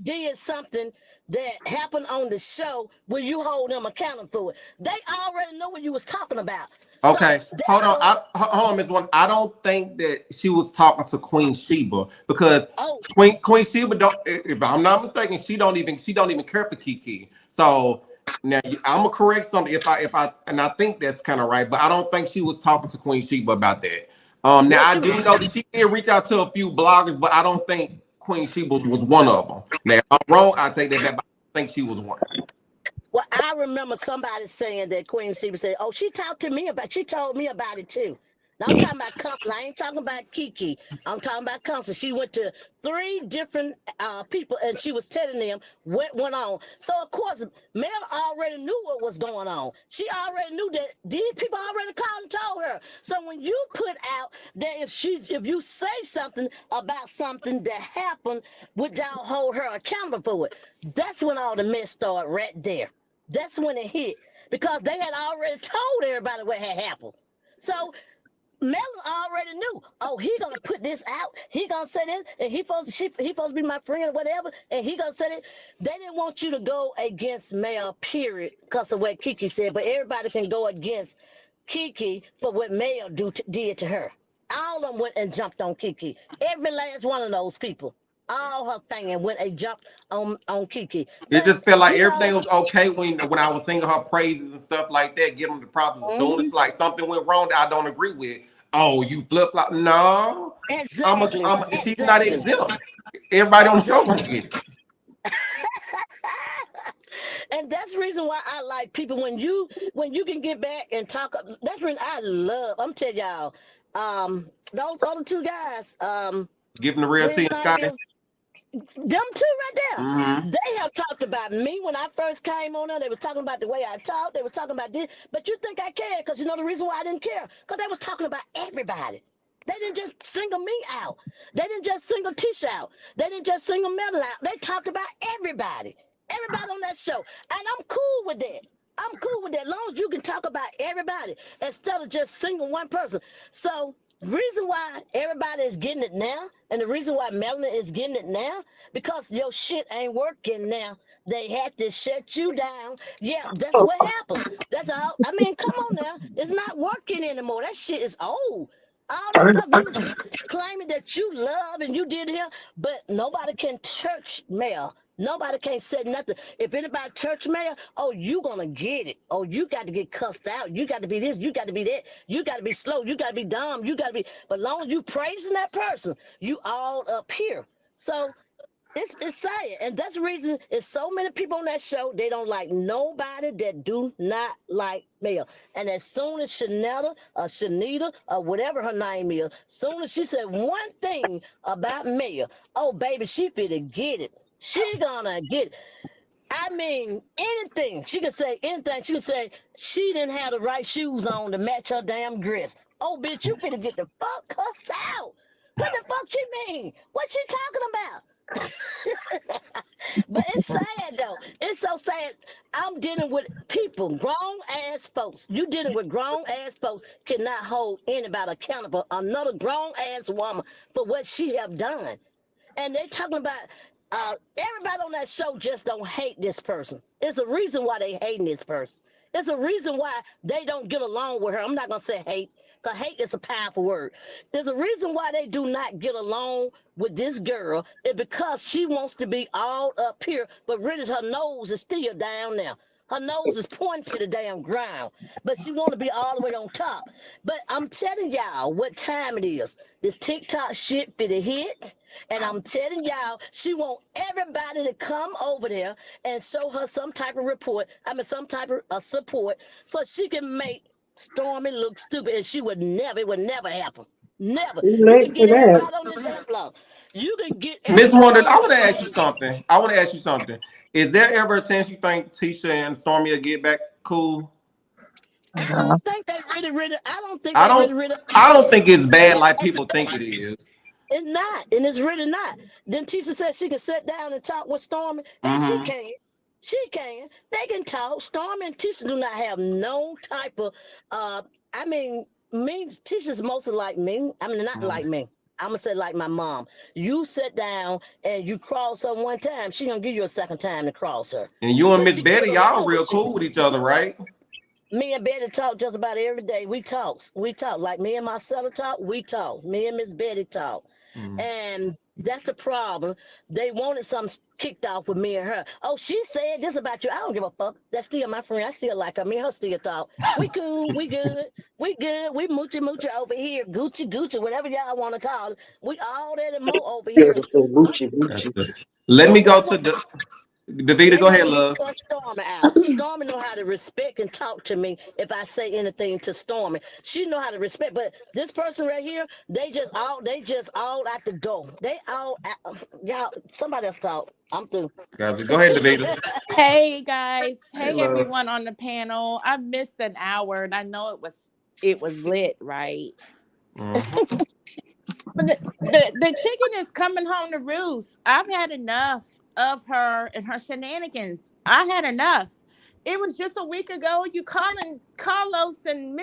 did something that happened on the show, will you hold them accountable for it? They already know what you was talking about. So Okay, hold on. therefore, Hold on, Miss One. I don't think that she was talking to Queen Sheba because oh, Queen Sheba don't. If I'm not mistaken, she don't even care for Kiki. So now I'm gonna correct something if I and I think that's kind of right, but I don't think she was talking to Queen Sheba about that. Now yeah, I she was. do know that she did reach out to a few bloggers, but I don't think Queen Sheba was one of them. Now if I'm wrong, I take that back. But I think she was one. Well, I remember somebody saying that Queen Sheba said, "Oh, she told me about it too." Now I'm talking about Constance. I ain't talking about Kiki. I'm talking about Constance. She went to three different people and she was telling them what went on. So of course, Mel already knew what was going on. She already knew that these people already called and told her. So when you put out that if you say something about something that happened, would y'all hold her accountable for it? That's when all the mess started right there. That's when it hit, because they had already told everybody what had happened. So Melon already knew. Oh, he gonna put this out. He gonna say this, and he supposed to be my friend or whatever, and he gonna say it. They didn't want you to go against Mel, period, because of what Kiki said. But everybody can go against Kiki for what Mel did to her. All of them went and jumped on Kiki. Every last one of those people. All her thing and went and jumped on Kiki. It But just felt like you know, everything was okay when I was singing her praises and stuff like that, giving them the problems. As soon as mhm, like something went wrong that I don't agree with, oh, you flip flop. No, exactly, she's not exactly, exempt. Everybody on the show gonna exactly. get it. And that's the reason why I like people when you can get back and talk. That's when I love. I'm telling y'all, those other two guys, Giving the real tea William and Scotty. Ivy, them two right there, Mm-hmm. they have talked about me when I first came on there. They were talking about the way I talk. They were talking about this. But you think I cared? Because you know the reason why I didn't care? Because they was talking about everybody. They didn't just single me out. They didn't just single Tisha out. They didn't just single Metal out. They talked about everybody. Everybody on that show. And I'm cool with that. I'm cool with that. As long as you can talk about everybody instead of just single one person. So reason why everybody is getting it now, and the reason why Melanie is getting it now, because your shit ain't working now. They had to shut you down. Yeah, that's what happened. That's all. I mean, come on now. It's not working anymore. That shit is old. All this stuff you was claiming that you love and you did here, but nobody can church mail. Nobody can say nothing. If anybody church mail, oh, you gonna get it. Oh, you got to get cussed out. You got to be this. You got to be that. You got to be slow. You got to be dumb. You got to be. But long as you praising that person, you all up here. So it's sad, and that's the reason it's so many people on that show. They don't like nobody that do not like Mel. And as soon as Shanetta or Shanita or whatever her name is, soon as she said one thing about Mel, oh baby, she finna get it. She gonna get it. I mean, anything. She could say anything. She could say she didn't have the right shoes on to match her damn dress. Oh, bitch, you finna get the fuck cussed out. What the fuck she mean? What she talking about? But it's sad though. It's so sad. I'm dealing with people, grown ass folks. You dealing with grown ass folks cannot hold anybody accountable. Another grown ass woman for what she have done. And they talking about everybody on that show just don't hate this person. It's a reason why they hating this person. It's a reason why they don't get along with her. I'm not gonna say hate, because hate is a powerful word. There's a reason why they do not get along with this girl. It's because she wants to be all up here, but really her nose is still down there. Her nose is pointing to the damn ground, but she want to be all the way on top. But I'm telling y'all what time it is. This TikTok shit for the hit, and I'm telling y'all she want everybody to come over there and show her some type of report. I mean, some type of support, so she can make Stormy look stupid, and she would never. It would never happen. Never. Too You can late for get that. everybody on this damn block. You can get Miss everybody Wonder, on I this want to ask you block. something. I want to ask you something. Is there ever a chance you think Tisha and Stormy will get back cool? I Uh-huh. don't think they really. I don't think I they don't. really. I don't think it's bad Yeah, like people think it is. it's not, and it's really not. Then teacher said she can sit down and talk with Stormy, and she Mm-hmm. can. She can. They can talk. Stormy and teacher do not have no type of. I mean, me teacher's mostly like me. I mean, not like me. I'm gonna say like my mom. You sit down and you cross her one time, she gonna give you a second time to cross her, And you and but Miss she get Betty, y'all along real with you. cool with each other, right? Me and Betty talk just about every day. We talk. We talk. Like me and Marcella talk, we talk. Me and Miss Betty talk. Mm. And that's the problem. They wanted something kicked off with me and her. Oh, she said this about you. I don't give a fuck. That's still my friend. I still like her. Me and her still talk. We cool. We good. We good. We moochie moochie over here. Gucci Gucci, whatever y'all want to call it. We all that and more over here. Beautiful, Gucci, That's Gucci. good. Let me But go that's to what the Davita. they Go want ahead, me to love. cut Stormy out. Stormy know how to respect and talk to me if I say anything to Stormy. She know how to respect. But this person right here, they just all at the door. They all y'all. Somebody else talk. I'm through. Guys, go ahead, Davita. Hey guys, Hey, hey love. everyone on the panel. I missed an hour and I know it was lit, right? Mm-hmm. But the chicken is coming home to roost. I've had enough of her and her shenanigans. I had enough. It was just a week ago. You calling Carlos and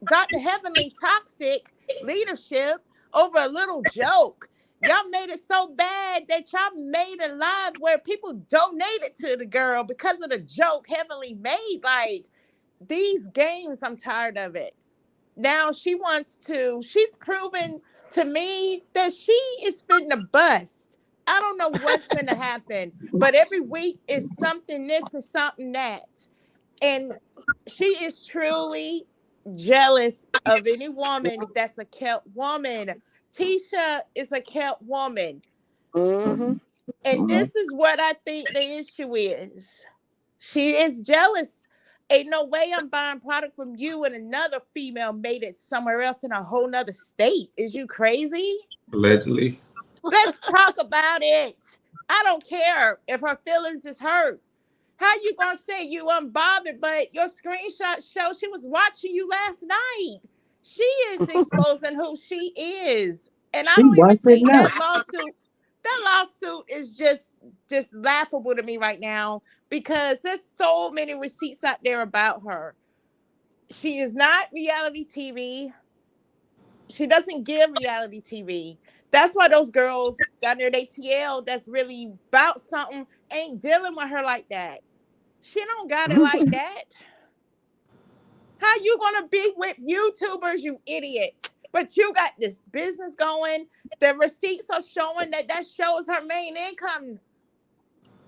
Dr. Heavenly toxic leadership over a little joke. Y'all made it so bad that y'all made a live where people donated to the girl because of the joke Heavenly made. Like these games, I'm tired of it. Now she's proven to me that she is fitting to bust. I don't know what's going to happen, but every week is something this and something that. And she is truly jealous of any woman that's a kept woman. Tisha is a kept woman. Mm-hmm. And this is what I think the issue is. She is jealous. Ain't no way I'm buying product from you and another female made it somewhere else in a whole nother state. Is you crazy? Allegedly. Let's talk about it. I don't care if her feelings is hurt. How you gonna say you unbothered, but your screenshot show she was watching you last night? She is exposing who she is. And I She don't even wants it think now. that lawsuit is just laughable to me right now because there's so many receipts out there about her. She is not reality TV. She doesn't give reality TV. That's why those girls down there, they TL, that's really about something, ain't dealing with her like that. She don't got it like that. How you gonna be with YouTubers, you idiot? But you got this business going. The receipts are showing that shows her main income.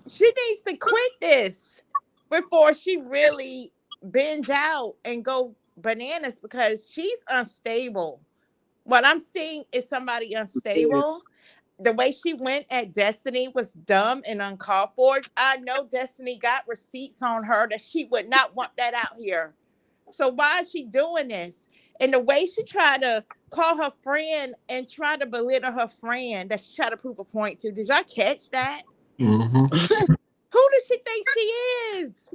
She needs to quit this before she really binge out and go bananas because she's unstable. What I'm seeing is somebody unstable. The way she went at Destiny was dumb and uncalled for. I know Destiny got receipts on her that she would not want that out here. So why is she doing this? And the way she tried to call her friend and try to belittle her friend that she tried to prove a point to. Did y'all catch that? Mm-hmm. Who does she think she is?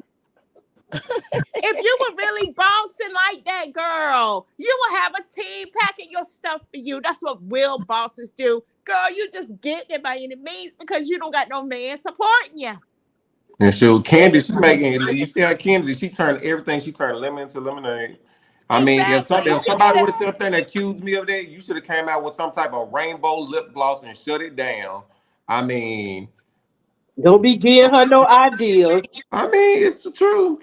If you were really bossing like that, girl, you will have a team packing your stuff for you. That's what real bosses do. Girl, you just getting it by any means because you don't got no man supporting you. And so Candy, she making you see how Candy, she turned everything, she turned lemon into lemonade. I mean, Exactly. if somebody would have stood up there and accused me of that, you should have came out with some type of rainbow lip gloss and shut it down. I mean, Don't be giving her no ideas. it's the truth.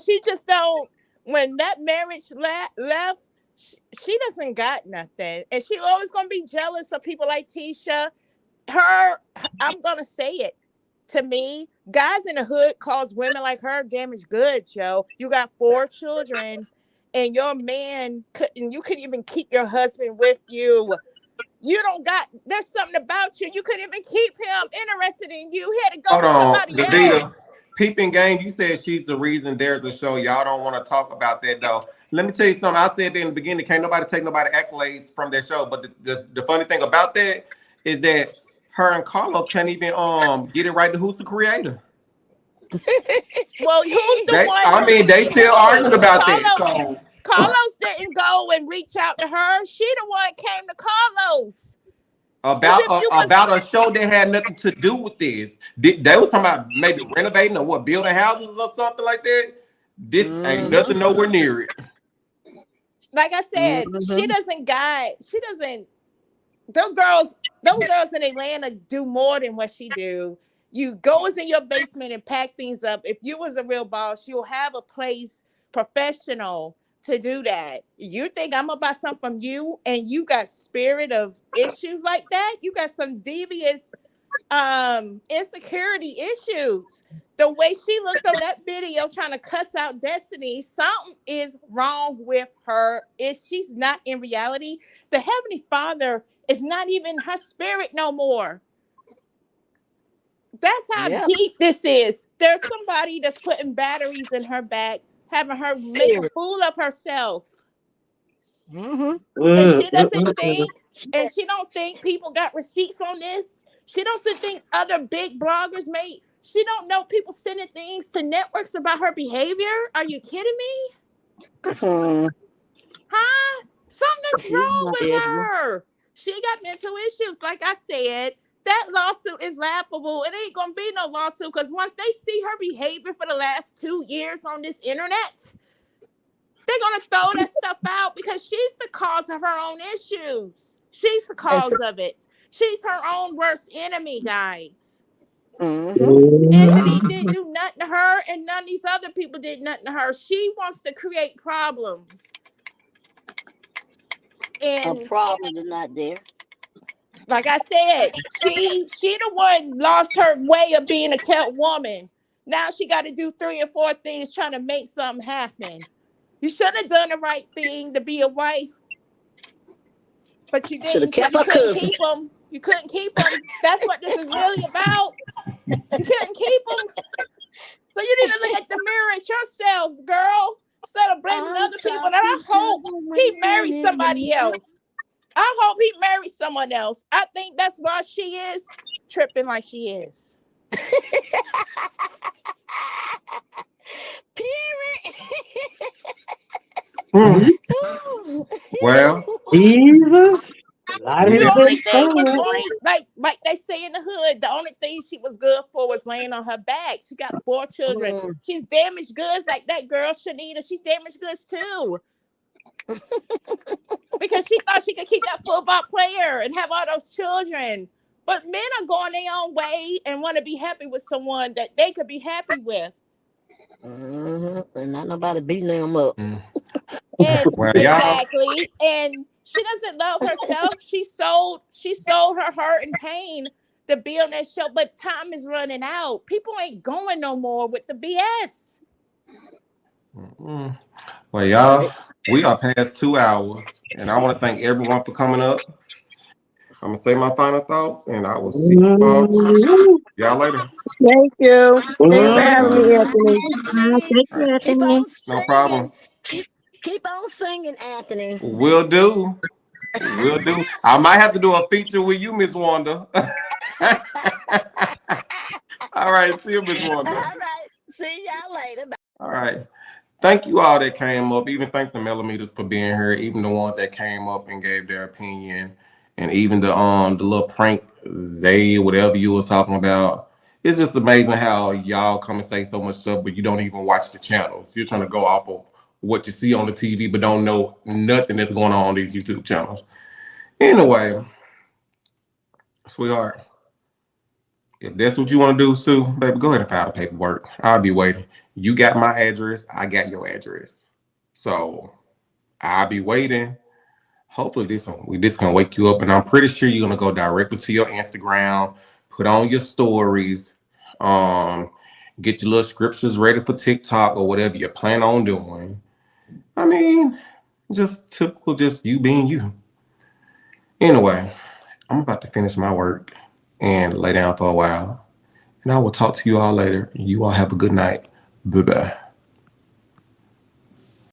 She just don't. When that marriage left, she doesn't got nothing, and she always gonna be jealous of people like Tisha. I'm gonna say it. To me, guys in the hood calls women like her damaged goods, yo. You got 4 children, and your man couldn't. You couldn't even keep your husband with you. You don't got. There's something about you. You couldn't even keep him interested in you. He had to go Hold with on, somebody Davita. else. Peeping game, you said she's the reason there's a show. Y'all don't want to talk about that though. Let me tell you something. I said that in the beginning, can't nobody take nobody accolades from that show. But the funny thing about that is that her and Carlos can't even get it right to who's the creator. Well, who's the They one I mean who's they still arguing knows? about that. Carlos. So Carlos didn't go and reach out to her. She the one came to Carlos. Cause about if you was about a show that had nothing to do with this. They was talking about maybe renovating or what, building houses or something like that. This ain't Mm-hmm. nothing nowhere near it. like I said, Mm-hmm. she doesn't those girls in Atlanta do more than what she do. You go in your basement and pack things up. If you was a real boss, you'll have a place professional to do that. You think I'm gonna buy something from you and you got spirit of issues like that? You got some devious insecurity issues. The way she looked on that video trying to cuss out Destiny, something is wrong with her. Is she's not in reality. The Heavenly Father is not even her spirit no more. That's how Yeah. deep this is. There's somebody that's putting batteries in her back, having her make a Period. fool of herself. Mm-hmm. And Mm, she mm, doesn't mm, mm. think, and she don't think people got receipts on this. She doesn't think other big bloggers made. She don't know people sending things to networks about her behavior. Are you kidding me? Mm-hmm. Huh? Something's She's wrong not with edgeable. her. She got mental issues. Like I said, that lawsuit is laughable. It ain't gonna be no lawsuit because once they see her behavior for the last 2 years on this internet, they're gonna throw that stuff out because she's the cause of her own issues. She's the And so, cause of it. She's her own worst enemy, guys. mm-hmm. Anthony Mhm. didn't do nothing to her, and none of these other people did nothing to her. She wants to create problems. Her And problems are not there. like I said, she the one lost her way of being a kept woman. Now she got to do 3 or 4 things trying to make something happen. You should have done the right thing to be a wife, but you Should have didn't because kept you her couldn't cousin. keep them. You couldn't keep them. That's what this is really about. You couldn't keep them, so you need to look at the mirror at yourself, girl, instead of blaming I'm other people. And I talking to hope the he man marries in the somebody mirror. else. I hope he marries someone else. I think that's why she is tripping like she is. Period. Hmm. Well, Jesus. A lot of The his Nip, good only thing was son. only like they say in the hood, the only thing she was good for was laying on her back. She got 4 children. She's damaged goods like that girl Shanita. She damaged goods too. Because she thought she could keep that football player and have all those children. But men are going their own way and want to be happy with someone that they could be happy with. And not nobody beating them up. mm. And Well, y'all. exactly. And she doesn't love herself. She sold her hurt and pain to be on that show, but time is running out. People ain't going no more with the BS. Mm. Well, y'all, we are past 2 hours, and I want to thank everyone for coming up. I'm gonna say my final thoughts, and I will see y'all later. Thank you. Thanks for Thank having Uh, me, you, Anthony. Thank all you, right, Keep Anthony. on no singing. problem. Keep on singing, Anthony. Will do. Will do. I might have to do a feature with you, Miss Wanda. All right, see you, Miss All Wanda. right. See y'all later. All right. Thank you all that came up. Even thank the millimeters for being here. Even the ones that came up and gave their opinion, and even the little prank Zay, whatever you was talking about. It's just amazing how y'all come and say so much stuff, but you don't even watch the channels. You're trying to go off of what you see on the TV, but don't know nothing that's going on these YouTube channels. Anyway, sweetheart, if that's what you want to do, Sue, baby, go ahead and file the paperwork. I'll be waiting. You got my address. I got your address. So I'll be waiting. Hopefully this can wake you up, and I'm pretty sure you're gonna go directly to your Instagram, put on your stories, um, get your little scriptures ready for TikTok or whatever you plan on doing. I mean, just typical, just you being you. Anyway, I'm about to finish my work and lay down for a while, and I will talk to you all later. You all have a good night. Bye bye.